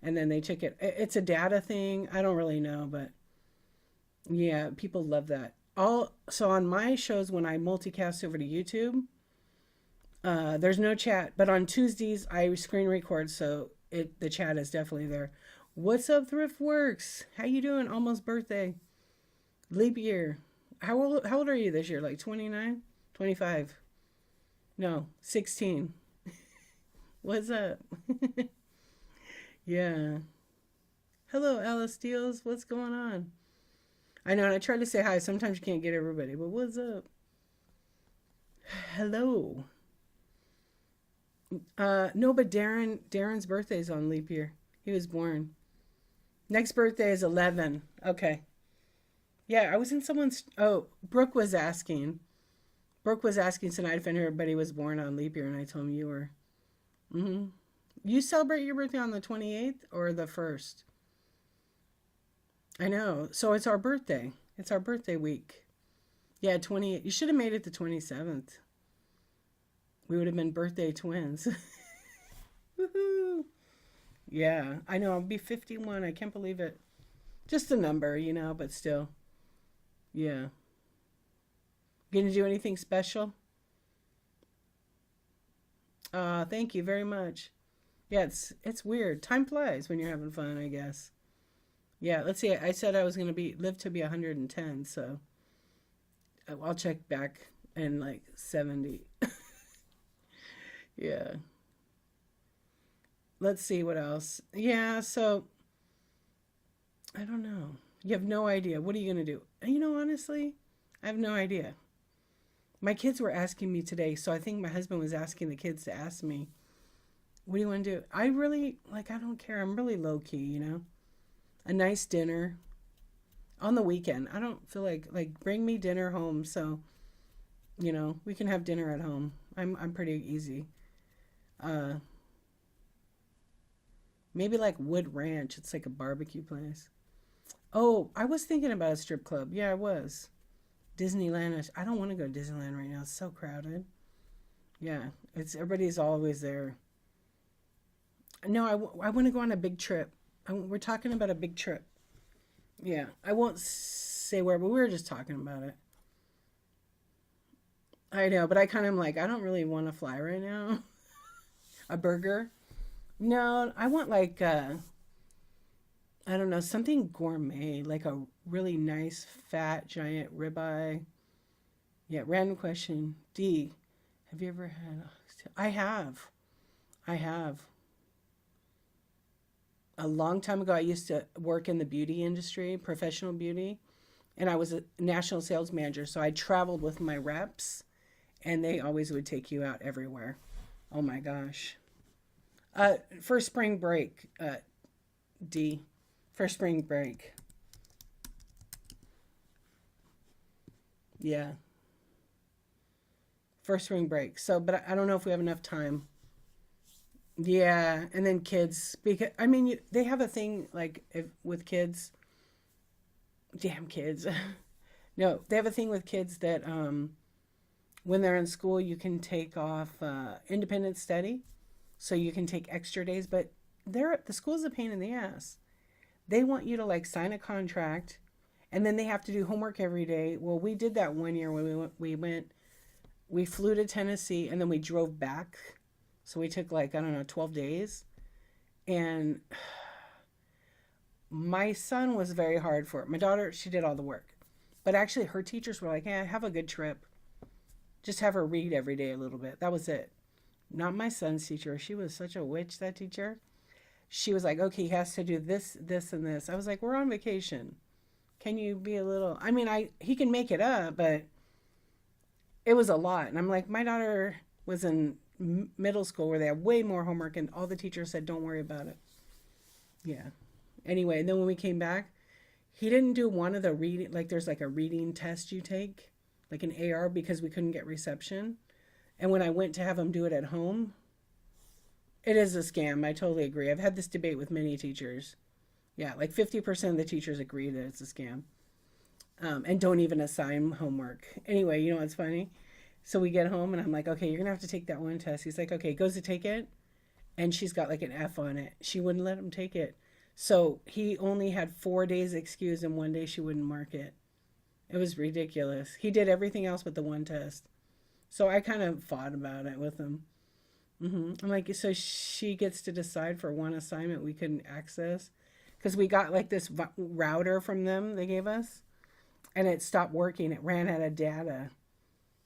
And then they took it. It's a data thing. I don't really know, but yeah, people love that. So on my shows, when I multicast over to YouTube, there's no chat. But on Tuesdays, I screen record, so the chat is definitely there. What's up, Thriftworks? How you doing? Almost birthday. Leap year. How old are you this year? Like 29? 25? No, 16. What's up? Yeah. Hello, Alice Steels. What's going on? I know, and I try to say hi. Sometimes you can't get everybody, but what's up? Hello. No, but Darren's birthday is on leap year. He was born. Next birthday is 11. Okay. Yeah, I was in someone's. Oh, Brooke was asking. Brooke was asking tonight if anybody was born on leap year, and I told him you were. Mm-hmm. You celebrate your birthday on the 28th or the 1st? I know. So it's our birthday. It's our birthday week. Yeah, 28. You should have made it the 27th. We would have been birthday twins. Woohoo! Yeah, I know. I'll be 51. I can't believe it. Just a number, but still. Yeah. Gonna do anything special? Thank you very much. Yeah, it's weird. Time flies when you're having fun, I guess. Yeah, let's see. I said I was gonna be live to be 110, so I'll check back in like 70. Yeah. Let's see what else. Yeah, so I don't know. You have no idea. What are you gonna do? Honestly, I have no idea. My kids were asking me today, so I think my husband was asking the kids to ask me, what do you want to do? I really, like, I don't care. I'm really low key. A nice dinner on the weekend. I don't feel like bring me dinner home so, we can have dinner at home. I'm pretty easy. Uh, Maybe like Wood Ranch. It's like a barbecue place. Oh, I was thinking about a strip club. Yeah, I was. Disneyland. I don't want to go to Disneyland right now. It's so crowded. Yeah, it's everybody's always there. No, I want to go on a big trip. We're talking about a big trip. Yeah, I won't say where, but we were just talking about it. I know, but I kind of like, I don't really want to fly right now. A burger? No, I want like, I don't know, something gourmet, like a really nice, fat, giant ribeye. Yeah, random question. D, have you ever had? I have. I have. A long time ago, I used to work in the beauty industry, professional beauty, and I was a national sales manager. So I traveled with my reps, and they always would take you out everywhere. Oh my gosh. For spring break, D, for spring break. Yeah, for spring break. So, but I don't know if we have enough time. Yeah, and then kids, because I mean, they have a thing like if, with kids. Damn kids. No, they have a thing with kids that when they're in school, you can take off independent study, so you can take extra days. But the school's a pain in the ass. They want you to like sign a contract, and then they have to do homework every day. Well, we did that one year when we flew to Tennessee, and then we drove back. So we took like, I don't know, 12 days. And my son was very hard for it. My daughter, she did all the work. But actually, her teachers were like, yeah, have a good trip. Just have her read every day a little bit. That was it. Not my son's teacher. She was such a witch, that teacher. She was like, okay, he has to do this, this, and this. I was like, we're on vacation. Can you be a little, I mean, he can make it up, but it was a lot. And I'm like, my daughter was in middle school where they have way more homework, and all the teachers said, don't worry about it. Yeah. Anyway, and then when we came back, he didn't do one of the reading, like there's like a reading test you take, like an AR, because we couldn't get reception. And when I went to have him do it at home, it is a scam. I totally agree. I've had this debate with many teachers. Yeah, like 50% of the teachers agree that it's a scam, and don't even assign homework. Anyway, you know what's funny? So we get home, and I'm like, okay, you're going to have to take that one test. He's like, okay, goes to take it, and she's got like an F on it. She wouldn't let him take it. So he only had 4 days excused, and one day she wouldn't mark it. It was ridiculous. He did everything else but the one test. So I kind of fought about it with him. I'm like, so she gets to decide for one assignment we couldn't access, because we got like this router from them they gave us, and it stopped working. It ran out of data,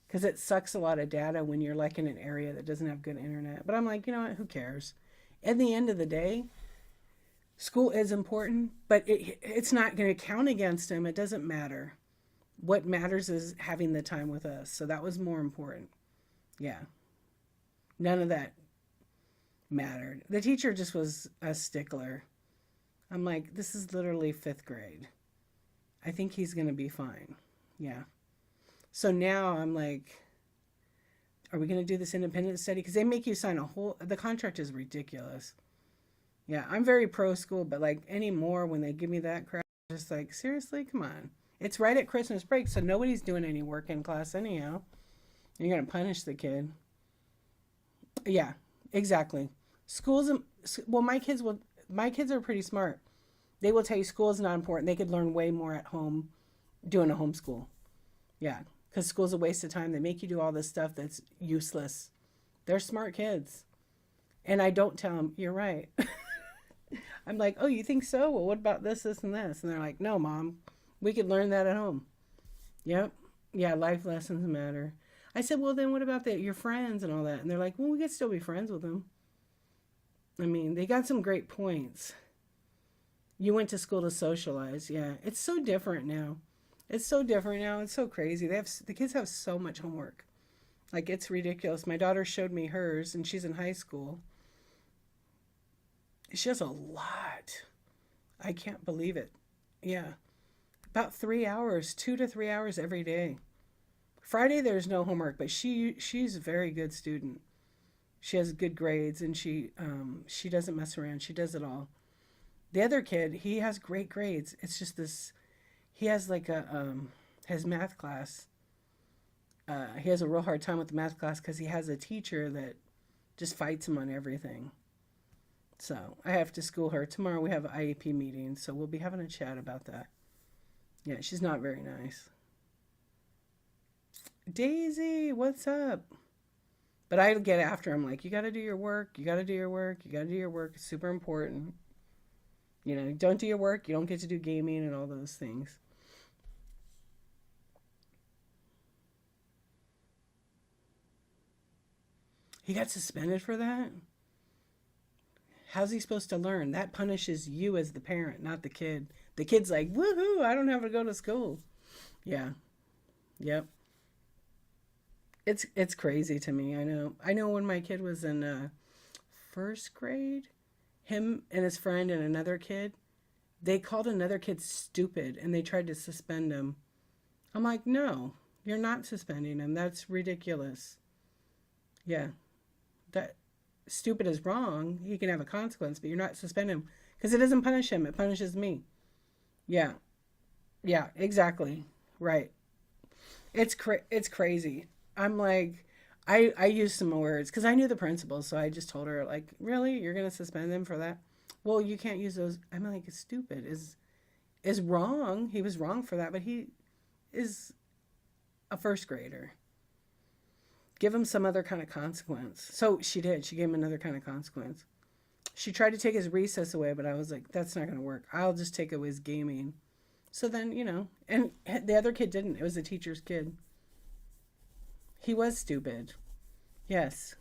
because it sucks a lot of data when you're like in an area that doesn't have good internet. But I'm like, you know what? Who cares? At the end of the day, school is important, but it's not going to count against him. It doesn't matter. What matters is having the time with us. So that was more important. Yeah. None of that mattered. The teacher just was a stickler. I'm like, this is literally fifth grade. I think he's going to be fine. Yeah. So now I'm like, are we going to do this independent study? Because they make you sign the contract is ridiculous. Yeah, I'm very pro school, but like anymore when they give me that crap, I'm just like, seriously, come on. It's right at Christmas break, so nobody's doing any work in class anyhow. You're going to punish the kid. Yeah, exactly. Schools, well, my kids will, my kids are pretty smart. They will tell you school is not important. They could learn way more at home doing a homeschool. Yeah, because school's a waste of time. They make you do all this stuff that's useless. They're smart kids. And I don't tell them, you're right. I'm like, oh, you think so? Well, what about this, this, and this? And they're like, no, Mom, we could learn that at home. Yep. Yeah, life lessons matter. I said, well, then what about your friends and all that? And they're like, well, we could still be friends with them. I mean, they got some great points. You went to school to socialize. Yeah, it's so different now. It's so different now. It's so crazy. The kids have so much homework. Like, it's ridiculous. My daughter showed me hers, and she's in high school. She has a lot. I can't believe it. Yeah. About 3 hours, 2 to 3 hours every day. Friday there's no homework, but she's a very good student. She has good grades, and she doesn't mess around. She does it all. The other kid, he has great grades. It's just this, he has like his math class. He has a real hard time with the math class because he has a teacher that just fights him on everything. So I have to school her. Tomorrow we have an IEP meeting, so we'll be having a chat about that. Yeah, she's not very nice. Daisy, what's up? But I get after him like, you got to do your work. You got to do your work. You got to do your work. It's super important. You know, don't do your work. You don't get to do gaming and all those things. He got suspended for that? How's he supposed to learn? That punishes you as the parent, not the kid. The kid's like, woohoo, I don't have to go to school. Yeah. Yep. It's crazy to me. I know. I know when my kid was in first grade, him and his friend and another kid, they called another kid stupid and they tried to suspend him. I'm like, no, you're not suspending him. That's ridiculous. Yeah. That stupid is wrong. He can have a consequence, but you're not suspending him because it doesn't punish him. It punishes me. Yeah. Yeah, exactly. Right. It's crazy. I'm like, I used some words because I knew the principal, so I just told her, like, really? You're going to suspend them for that? Well, you can't use those. I'm like, it's stupid. Is wrong. He was wrong for that, but he is a first grader. Give him some other kind of consequence. So she did. She gave him another kind of consequence. She tried to take his recess away, but I was like, that's not going to work. I'll just take away his gaming. So then, you know, and the other kid didn't. It was the teacher's kid. He was stupid. Yes.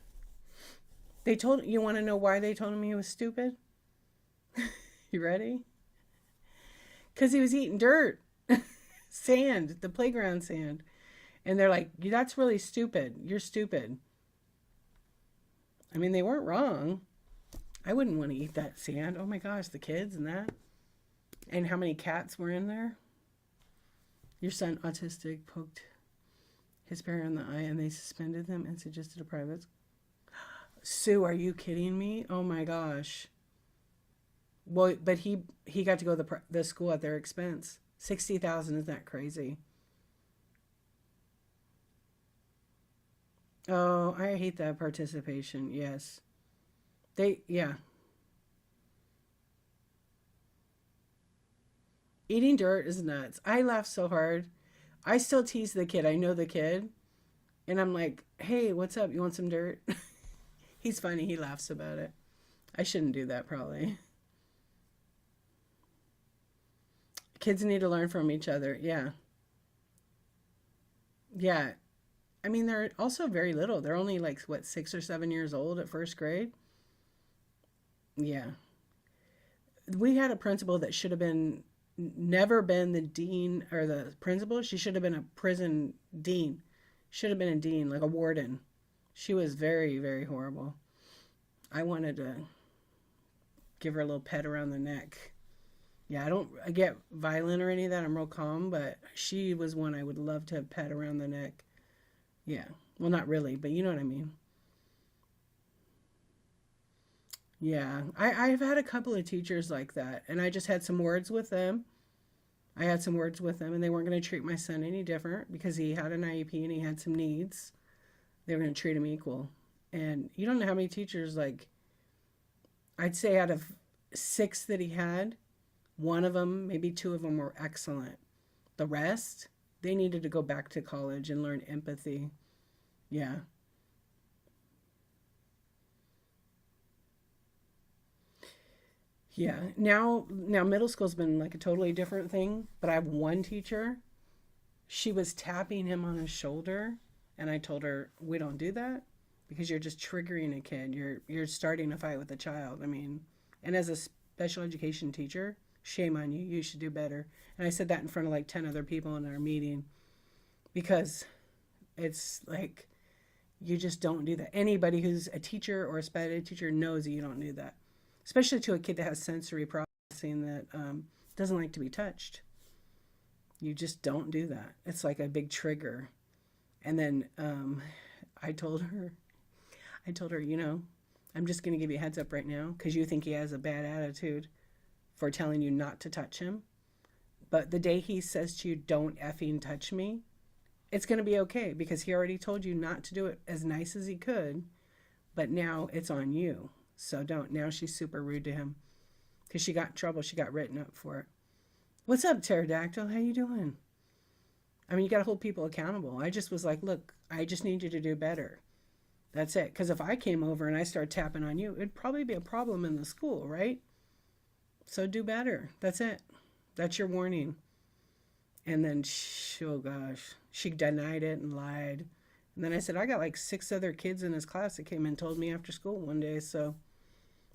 You want to know why they told him he was stupid? You ready? Because he was eating dirt. Sand, the playground sand. And they're like, that's really stupid. You're stupid. I mean, they weren't wrong. I wouldn't want to eat that sand. Oh my gosh, the kids and that. And how many cats were in there? Your son, autistic, poked his parent in the eye and they suspended them and suggested a private. Sue, are you kidding me? Oh my gosh. Well, but he got to go to the school at their expense. $60,000, isn't that crazy? Oh, I hate that participation. Yes. Yeah. Eating dirt is nuts. I laugh so hard. I still tease the kid. I know the kid. And I'm like, hey, what's up? You want some dirt? He's funny. He laughs about it. I shouldn't do that probably. Kids need to learn from each other. Yeah. Yeah. I mean, they're also very little. They're only like, what, 6 or 7 years old at first grade? Yeah. We had a principal that should have never been the dean or the principal. She should have been a prison dean. Should have been a dean, like a warden. She was very, very horrible. I wanted to give her a little pet around the neck. Yeah, I get violent or any of that. I'm real calm, but she was one I would love to have pet around the neck. Yeah. Well, not really, but you know what I mean. Yeah. I've had a couple of teachers like that, and I just had some words with them. I had some words with them, and they weren't going to treat my son any different because he had an IEP and he had some needs. They were going to treat him equal. And you don't know how many teachers, like, I'd say out of 6 that he had, one of them, maybe 2 of them were excellent. The rest, they needed to go back to college and learn empathy. Yeah. Yeah. Now middle school's been like a totally different thing, but I have one teacher, she was tapping him on his shoulder, and I told her, "We don't do that because you're just triggering a kid. You're starting a fight with a child." I mean, and as a special education teacher, shame on you. You should do better. And I said that in front of like 10 other people in our meeting because it's like you just don't do that. Anybody who's a teacher or a special ed teacher knows that you don't do that, especially to a kid that has sensory processing that doesn't like to be touched. You just don't do that. It's like a big trigger. And then I told her, I'm just going to give you a heads up right now because you think he has a bad attitude for telling you not to touch him. But the day he says to you, "Don't effing touch me," it's going to be okay because he already told you not to do it as nice as he could. But now it's on you. So don't. Now she's super rude to him because she got in trouble. She got written up for it. "What's up, pterodactyl? How you doing?" I mean, you got to hold people accountable. I just was like, "Look, I just need you to do better. That's it." Because if I came over and I started tapping on you, it'd probably be a problem in the school, right? So do better. That's it. That's your warning. And then, oh gosh, she denied it and lied. And then I said, "I got like 6 other kids in his class that came and told me after school one day. So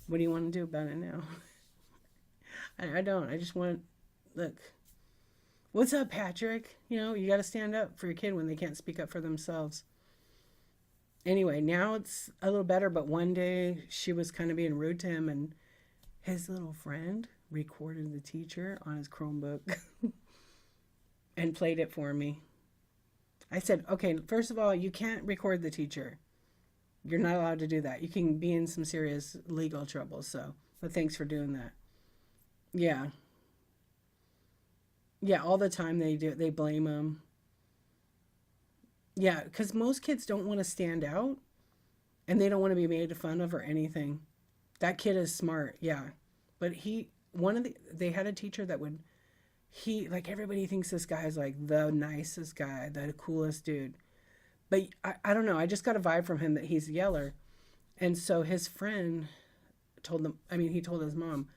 what do you want to do about it now?" I don't. I just want, look, what's up, Patrick? You got to stand up for your kid when they can't speak up for themselves. Anyway, now it's a little better, but one day she was kind of being rude to him, and his little friend recorded the teacher on his Chromebook and played it for me. I said, "Okay, first of all, you can't record the teacher. You're not allowed to do that. You can be in some serious legal trouble, but thanks for doing that." Yeah. Yeah, all the time they do. They blame him. Yeah, because most kids don't want to stand out and they don't want to be made fun of or anything. That kid is smart, yeah. But they had a teacher that like everybody thinks this guy is like the nicest guy, the coolest dude. But I don't know, I just got a vibe from him that he's a yeller. And so his friend he told his mom,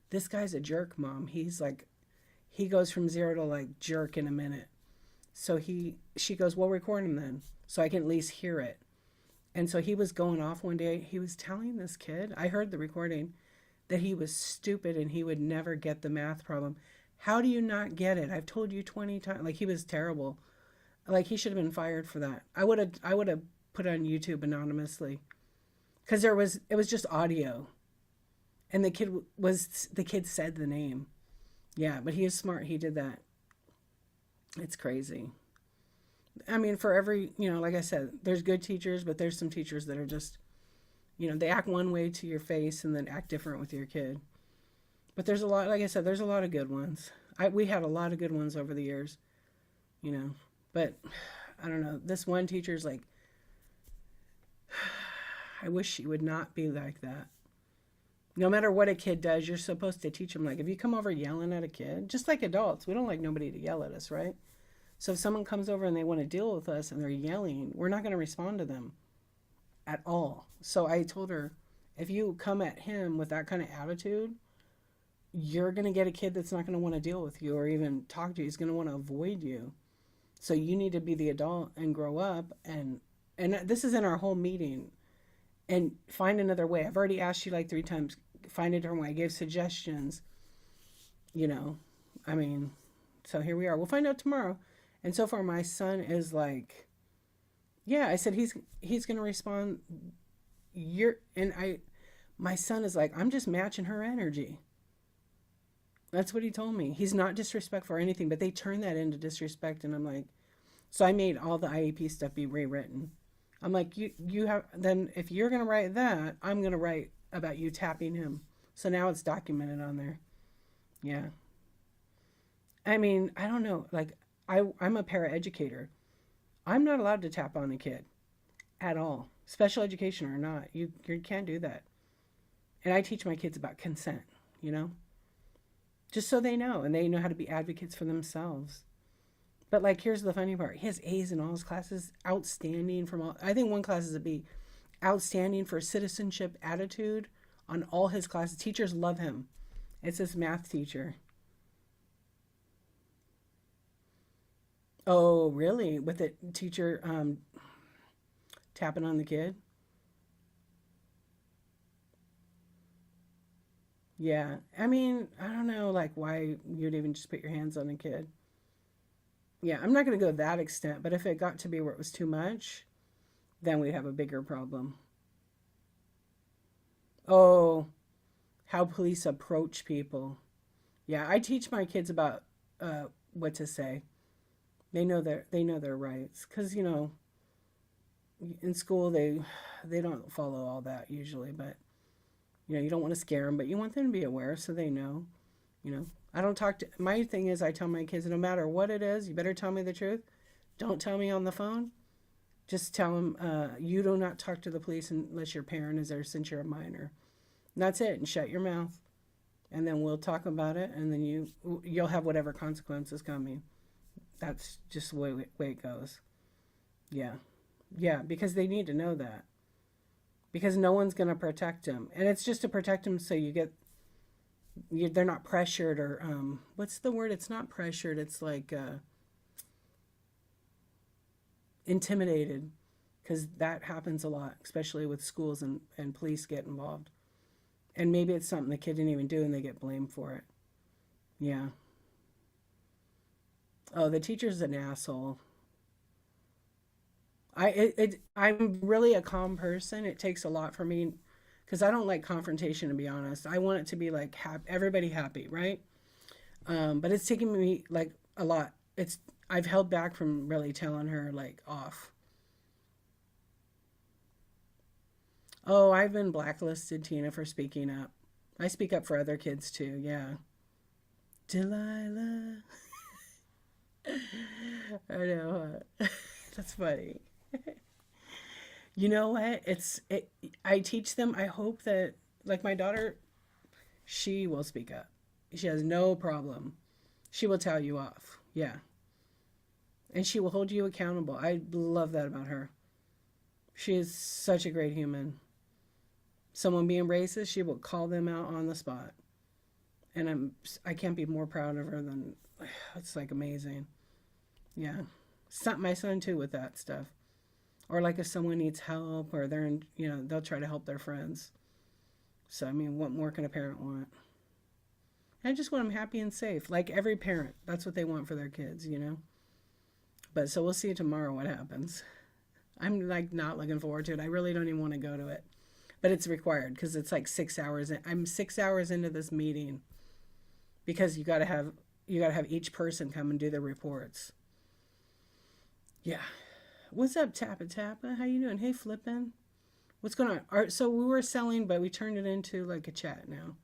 "This guy's a jerk, Mom. He goes from 0 to like jerk in a minute." So she goes, "Well, record him then so I can at least hear it." And so he was going off one day. He was telling this kid, I heard the recording, that he was stupid and he would never get the math problem. How do you not get it? I've told you 20 times. Like, he was terrible. Like, he should have been fired for that. I would have put it on YouTube anonymously because it was just audio. And the kid said the name. Yeah, but he is smart. He did that. It's crazy. I mean, for every, like I said, there's good teachers, but there's some teachers that are just, they act one way to your face and then act different with your kid. But there's a lot, like I said, there's a lot of good ones. We had a lot of good ones over the years, but I don't know. This one teacher's like, I wish she would not be like that. No matter what a kid does, you're supposed to teach them. Like, if you come over yelling at a kid, just like adults, we don't like nobody to yell at us, right? So if someone comes over and they want to deal with us and they're yelling, we're not going to respond to them at all. So I told her, if you come at him with that kind of attitude, you're going to get a kid that's not going to want to deal with you or even talk to you. He's going to want to avoid you. So you need to be the adult and grow up. And this is in our whole meeting. And find another way. I've already asked you like 3 times. Find a different way. I gave suggestions. So here we are. We'll find out tomorrow. And so far, my son is like, yeah. I said he's gonna respond. My son is like, I'm just matching her energy. That's what he told me. He's not disrespectful or anything, but they turn that into disrespect. And I'm like, so I made all the IEP stuff be rewritten. I'm like, you have, then if you're going to write that, I'm going to write about you tapping him. So now it's documented on there. Yeah. I mean, I don't know. Like, I'm a paraeducator. I'm not allowed to tap on a kid at all. Special education or not. You can't do that. And I teach my kids about consent. you know? Just so they know, and they know how to be advocates for themselves. But like, here's the funny part: he has A's in all his classes, outstanding from all. I think one class is a B, outstanding for citizenship attitude on all his classes. Teachers love him. It's his math teacher. Oh, really? With the teacher tapping on the kid? Yeah. I mean, I don't know, like why you'd even just put your hands on a kid. Yeah, I'm not going to go to that extent, but if it got to be where it was too much, then we'd have a bigger problem. Oh, how police approach people. Yeah, I teach my kids about what to say. They know their rights because in school they don't follow all that usually, but you don't want to scare them, but you want them to be aware so they know. I don't talk to my thing is I tell my kids no matter what it is, you better tell me the truth. Don't tell me on the phone. Just tell them you do not talk to the police unless your parent is there since you're a minor. And that's it, and shut your mouth. And then we'll talk about it, and then you'll have whatever consequences coming. That's just the way it goes. Yeah. Yeah, because they need to know that. Because no one's going to protect them. And it's just to protect them so they're not pressured or, what's the word? It's not pressured. It's like intimidated. Because that happens a lot, especially with schools and police get involved. And maybe it's something the kid didn't even do and they get blamed for it. Yeah. Oh, the teacher's an asshole. I'm really a calm person. It takes a lot for me because I don't like confrontation, to be honest. I want it to be like everybody happy, right? But it's taking me like a lot. I've held back from really telling her like off. Oh, I've been blacklisted, Tina, for speaking up. I speak up for other kids too. Yeah, Delilah. I know. That's funny. You know what? I teach them. I hope that, like my daughter, she will speak up. She has no problem. She will tell you off. Yeah. And she will hold you accountable. I love that about her. She is such a great human. Someone being racist, she will call them out on the spot. And I can't be more proud of her than, it's like amazing. Yeah. My son too with that stuff. Or like if someone needs help or they'll try to help their friends. So, I mean, what more can a parent want? I just want them happy and safe. Like every parent, that's what they want for their kids. But so we'll see tomorrow what happens. I'm like not looking forward to it. I really don't even want to go to it. But it's required because it's like 6 hours. I'm 6 hours into this meeting because you gotta have each person come and do their reports. Yeah. What's up, Tappa Tappa? How you doing? Hey, Flippin'. What's going on? So we were selling, but we turned it into like a chat now.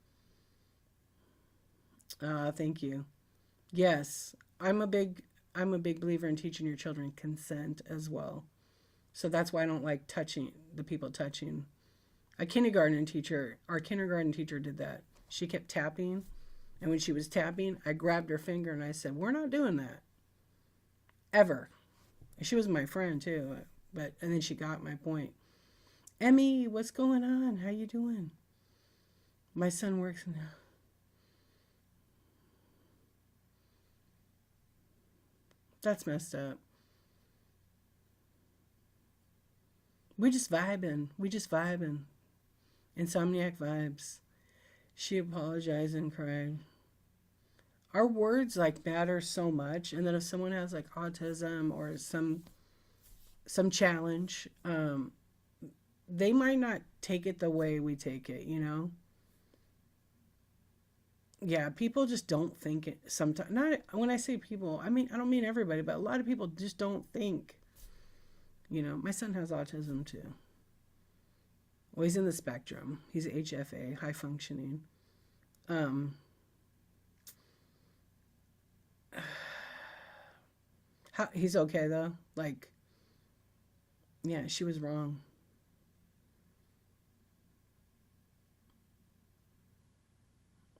Thank you. Yes, I'm a big believer in teaching your children consent as well. So that's why I don't like touching the people touching. Our kindergarten teacher did that. She kept tapping, and when she was tapping, I grabbed her finger and I said, "We're not doing that ever." And she was my friend too, and then she got my point. Emmy, what's going on? How you doing? My son works now. That's messed up. We just vibing. We just vibing. Insomniac vibes. She apologized and cried. Our words like matter so much, and then if someone has like autism or some challenge, they might not take it the way we take it. Yeah, people just don't think it sometimes. Not when I say people, I don't mean everybody, but a lot of people just don't think. My son has autism too. Well, he's in the spectrum. He's HFA, high functioning. Um, he's okay though. Like, yeah, she was wrong.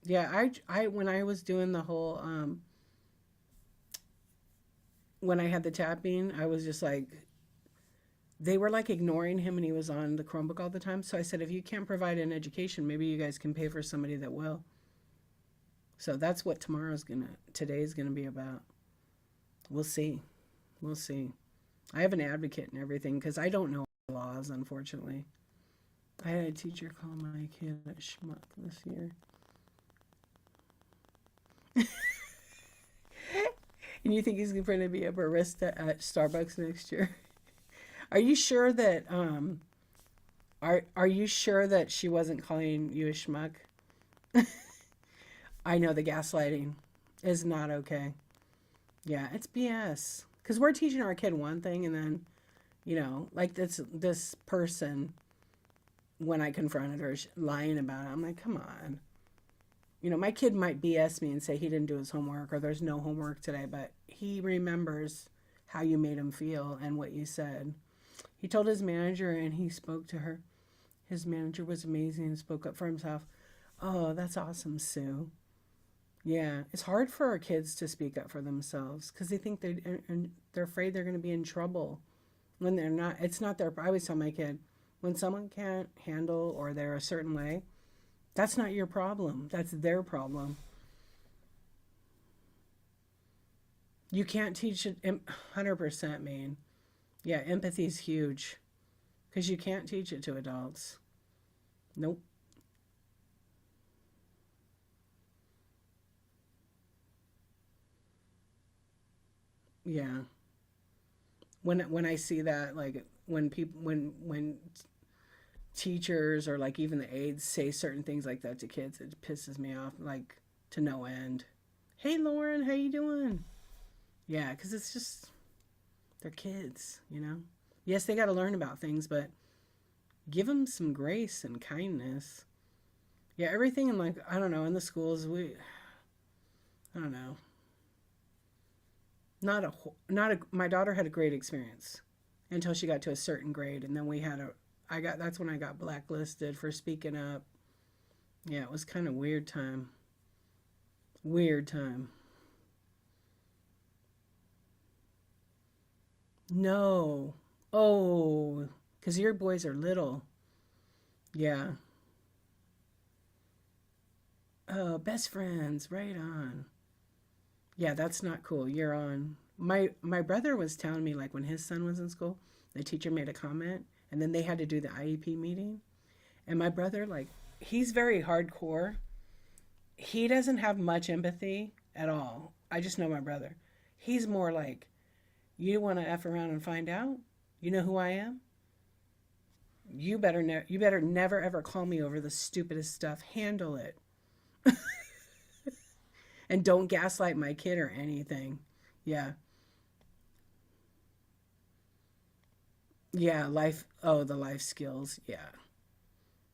Yeah, when I was doing the whole when I had the tapping, I was just like they were like ignoring him and he was on the Chromebook all the time. So I said, if you can't provide an education, maybe you guys can pay for somebody that will. So that's what today's gonna be about. We'll see. We'll see. I have an advocate and everything because I don't know laws, unfortunately. I had a teacher call my kid a schmuck this year. And you think he's going to be a barista at Starbucks next year? Are you sure that are you sure that she wasn't calling you a schmuck? I know the gaslighting is not okay. Yeah, it's BS. Because we're teaching our kid one thing, and then, like this person, when I confronted her lying about it, I'm like, come on. My kid might BS me and say he didn't do his homework or there's no homework today, but he remembers how you made him feel and what you said. He told his manager and he spoke to her. His manager was amazing and spoke up for himself. Oh, that's awesome, Sue. Yeah, it's hard for our kids to speak up for themselves because they think they're afraid they're going to be in trouble when they're not. It's not their. I always tell my kid, when someone can't handle or they're a certain way, that's not your problem. That's their problem. You can't teach it 100%, man. Yeah, empathy is huge because you can't teach it to adults. Nope. Yeah. When I see that, like when teachers or like even the aides say certain things like that to kids, it pisses me off like to no end. Hey Lauren, how you doing? Yeah, because it's just they're kids. Yes, they got to learn about things, but give them some grace and kindness. Yeah, everything in like I don't know in the schools I don't know. Not a my daughter had a great experience until she got to a certain grade, and then we had a I got that's when I got blacklisted for speaking up. Yeah, it was kind of weird time. Weird time. No. Oh, because your boys are little. Yeah. Oh, best friends. Right on. Yeah, that's not cool. You're on. My brother was telling me like when his son was in school, the teacher made a comment, and then they had to do the IEP meeting. And my brother, like, he's very hardcore. He doesn't have much empathy at all. I just know my brother. He's more like, you want to F around and find out? You know who I am? You better never ever call me over the stupidest stuff. Handle it. And don't gaslight my kid or anything. Yeah. Yeah, the life skills. Yeah.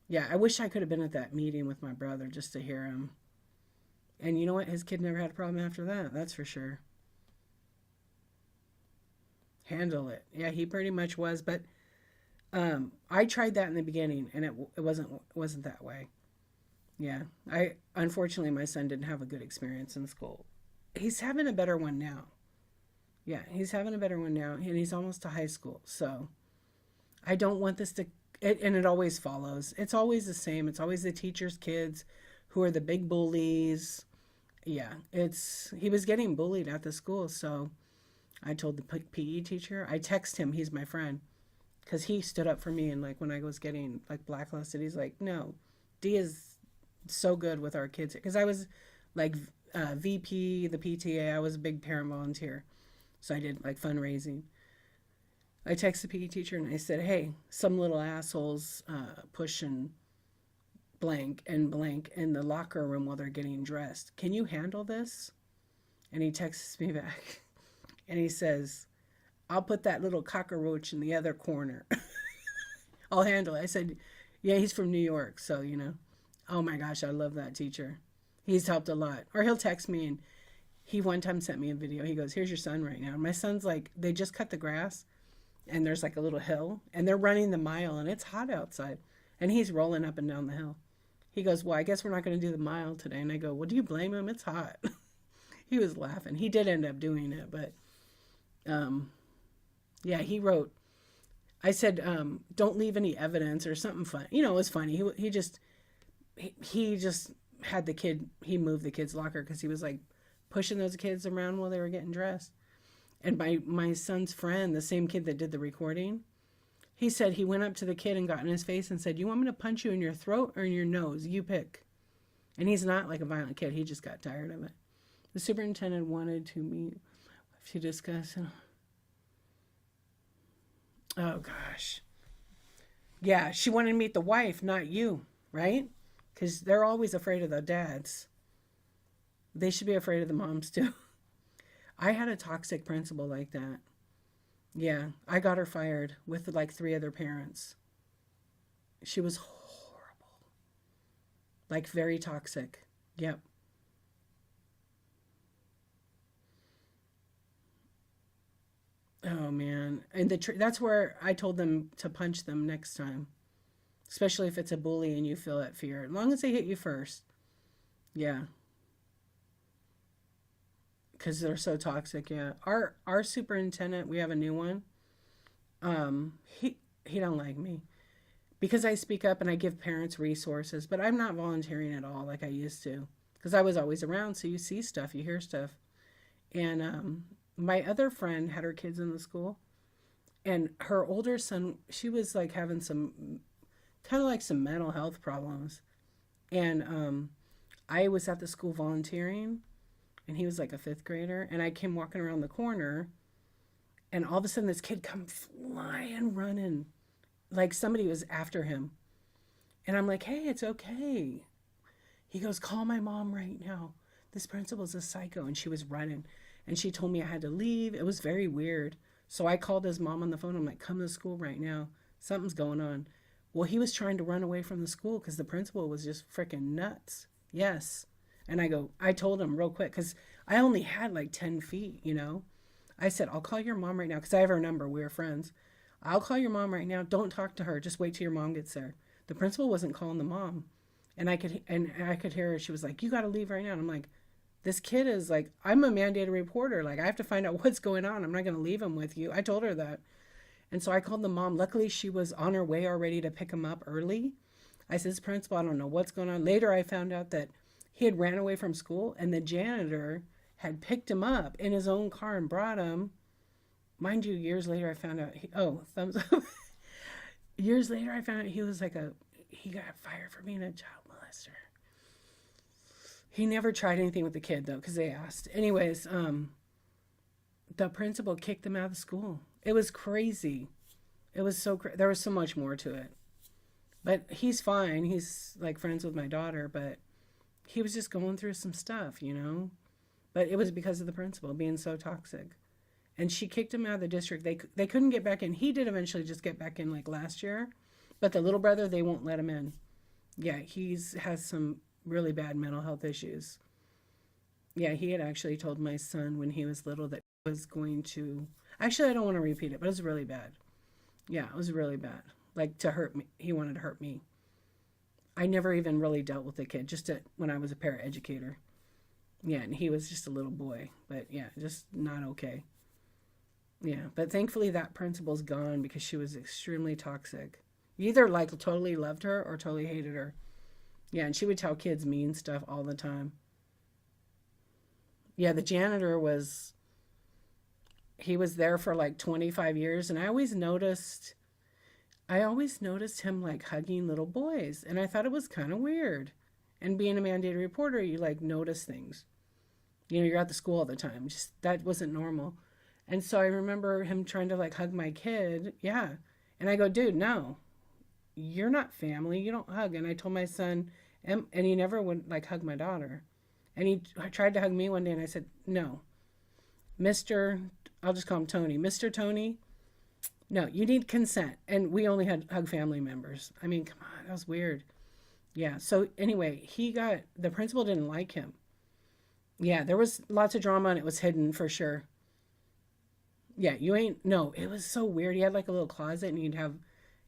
Yeah, I wish I could have been at that meeting with my brother just to hear him. And you know what? His kid never had a problem after that. That's for sure. Handle it. Yeah, he pretty much was, but I tried that in the beginning and it wasn't that way. Yeah. I unfortunately my son didn't have a good experience in school. He's having a better one now. Yeah, he's having a better one now and he's almost to high school. So, I don't want this to and it always follows. It's always the same. It's always the teachers' kids who are the big bullies. Yeah, it's he was getting bullied at the school, so I told the PE teacher. I text him. He's my friend because he stood up for me. And like when I was getting like blacklisted, he's like, "No, D is so good with our kids." Because I was like VP, the PTA. I was a big parent volunteer, so I did like fundraising. I texted the PE teacher and I said, "Hey, some little assholes pushing blank in the locker room while they're getting dressed. Can you handle this?" And he texts me back and he says, "I'll put that little cockroach in the other corner. I'll handle it." I said, "Yeah, he's from New York, so you know." Oh my gosh, I love that teacher. He's helped a lot. Or he'll text me and he one time sent me a video. He goes, "Here's your son right now." And my son's like, they just cut the grass and there's like a little hill and they're running the mile and it's hot outside and he's rolling up and down the hill. He goes, well, I guess we're not going to do the mile today. And I go, well, do you blame him? It's hot. He was laughing. He did end up doing it, but yeah, he wrote, I said, don't leave any evidence or something fun. You know, it was funny. He just had the kid, he moved the kid's locker because he was like pushing those kids around while they were getting dressed. And my son's friend, the same kid that did the recording, he said he went up to the kid and got in his face and said, you want me to punch you in your throat or in your nose? You pick. And he's not like a violent kid. He just got tired of it. The superintendent wanted to meet to discuss. Oh, gosh. Yeah, she wanted to meet the wife, not you, right? Because they're always afraid of the dads. They should be afraid of the moms, too. I had a toxic principal like that. Yeah, I got her fired with like 3 other parents. She was horrible. Like very toxic. Yep. Oh man. And that's where I told them to punch them next time. Especially if it's a bully and you feel that fear. As long as they hit you first. Yeah. Because they're so toxic, yeah. Our superintendent, we have a new one. He don't like me because I speak up and I give parents resources, but I'm not volunteering at all like I used to because I was always around. So you see stuff, you hear stuff, and my other friend had her kids in the school, and her older son, she was like having some kind of like some mental health problems, and I was at the school volunteering, and he was like a 5th grader, and I came walking around the corner. And all of a sudden, this kid comes flying, running, like somebody was after him. And I'm like, hey, it's okay. He goes, call my mom right now. This principal's a psycho. And she was running. And she told me I had to leave. It was very weird. So I called his mom on the phone. I'm like, come to school right now. Something's going on. Well, he was trying to run away from the school because the principal was just freaking nuts. Yes. And I told him real quick because I only had like 10 feet, you know. I said, I'll call your mom right now because I have her number. We were friends. I'll call your mom right now. Don't talk to her. Just wait till your mom gets there. The principal wasn't calling the mom. And I could hear her. She was like, you got to leave right now. And I'm like, this kid is like, I'm a mandated reporter. Like, I have to find out what's going on. I'm not going to leave him with you. I told her that. And so I called the mom. Luckily, she was on her way already to pick him up early. I said, this principal, I don't know what's going on. Later, I found out that he had ran away from school and the janitor had picked him up in his own car and brought him. Mind you, years later I found out, thumbs up. Years later I found out he was like he got fired for being a child molester. He never tried anything with the kid though, because they asked. Anyways, the principal kicked him out of the school. It was crazy. It was so there was so much more to it. But he's fine. He's like friends with my daughter, but he was just going through some stuff, you know? But it was because of the principal being so toxic. And she kicked him out of the district. They couldn't get back in. He did eventually just get back in like last year. But the little brother, they won't let him in. Yeah, has some really bad mental health issues. Yeah, he had actually told my son when he was little that he was going to... Actually, I don't want to repeat it, but it was really bad. Yeah, it was really bad. Like to hurt me. He wanted to hurt me. I never even really dealt with the kid, just when I was a paraeducator. Yeah, and he was just a little boy. But yeah, just not okay. Yeah, but thankfully that principal's gone because she was extremely toxic. You either like totally loved her or totally hated her. Yeah, and she would tell kids mean stuff all the time. Yeah, the janitor he was there for like 25 years, and I always noticed him like hugging little boys, and I thought it was kind of weird. And being a mandated reporter, you like notice things. You know, you're at the school all the time. Just that wasn't normal. And so I remember him trying to like hug my kid. Yeah. And I go, dude, no, you're not family. You don't hug. And I told my son, and he never would like hug my daughter. And he tried to hug me one day, and I said, no, I'll just call him Tony. Mr. Tony, no, you need consent. And we only had hug family members. I mean, come on, that was weird. Yeah. So anyway, the principal didn't like him. Yeah, there was lots of drama and it was hidden for sure. Yeah, no, it was so weird. He had like a little closet and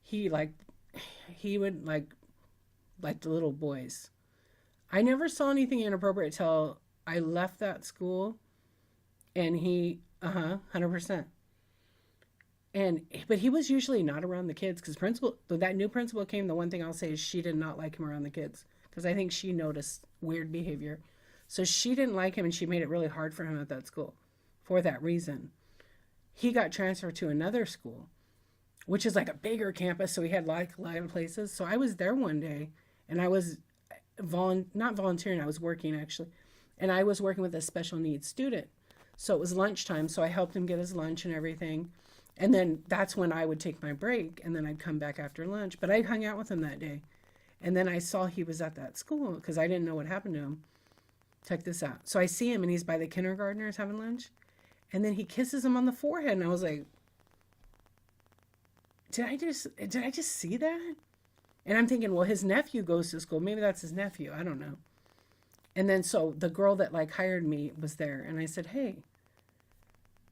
he would like like the little boys. I never saw anything inappropriate till I left that school, and he, 100%. And but he was usually not around the kids because principal that new principal came. The one thing I'll say is she did not like him around the kids because I think she noticed weird behavior. So she didn't like him, and she made it really hard for him at that school for that reason. He got transferred to another school, which is like a bigger campus, so he had like a lot of places. So I was there one day, and I was not volunteering, I was working actually, and I was working with a special needs student. So it was lunchtime, so I helped him get his lunch and everything. And then that's when I would take my break, and then I'd come back after lunch. But I hung out with him that day. And then I saw he was at that school because I didn't know what happened to him. Check this out. So I see him, and he's by the kindergartners having lunch. And then he kisses him on the forehead, and I was like, did I just see that? And I'm thinking, well, his nephew goes to school. Maybe that's his nephew. I don't know. And then so the girl that like hired me was there, and I said, hey,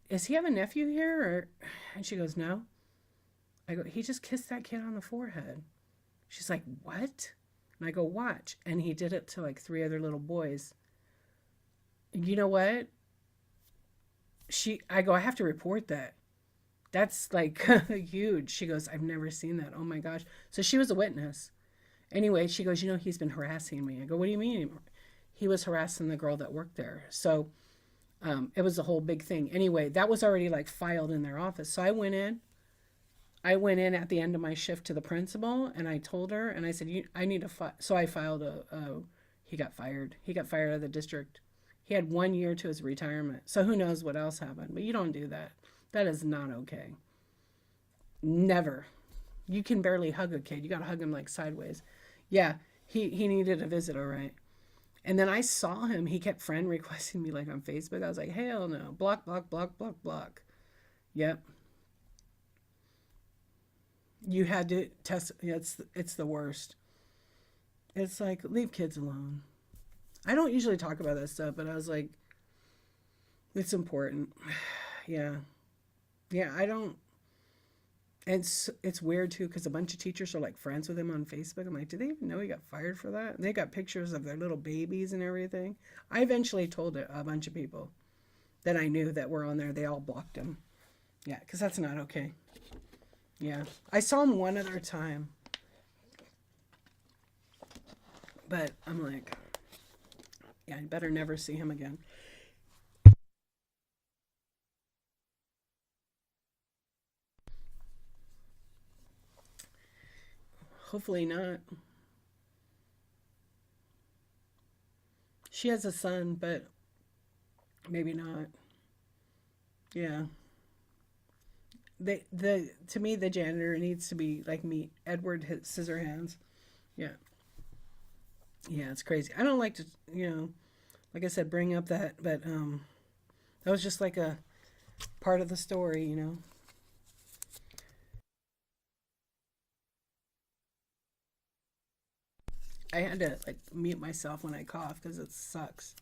does he have a nephew here? Or, and she goes, no. I go, he just kissed that kid on the forehead. She's like, what? And I go, watch. And he did it to like 3 other little boys. And you know what? I go, I have to report that. That's like huge. She goes, I've never seen that. Oh my gosh. So she was a witness. Anyway, she goes, he's been harassing me. I go, what do you mean? He was harassing the girl that worked there. So it was a whole big thing. Anyway, that was already like filed in their office. So I went in. At the end of my shift to the principal, and I told her, and I said, I need to so I filed he got fired. He got fired out of the district. He had 1 year to his retirement. So who knows what else happened. But you don't do that. That is not okay. Never. You can barely hug a kid. You got to hug him like sideways. Yeah, he needed a visit, all right. And then I saw him. He kept friend requesting me like on Facebook. I was like, hell no. Block, block, block, block, block. Yep. You had to test. Yeah, it's the worst. It's like, leave kids alone. I don't usually talk about that stuff, but I was like, it's important. Yeah. Yeah, I don't. It's weird too because a bunch of teachers are like friends with him on Facebook. I'm like, do they even know he got fired for that? And they got pictures of their little babies and everything. I eventually told a bunch of people that I knew that were on there. They all blocked him. Yeah, because that's not okay. Yeah, I saw him one other time, but I'm like, yeah, I better never see him again. Hopefully not. She has a son, but maybe not. Yeah. The to me the janitor needs to be like me, Edward Scissorhands. Yeah. Yeah, it's crazy. I don't like to, like I said, bring up that, but that was just like a part of the story. I had to like mute myself when I cough because it sucks.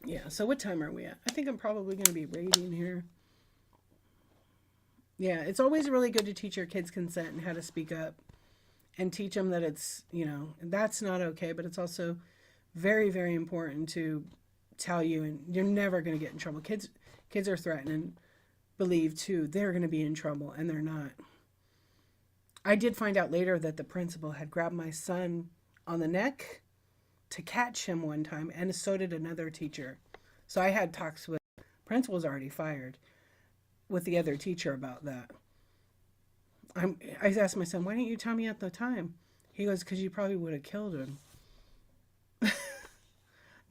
Yeah. So what time are we at? I think I'm probably going to be rating here. Yeah, it's always really good to teach your kids consent and how to speak up and teach them that that's not okay, but it's also very, very important to tell you, and you're never going to get in trouble. Kids are threatened and believe too they're going to be in trouble, and they're not. I did find out later that the principal had grabbed my son on the neck to catch him one time, and so did another teacher. So I had talks with principal's already fired with the other teacher about that. I asked my son, why didn't you tell me at the time? He goes, because you probably would have killed him.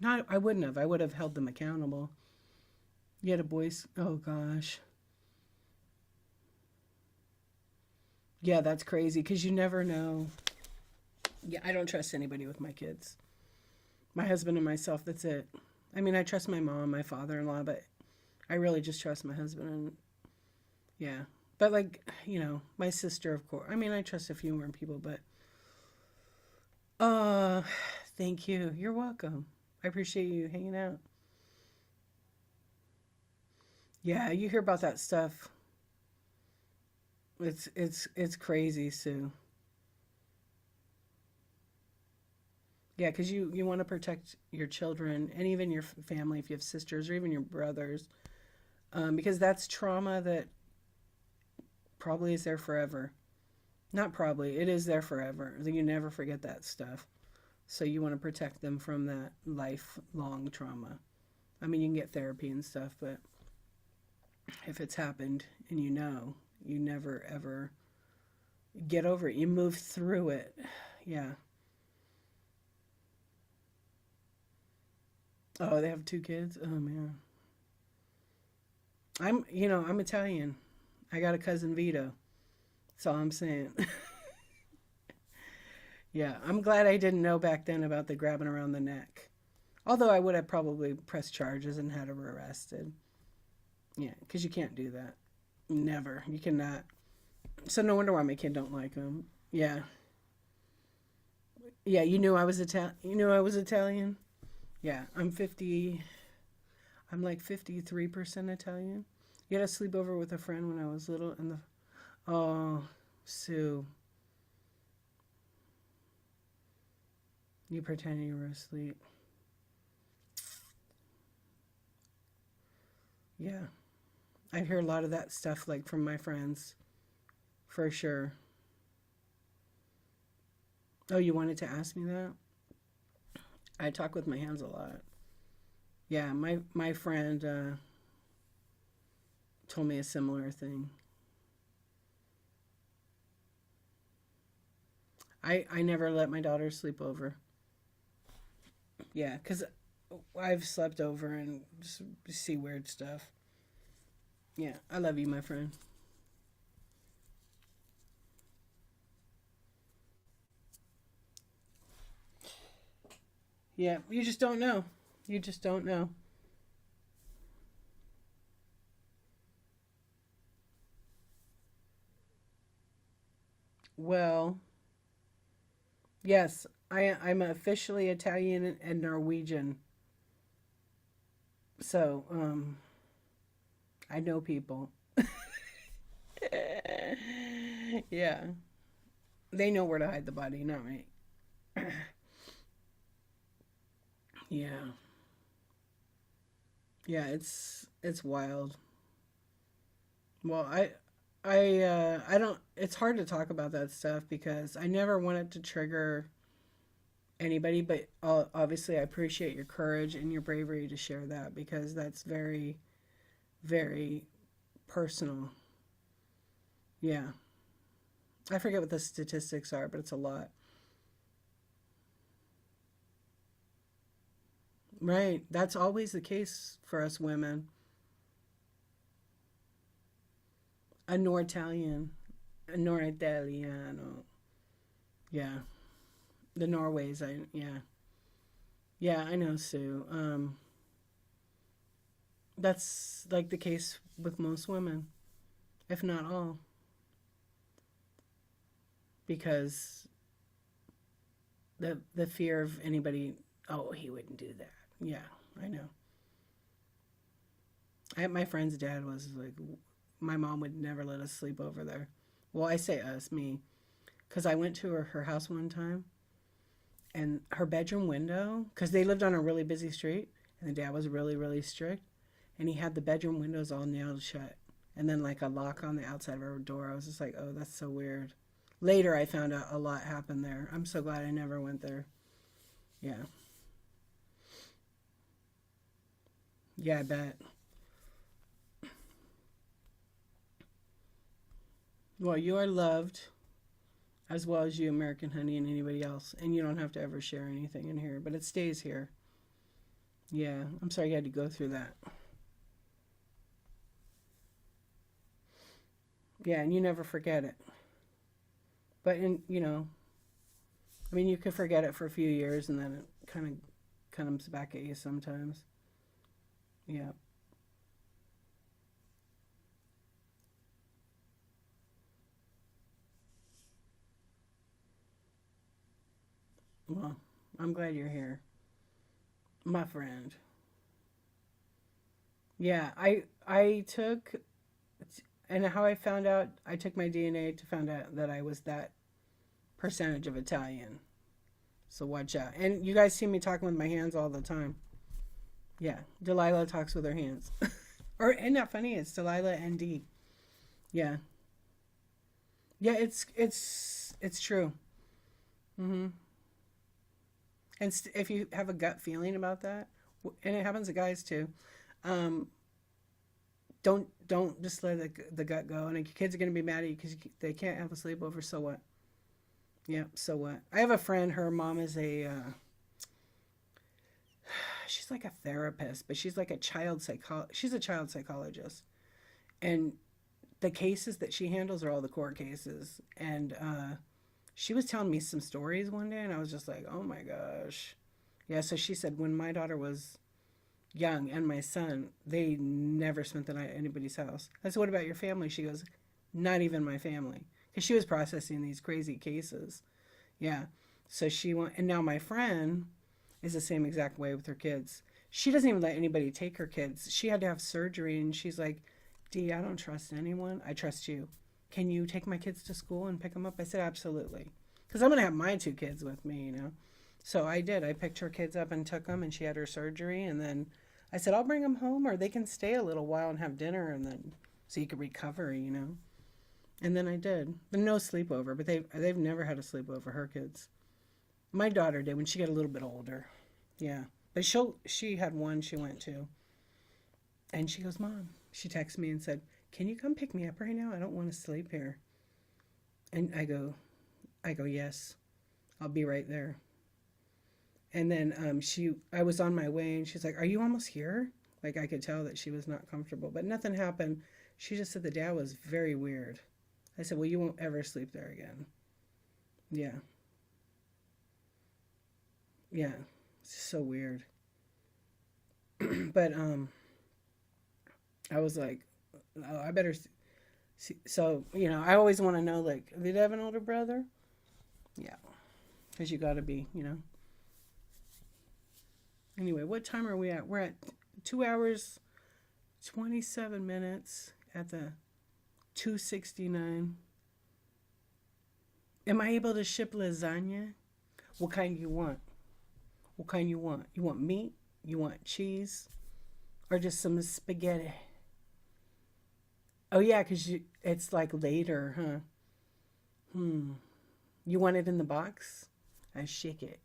Not, I wouldn't have. I would have held them accountable. You had a boys. Oh gosh. Yeah, that's crazy because you never know. Yeah, I don't trust anybody with my kids. My husband and myself, that's it. I mean, I trust my mom, my father-in-law, but I really just trust my husband. And yeah. But like, my sister, of course. I mean, I trust a few more people, but uh thank you. You're welcome. I appreciate you hanging out. Yeah, you hear about that stuff. It's crazy, Sue. Yeah, because you want to protect your children and even your family if you have sisters or even your brothers, because that's trauma that probably is there forever. Not probably, it is there forever. You never forget that stuff. So you want to protect them from that lifelong trauma. I mean, you can get therapy and stuff, but if it's happened and you never ever get over it. You move through it. Yeah. Oh, they have two kids? Oh, man. I'm Italian. I got a cousin Vito. That's all I'm saying. Yeah, I'm glad I didn't know back then about the grabbing around the neck. Although I would have probably pressed charges and had her arrested. Yeah, because you can't do that. Never. You cannot. So no wonder why my kid don't like him. Yeah. Yeah, you knew I was Italian. You knew I was Italian? Yeah, I'm like 53% Italian. You had a sleepover with a friend when I was little and the oh, Sue, you pretended you were asleep. Yeah. I hear a lot of that stuff like from my friends, for sure. Oh, you wanted to ask me that? I talk with my hands a lot. Yeah, my friend told me a similar thing. I never let my daughter sleep over. Yeah, because I've slept over and just see weird stuff. Yeah, I love you, my friend. Yeah, you just don't know. You just don't know. Well, yes, I'm officially Italian and Norwegian. So, I know people. Yeah. They know where to hide the body, not me. Yeah. Yeah, it's wild. Well, I don't it's hard to talk about that stuff because I never want it to trigger anybody, but obviously I appreciate your courage and your bravery to share that because that's very very personal. Yeah. I forget what the statistics are, but it's a lot. Right. That's always the case for us women. A Nortalian, a Norditaliano. Yeah. The Norways, yeah. Yeah, I know, Sue. That's like the case with most women, if not all, because the fear of anybody, oh, he wouldn't do that. Yeah, I know. My friend's dad was like, my mom would never let us sleep over there. Well, I say us, me, because I went to her house one time and her bedroom window, because they lived on a really busy street and the dad was really, really strict, and he had the bedroom windows all nailed shut and then like a lock on the outside of her door. I was just like, oh, that's so weird. Later, I found out a lot happened there. I'm so glad I never went there. Yeah. Yeah, I bet. Well, you are loved as well as you, American Honey, and anybody else. And you don't have to ever share anything in here, but it stays here. Yeah, I'm sorry you had to go through that. Yeah, and you never forget it. But I mean, you could forget it for a few years, and then it kind of comes back at you sometimes. Yeah. Well, I'm glad you're here, my friend. Yeah, I took and how I found out I took my DNA to find out that I was that percentage of Italian. So watch out. And you guys see me talking with my hands all the time. Yeah, Delilah talks with her hands. Or isn't that funny? It's Delilah and D. Yeah, yeah. It's true. Mm-hmm. And if you have a gut feeling about that, and it happens to guys too, um, don't just let the gut go. And your kids are gonna be mad at you because they can't have a sleepover. So what? Yeah. So what? I have a friend. Her mom is she's like a therapist, but she's like a she's a child psychologist, and the cases that she handles are all the court cases. And she was telling me some stories one day, and I was just like, oh my gosh. Yeah, so she said when my daughter was young and my son, they never spent the night at anybody's house. I said, what about your family? She goes, not even my family. Because she was processing these crazy cases. Yeah. So she went, and now my friend is the same exact way with her kids. She doesn't even let anybody take her kids. She had to have surgery, and she's like, Dee, I don't trust anyone. I trust you. Can you take my kids to school and pick them up? I said, absolutely. Because I'm going to have my two kids with me, you know. So I did. I picked her kids up and took them, and she had her surgery. And then I said, I'll bring them home, or they can stay a little while and have dinner, and then so you can recover, you know. And then I did. But no sleepover, but they've never had a sleepover, her kids. My daughter did when she got a little bit older. Yeah. But she had one she went to. And she goes, Mom, she texted me and said, can you come pick me up right now? I don't want to sleep here. And I go, yes, I'll be right there. And then I was on my way, and she's like, are you almost here? Like, I could tell that she was not comfortable, but nothing happened. She just said the dad was very weird. I said, well, you won't ever sleep there again. Yeah. Yeah. It's so weird. But I was like, oh, I better see. So, you know, I always want to know, like, did I have an older brother? Yeah. Because you got to be, you know. Anyway, what time are we at? We're at 2 hours, 27 minutes at the 269. Am I able to ship lasagna? What kind you want? What kind you want? You want meat? You want cheese? Or just some spaghetti? Oh, yeah, because it's like later, huh? You want it in the box? I shake it.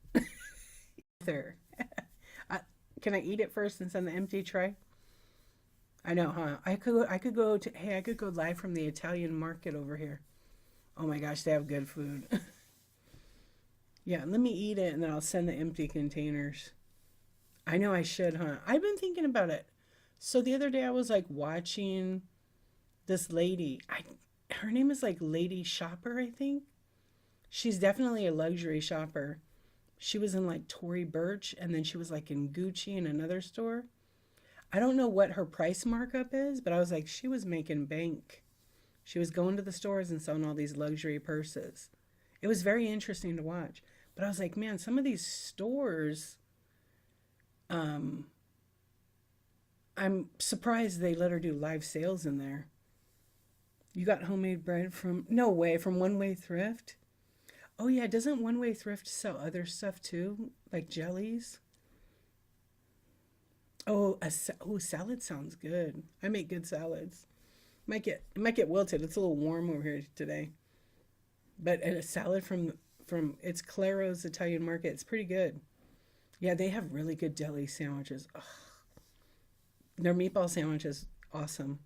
There. Can I eat it first and send the empty tray? I know, huh? I could go live from the Italian market over here. Oh my gosh, they have good food. Yeah, let me eat it and then I'll send the empty containers. I know I should, huh? I've been thinking about it. So the other day I was like watching this lady. Her name is like Lady Shopper, I think. She's definitely a luxury shopper. She was in like Tory Burch, and then she was like in Gucci in another store. I don't know what her price markup is, but I was like, she was making bank. She was going to the stores and selling all these luxury purses. It was very interesting to watch. But I was like, man, some of these stores, I'm surprised they let her do live sales in there. You got homemade bread from, no way, from One Way Thrift? Oh yeah, doesn't One Way Thrift sell other stuff too? Like jellies? Oh, salad sounds good. I make good salads. It might get wilted. It's a little warm over here today. But a salad from it's Claro's Italian Market. It's pretty good. Yeah, they have really good deli sandwiches. Ugh. Their meatball sandwich is awesome.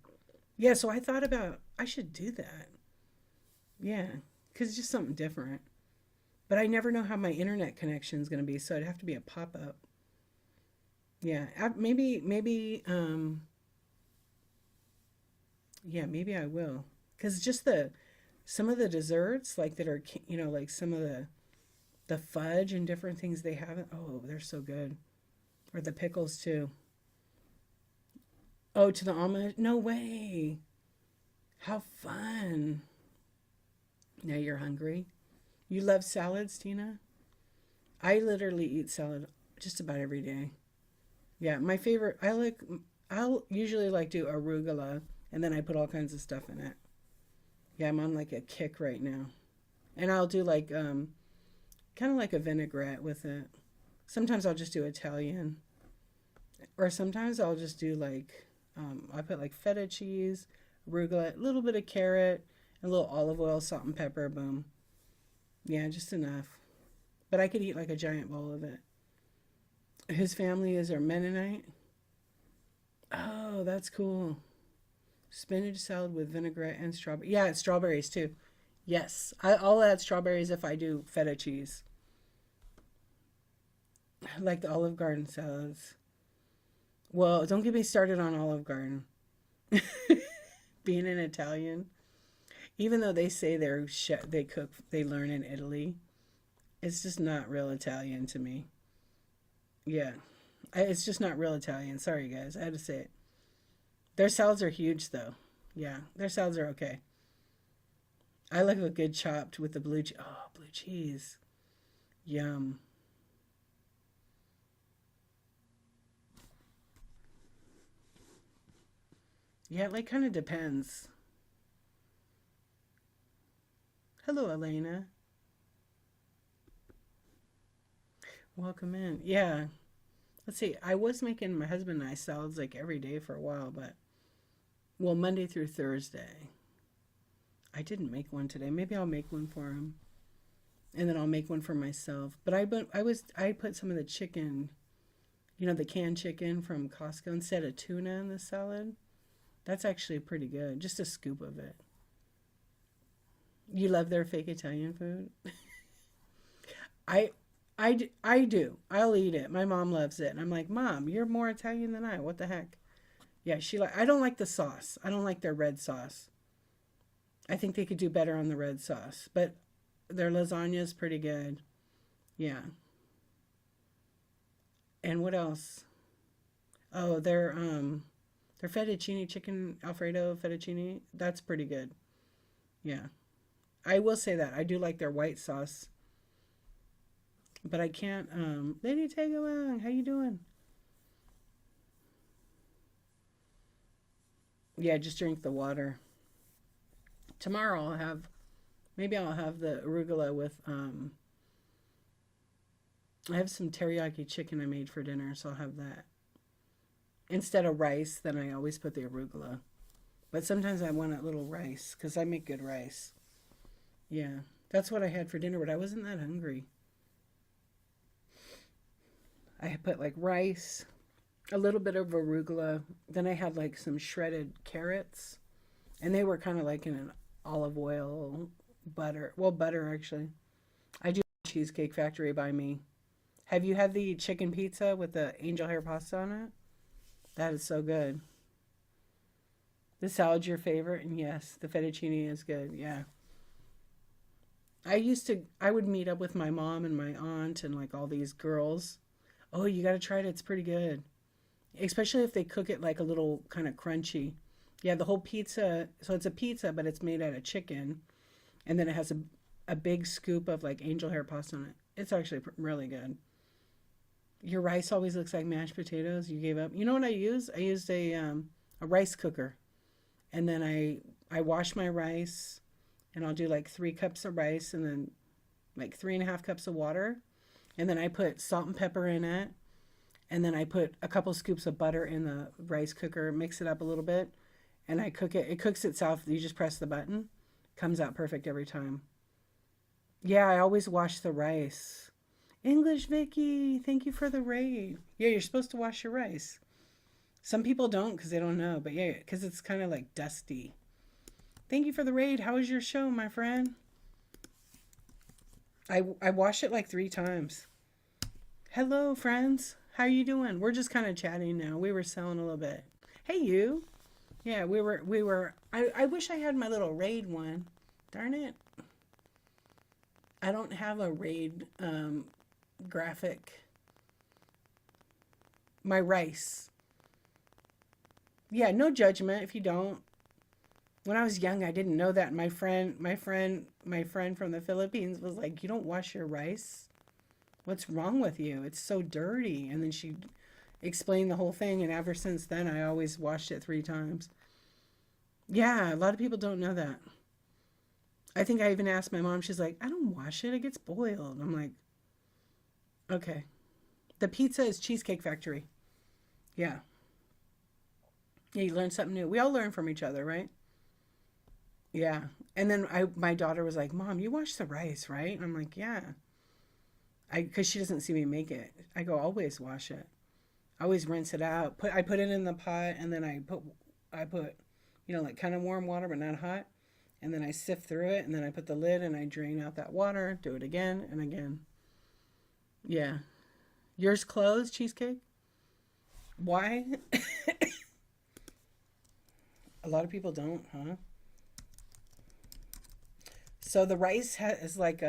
Yeah, so I thought about I should do that. Yeah, because it's just something different. But I never know how my internet connection is going to be, so it'd have to be a pop-up. Yeah, maybe I will. Because just some of the desserts, like that are, like some of the fudge and different things they have. Oh, they're so good. Or the pickles too. Oh, to the almond? No way. How fun. Now you're hungry. You love salads, Tina? I literally eat salad just about every day. Yeah, my favorite, I'll usually like do arugula, and then I put all kinds of stuff in it. Yeah, I'm on like a kick right now. And I'll do like kind of like a vinaigrette with it. Sometimes I'll just do Italian, or sometimes I'll just do like I put like feta cheese, arugula, a little bit of carrot, a little olive oil, salt and pepper. Boom. Yeah, just enough. But I could eat like a giant bowl of it. His family is a Mennonite. Oh, that's cool. Spinach salad with vinaigrette and strawberry. Yeah, it's strawberries too. Yes, I'll add strawberries if I do feta cheese. I like the Olive Garden salads. Well, don't get me started on Olive Garden. Being an Italian, even though they say they cook, they learn in Italy, it's just not real Italian to me. Yeah, it's just not real Italian. Sorry, guys, I had to say it. Their salads are huge, though. Yeah, their salads are okay. I like a good chopped with the blue cheese. Oh, blue cheese. Yum. Yeah, it like kind of depends. Hello, Elena. Welcome in. Yeah. Let's see. I was making my husband and I salads like every day for a while, but well, Monday through Thursday. I didn't make one today. Maybe I'll make one for him, and then I'll make one for myself. But I put some of the chicken, the canned chicken from Costco instead of tuna in the salad. That's actually pretty good. Just a scoop of it. You love their fake Italian food? I I do. I'll eat it. My mom loves it. And I'm like, Mom, you're more Italian than I. What the heck? Yeah, I don't like the sauce. I don't like their red sauce. I think they could do better on the red sauce. But their lasagna is pretty good. Yeah. And what else? Oh, their fettuccine chicken Alfredo fettuccine, that's pretty good. Yeah. I will say that. I do like their white sauce. But I can't Lady Tag Along, how you doing? Yeah, just drink the water. Tomorrow maybe I'll have the arugula with I have some teriyaki chicken I made for dinner, so I'll have that. Instead of rice, then I always put the arugula. But sometimes I want a little rice because I make good rice. Yeah, that's what I had for dinner, but I wasn't that hungry. I had put like rice, a little bit of arugula. Then I had like some shredded carrots, and they were kind of like in an olive oil butter. Well, butter actually. I do Cheesecake Factory by me. Have you had the chicken pizza with the angel hair pasta on it? That is so good. The salad's your favorite, and yes, the fettuccine is good. Yeah. I would meet up with my mom and my aunt and like all these girls. Oh, you got to try it. It's pretty good. Especially if they cook it like a little kind of crunchy. Yeah, the whole pizza. So it's a pizza, but it's made out of chicken. And then it has a big scoop of like angel hair pasta on it. It's actually really good. Your rice always looks like mashed potatoes. You gave up. You know what I use? I used a rice cooker. And then I wash my rice. And I'll do like 3 cups of rice and then like 3.5 cups of water. And then I put salt and pepper in it. And then I put a couple scoops of butter in the rice cooker, mix it up a little bit, and I cook it. It cooks itself. You just press the button. Comes out perfect every time. Yeah, I always wash the rice. English Vicky, thank you for the raid. Yeah, you're supposed to wash your rice. Some people don't because they don't know, but yeah, because it's kind of like dusty. Thank you for the raid. How was your show, my friend? I washed it like 3 times. Hello, friends. How you doing? We're just kind of chatting now. We were selling a little bit. Hey, you. Yeah, I wish I had my little raid one. Darn it. I don't have a raid graphic. My rice. Yeah, no judgment if you don't. When I was young, I didn't know that. My friend from the Philippines was like, "You don't wash your rice? What's wrong with you? It's so dirty." And then she explained the whole thing, and ever since then, I always washed it 3 times. Yeah, a lot of people don't know that. I think I even asked my mom. She's like, "I don't wash it. It gets boiled." I'm like, Okay. The pizza is Cheesecake Factory. Yeah. Yeah, you learn something new. We all learn from each other, right? Yeah. And then my daughter was like, "Mom, you wash the rice, right?" And I'm like, "Yeah." Because she doesn't see me make it. I go, "Always wash it. I always rinse it out. I put it in the pot, and then I put, like kind of warm water, but not hot. And then I sift through it, and then I put the lid, and I drain out that water. Do it again and again. Yeah. Yours closed, cheesecake? Why? A lot of people don't, huh? So the rice is like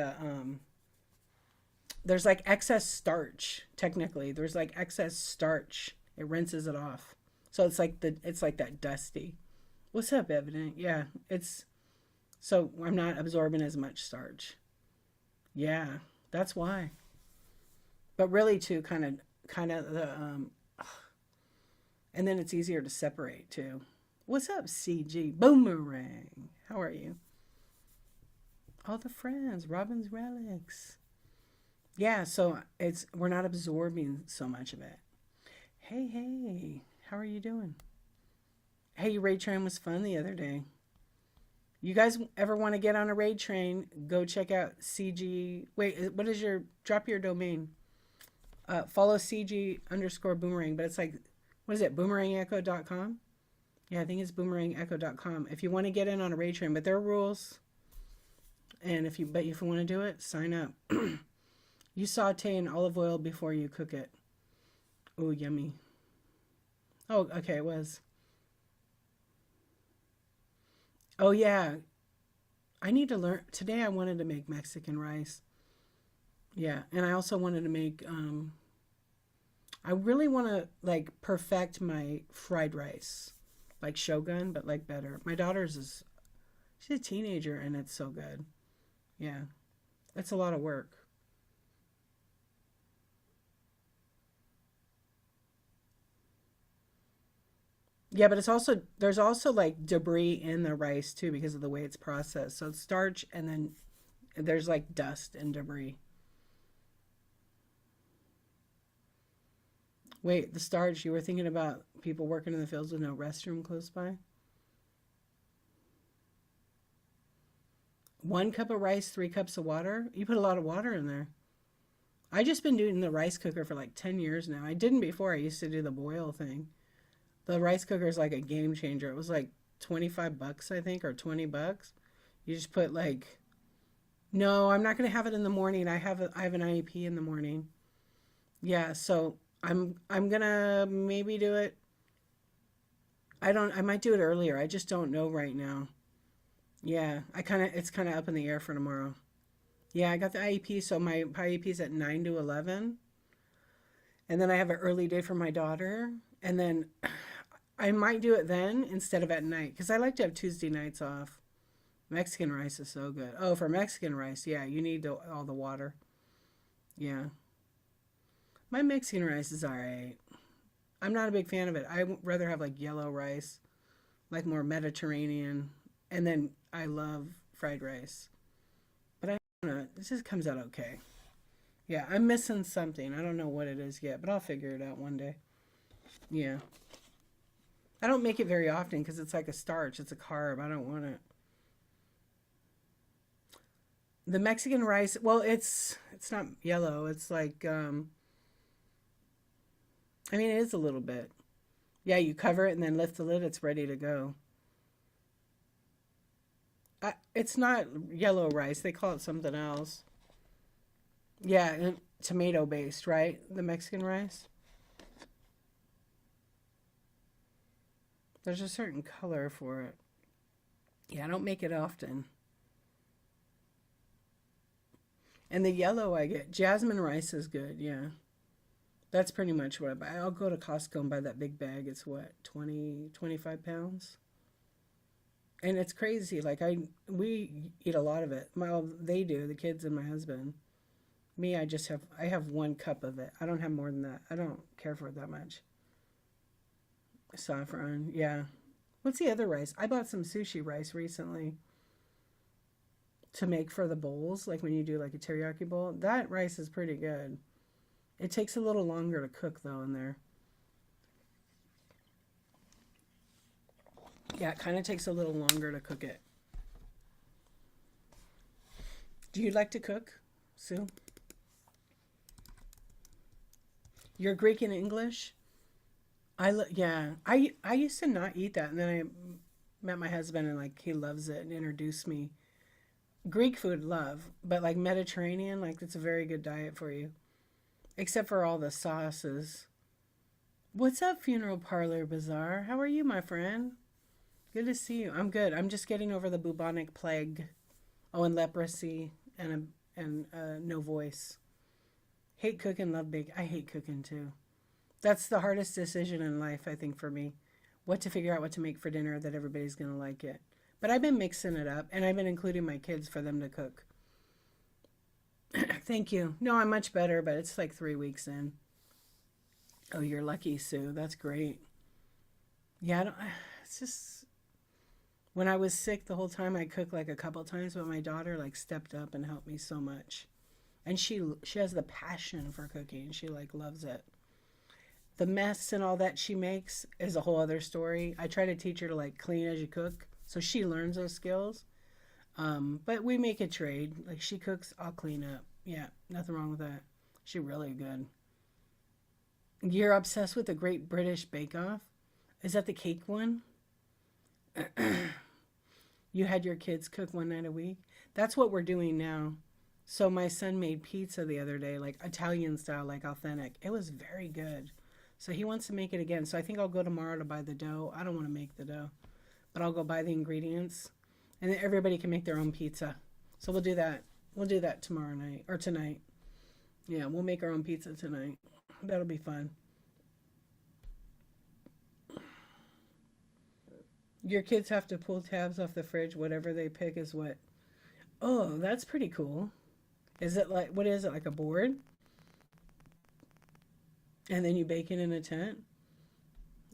there's like excess starch. Technically, there's like excess starch. It rinses it off. So it's like that dusty. What's up, Evident? Yeah, it's so I'm not absorbing as much starch. Yeah, that's why. But really, too, kind of the and then it's easier to separate too. What's up, CG Boomerang? How are you? All the friends, Robin's relics. Yeah, so it's we're not absorbing so much of it. Hey, hey, how are you doing? Hey, raid train was fun the other day. You guys ever want to get on a raid train? Go check out CG. Wait, what is your drop your domain? Follow CG underscore boomerang, but it's like, what is it? Boomerangecho.com? Yeah, I think it's boomerangecho.com. If you want to get in on a raid train, but there are rules. And if you want to do it, sign up. You saute in olive oil before you cook it. Oh, yummy. Oh, okay, it was. Oh, yeah. I need to learn. Today I wanted to make Mexican rice. Yeah, and I also wanted to make I really want to like perfect my fried rice. Like Shogun, but like better. My daughter's is she's a teenager and it's so good. Yeah. It's a lot of work. Yeah, but there's also like debris in the rice too because of the way it's processed. So it's starch and then there's like dust and debris. Wait, the starch, you were thinking about people working in the fields with no restroom close by? 1 cup of rice, 3 cups of water? You put a lot of water in there. I just been doing the rice cooker for like 10 years now. I didn't before. I used to do the boil thing. The rice cooker is like a game changer. It was like 25 bucks, I think, or 20 bucks. You just put like, no, I'm not going to have it in the morning. I have an IEP in the morning. Yeah, so I'm going to maybe do it. I might do it earlier. I just don't know right now. Yeah, it's kind of up in the air for tomorrow. Yeah, I got the IEP, so my IEP is at 9 to 11. And then I have an early day for my daughter. And then I might do it then instead of at night because I like to have Tuesday nights off. Mexican rice is so good. Oh, for Mexican rice, yeah, you need all the water. Yeah. My Mexican rice is all right. I'm not a big fan of it. I would rather have like yellow rice, like more Mediterranean. And then I love fried rice. But I don't know. It just comes out okay. Yeah, I'm missing something. I don't know what it is yet, but I'll figure it out one day. Yeah. I don't make it very often because it's like a starch. It's a carb. I don't want it. The Mexican rice, well, it's not yellow. It's like I mean, it is a little bit. Yeah, you cover it and then lift the lid. It's ready to go. It's not yellow rice. They call it something else. Yeah, and tomato based, right? The Mexican rice. There's a certain color for it. Yeah, I don't make it often. And the yellow I get, jasmine rice is good. Yeah, that's pretty much what I buy. I'll go to Costco and buy that big bag. It's what, 20, 25 pounds? And it's crazy. Like we eat a lot of it. Well, they do, the kids and my husband. Me, I have 1 cup of it. I don't have more than that. I don't care for it that much. Saffron, yeah. What's the other rice? I bought some sushi rice recently to make for the bowls, like when you do like a teriyaki bowl. That rice is pretty good. It takes a little longer to cook though in there. Yeah, it kind of takes a little longer to cook it. Do you like to cook, Sue? You're Greek and English? Yeah. I used to not eat that, and then I met my husband, and like he loves it and introduced me. Greek food, love, but like Mediterranean, like it's a very good diet for you, except for all the sauces. What's up, Funeral Parlor Bazaar? How are you, my friend? Good to see you. I'm good. I'm just getting over the bubonic plague. Oh, and leprosy and no voice. Hate cooking, love bake. I hate cooking too. That's the hardest decision in life, I think, for me. What to figure out what to make for dinner that everybody's going to like it. But I've been mixing it up, and I've been including my kids for them to cook. Thank you. No, I'm much better, but it's like 3 weeks in. Oh, you're lucky, Sue. That's great. Yeah, it's just when I was sick the whole time, I cooked like a couple times, but my daughter like stepped up and helped me so much. And she has the passion for cooking. She like loves it. The mess and all that she makes is a whole other story. I try to teach her to like clean as you cook, so she learns those skills. But we make a trade. Like she cooks, I'll clean up. Yeah, nothing wrong with that. She's really good. You're obsessed with the Great British Bake Off? Is that the cake one? You had your kids cook one night a week? That's what we're doing now. So my son made pizza the other day, like Italian style, like authentic. It was very good. So he wants to make it again. So I think I'll go tomorrow to buy the dough. I don't want to make the dough, but I'll go buy the ingredients, and then everybody can make their own pizza. So we'll do that. We'll do that tomorrow night or tonight. Yeah, we'll make our own pizza tonight. That'll be fun. Your kids have to pull tabs off the fridge. Whatever they pick is what. Oh, that's pretty cool. Is it like, what is it, like a board? And then you bake it in a tent?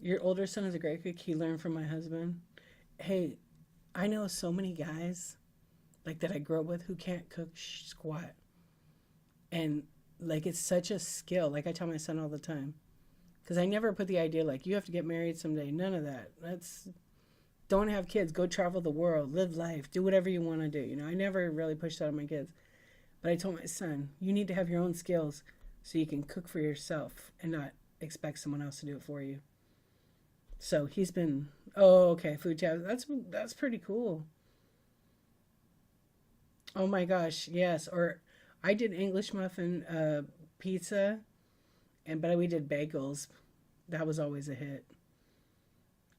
Your older son is a great cook. He learned from my husband. Hey, I know so many guys like that I grew up with who can't cook squat. And like it's such a skill. Like I tell my son all the time. Because I never put the idea like you have to get married someday. None of that. Don't have kids. Go travel the world. Live life. Do whatever you want to do. I never really pushed that on my kids. But I told my son, you need to have your own skills so you can cook for yourself and not expect someone else to do it for you. So he's been, oh, okay, food tabs. That's pretty cool. Oh my gosh, yes. Or I did English muffin pizza, but we did bagels. That was always a hit.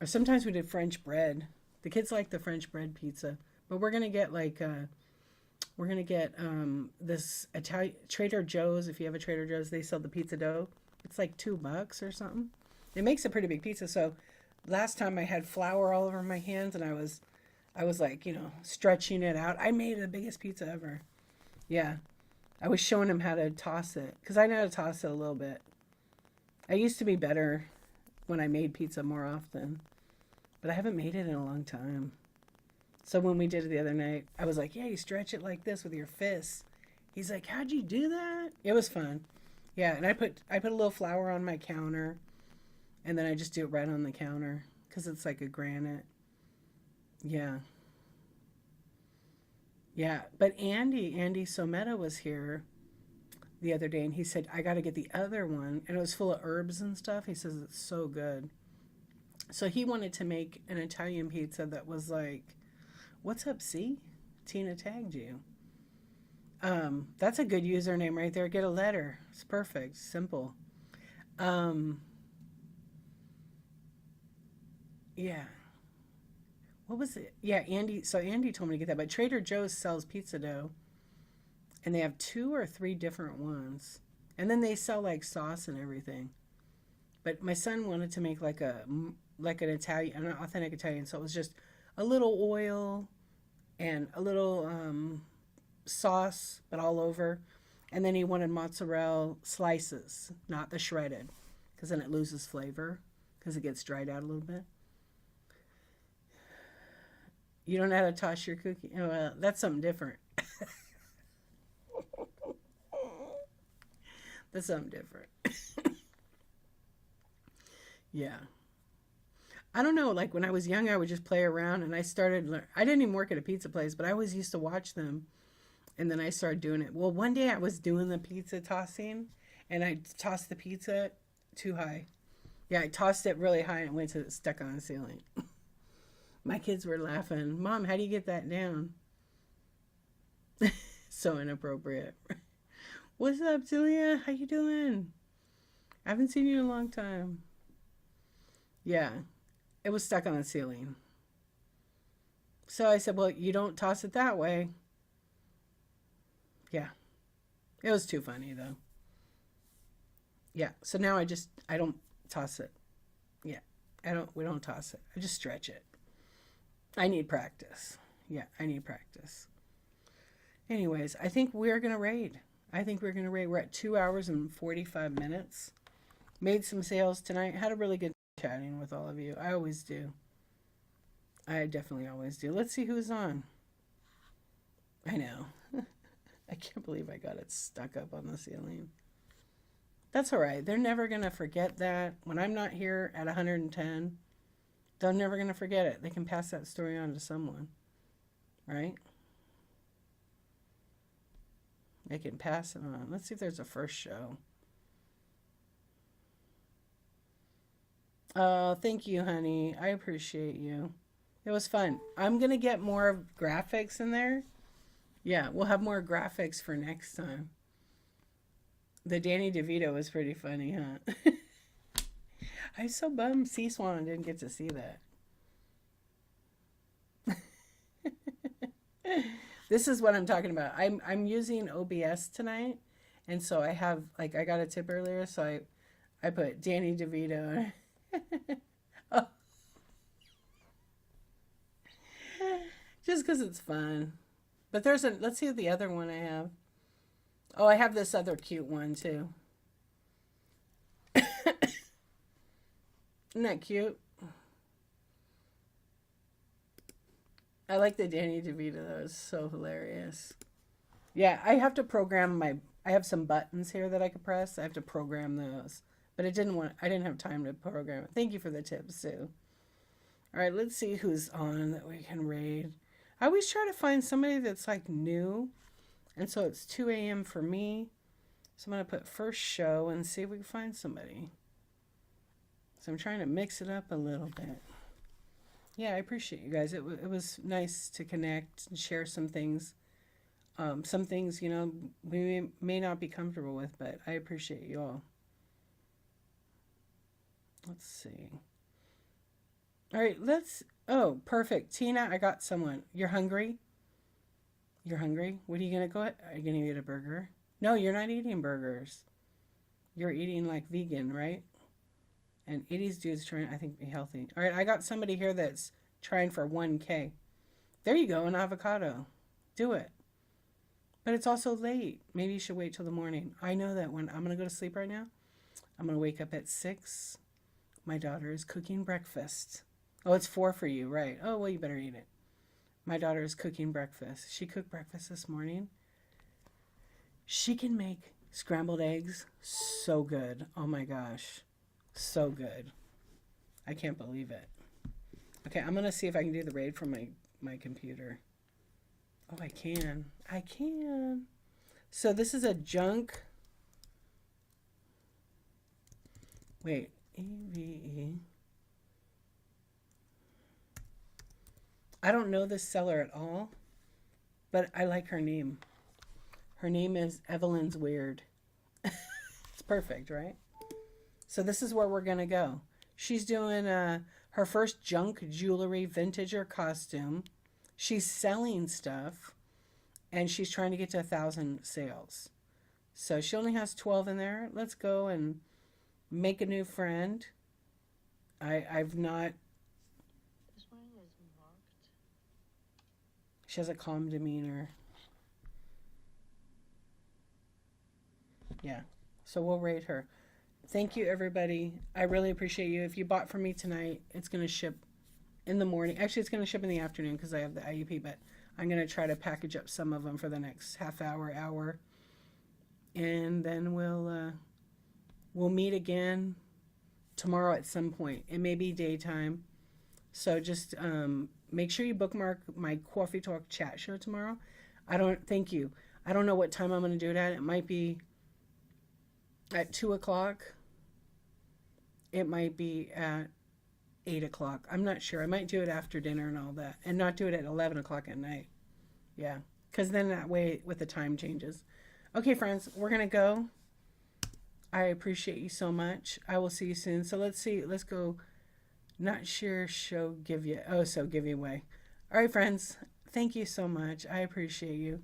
Or sometimes we did French bread. The kids like the French bread pizza, but we're gonna get like this Italian Trader Joe's. If you have a Trader Joe's, they sell the pizza dough. It's like $2 or something. It makes a pretty big pizza. So last time I had flour all over my hands, and I was like, stretching it out. I made the biggest pizza ever. Yeah, I was showing him how to toss it because I know how to toss it a little bit. I used to be better when I made pizza more often, but I haven't made it in a long time. So when we did it the other night, I was like, yeah, you stretch it like this with your fists. He's like, how'd you do that? It was fun. Yeah, and I put a little flour on my counter, and then I just do it right on the counter because it's like a granite. Yeah. Yeah, but Andy Sometta was here the other day, and he said, I got to get the other one. And it was full of herbs and stuff. He says it's so good. So he wanted to make an Italian pizza that was like, what's up, C? Tina tagged you. That's a good username right there. Get a letter. It's perfect. Simple. Um, yeah. What was it? Yeah, Andy. So Andy told me to get that. But Trader Joe's sells pizza dough, and they have 2 or 3 different ones. And then they sell like sauce and everything. But my son wanted to make like an Italian, an authentic Italian. So it was just a little oil and a little sauce, but all over. And then he wanted mozzarella slices, not the shredded, because then it loses flavor because it gets dried out a little bit. You don't know how to toss your cookie? Oh, that's something different. That's something different. Yeah. I don't know. Like when I was young, I would just play around, and I started. I didn't even work at a pizza place, but I always used to watch them, and then I started doing it. Well, one day I was doing the pizza tossing, and I tossed the pizza too high. Yeah, I tossed it really high and it went to stuck on the ceiling. My kids were laughing. Mom, how do you get that down? So inappropriate. What's up, Celia? How you doing? I haven't seen you in a long time. Yeah, it was stuck on the ceiling. So I said, well, you don't toss it that way. Yeah, it was too funny though. Yeah, so now I don't toss it. Yeah, we don't toss it. I just stretch it. I need practice. Yeah, I need practice. Anyways, I think we're going to raid. We're at 2 hours and 45 minutes. Made some sales tonight. Had a really good chatting with all of you. I always do. I definitely always do. Let's see who's on. I know. I can't believe I got it stuck up on the ceiling. That's all right. They're never going to forget that. When I'm not here at 110, they're never going to forget it. They can pass that story on to someone. Right? They can pass it on. Let's see if there's a first show. Oh, thank you, honey. I appreciate you. It was fun. I'm going to get more graphics in there. Yeah, we'll have more graphics for next time. The Danny DeVito was pretty funny, huh? I'm so bummed C-Swan didn't get to see that. This is what I'm talking about. I'm using OBS tonight, and so I have I got a tip earlier, so I put Danny DeVito. Oh. Just because it's fun. But let's see the other one I have. Oh, I have this other cute one too. Isn't that cute? I like the Danny DeVito though. It's so hilarious. Yeah, I have to program I have some buttons here that I could press. I have to program those. But I didn't have time to program it. Thank you for the tips, Sue. All right, let's see who's on that we can raid. I always try to find somebody that's like new. And so it's 2 a.m. for me. So I'm going to put first show and see if we can find somebody. So I'm trying to mix it up a little bit. Yeah, I appreciate you guys. It was nice to connect and share some things. Some things, we may not be comfortable with, but I appreciate you all. Let's see. All right, oh, perfect. Tina, I got someone. You're hungry? You're hungry? What are you going to go at? Are you going to eat a burger? No, you're not eating burgers. You're eating like vegan, right? And 80s dudes trying, I think, be healthy. All right, I got somebody here that's trying for 1K. There you go, an avocado. Do it. But it's also late. Maybe you should wait till the morning. I know that when I'm going to go to sleep right now, I'm going to wake up at 6. My daughter is cooking breakfast. Oh, it's 4 for you, right? Oh, well, you better eat it. My daughter is cooking breakfast. She cooked breakfast this morning. She can make scrambled eggs so good. Oh my gosh. So good. I can't believe it. Okay, I'm going to see if I can do the raid from my computer. Oh, I can. I can. So this is a junk. Wait. EVE. I don't know this seller at all, but I like her name. Her name is Evelyn's Weird. It's perfect, right? So this is where we're going to go. She's doing her first junk jewelry vintager costume. She's selling stuff, and she's trying to get to 1,000 sales. So she only has 12 in there. Let's go and make a new friend. I've not... She has a calm demeanor. Yeah. So we'll rate her. Thank you, everybody. I really appreciate you. If you bought from me tonight, it's going to ship in the morning. Actually, it's going to ship in the afternoon because I have the IUP, but I'm going to try to package up some of them for the next half hour. and then we'll meet again tomorrow at some point. It may be daytime, so just make sure you bookmark my Coffee Talk chat show tomorrow. Thank you. I don't know what time I'm going to do it at. It might be at 2 o'clock. It might be at 8 o'clock. I'm not sure. I might do it after dinner and all that, and not do it at 11 o'clock at night. Yeah, because then that way with the time changes. Okay, friends, we're going to go. I appreciate you so much. I will see you soon. So let's see. Let's go. Not sure show give you. Oh, so give you away. All right, friends. Thank you so much. I appreciate you.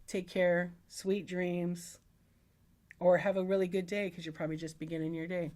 Take care. Sweet dreams. Or have a really good day because you're probably just beginning your day.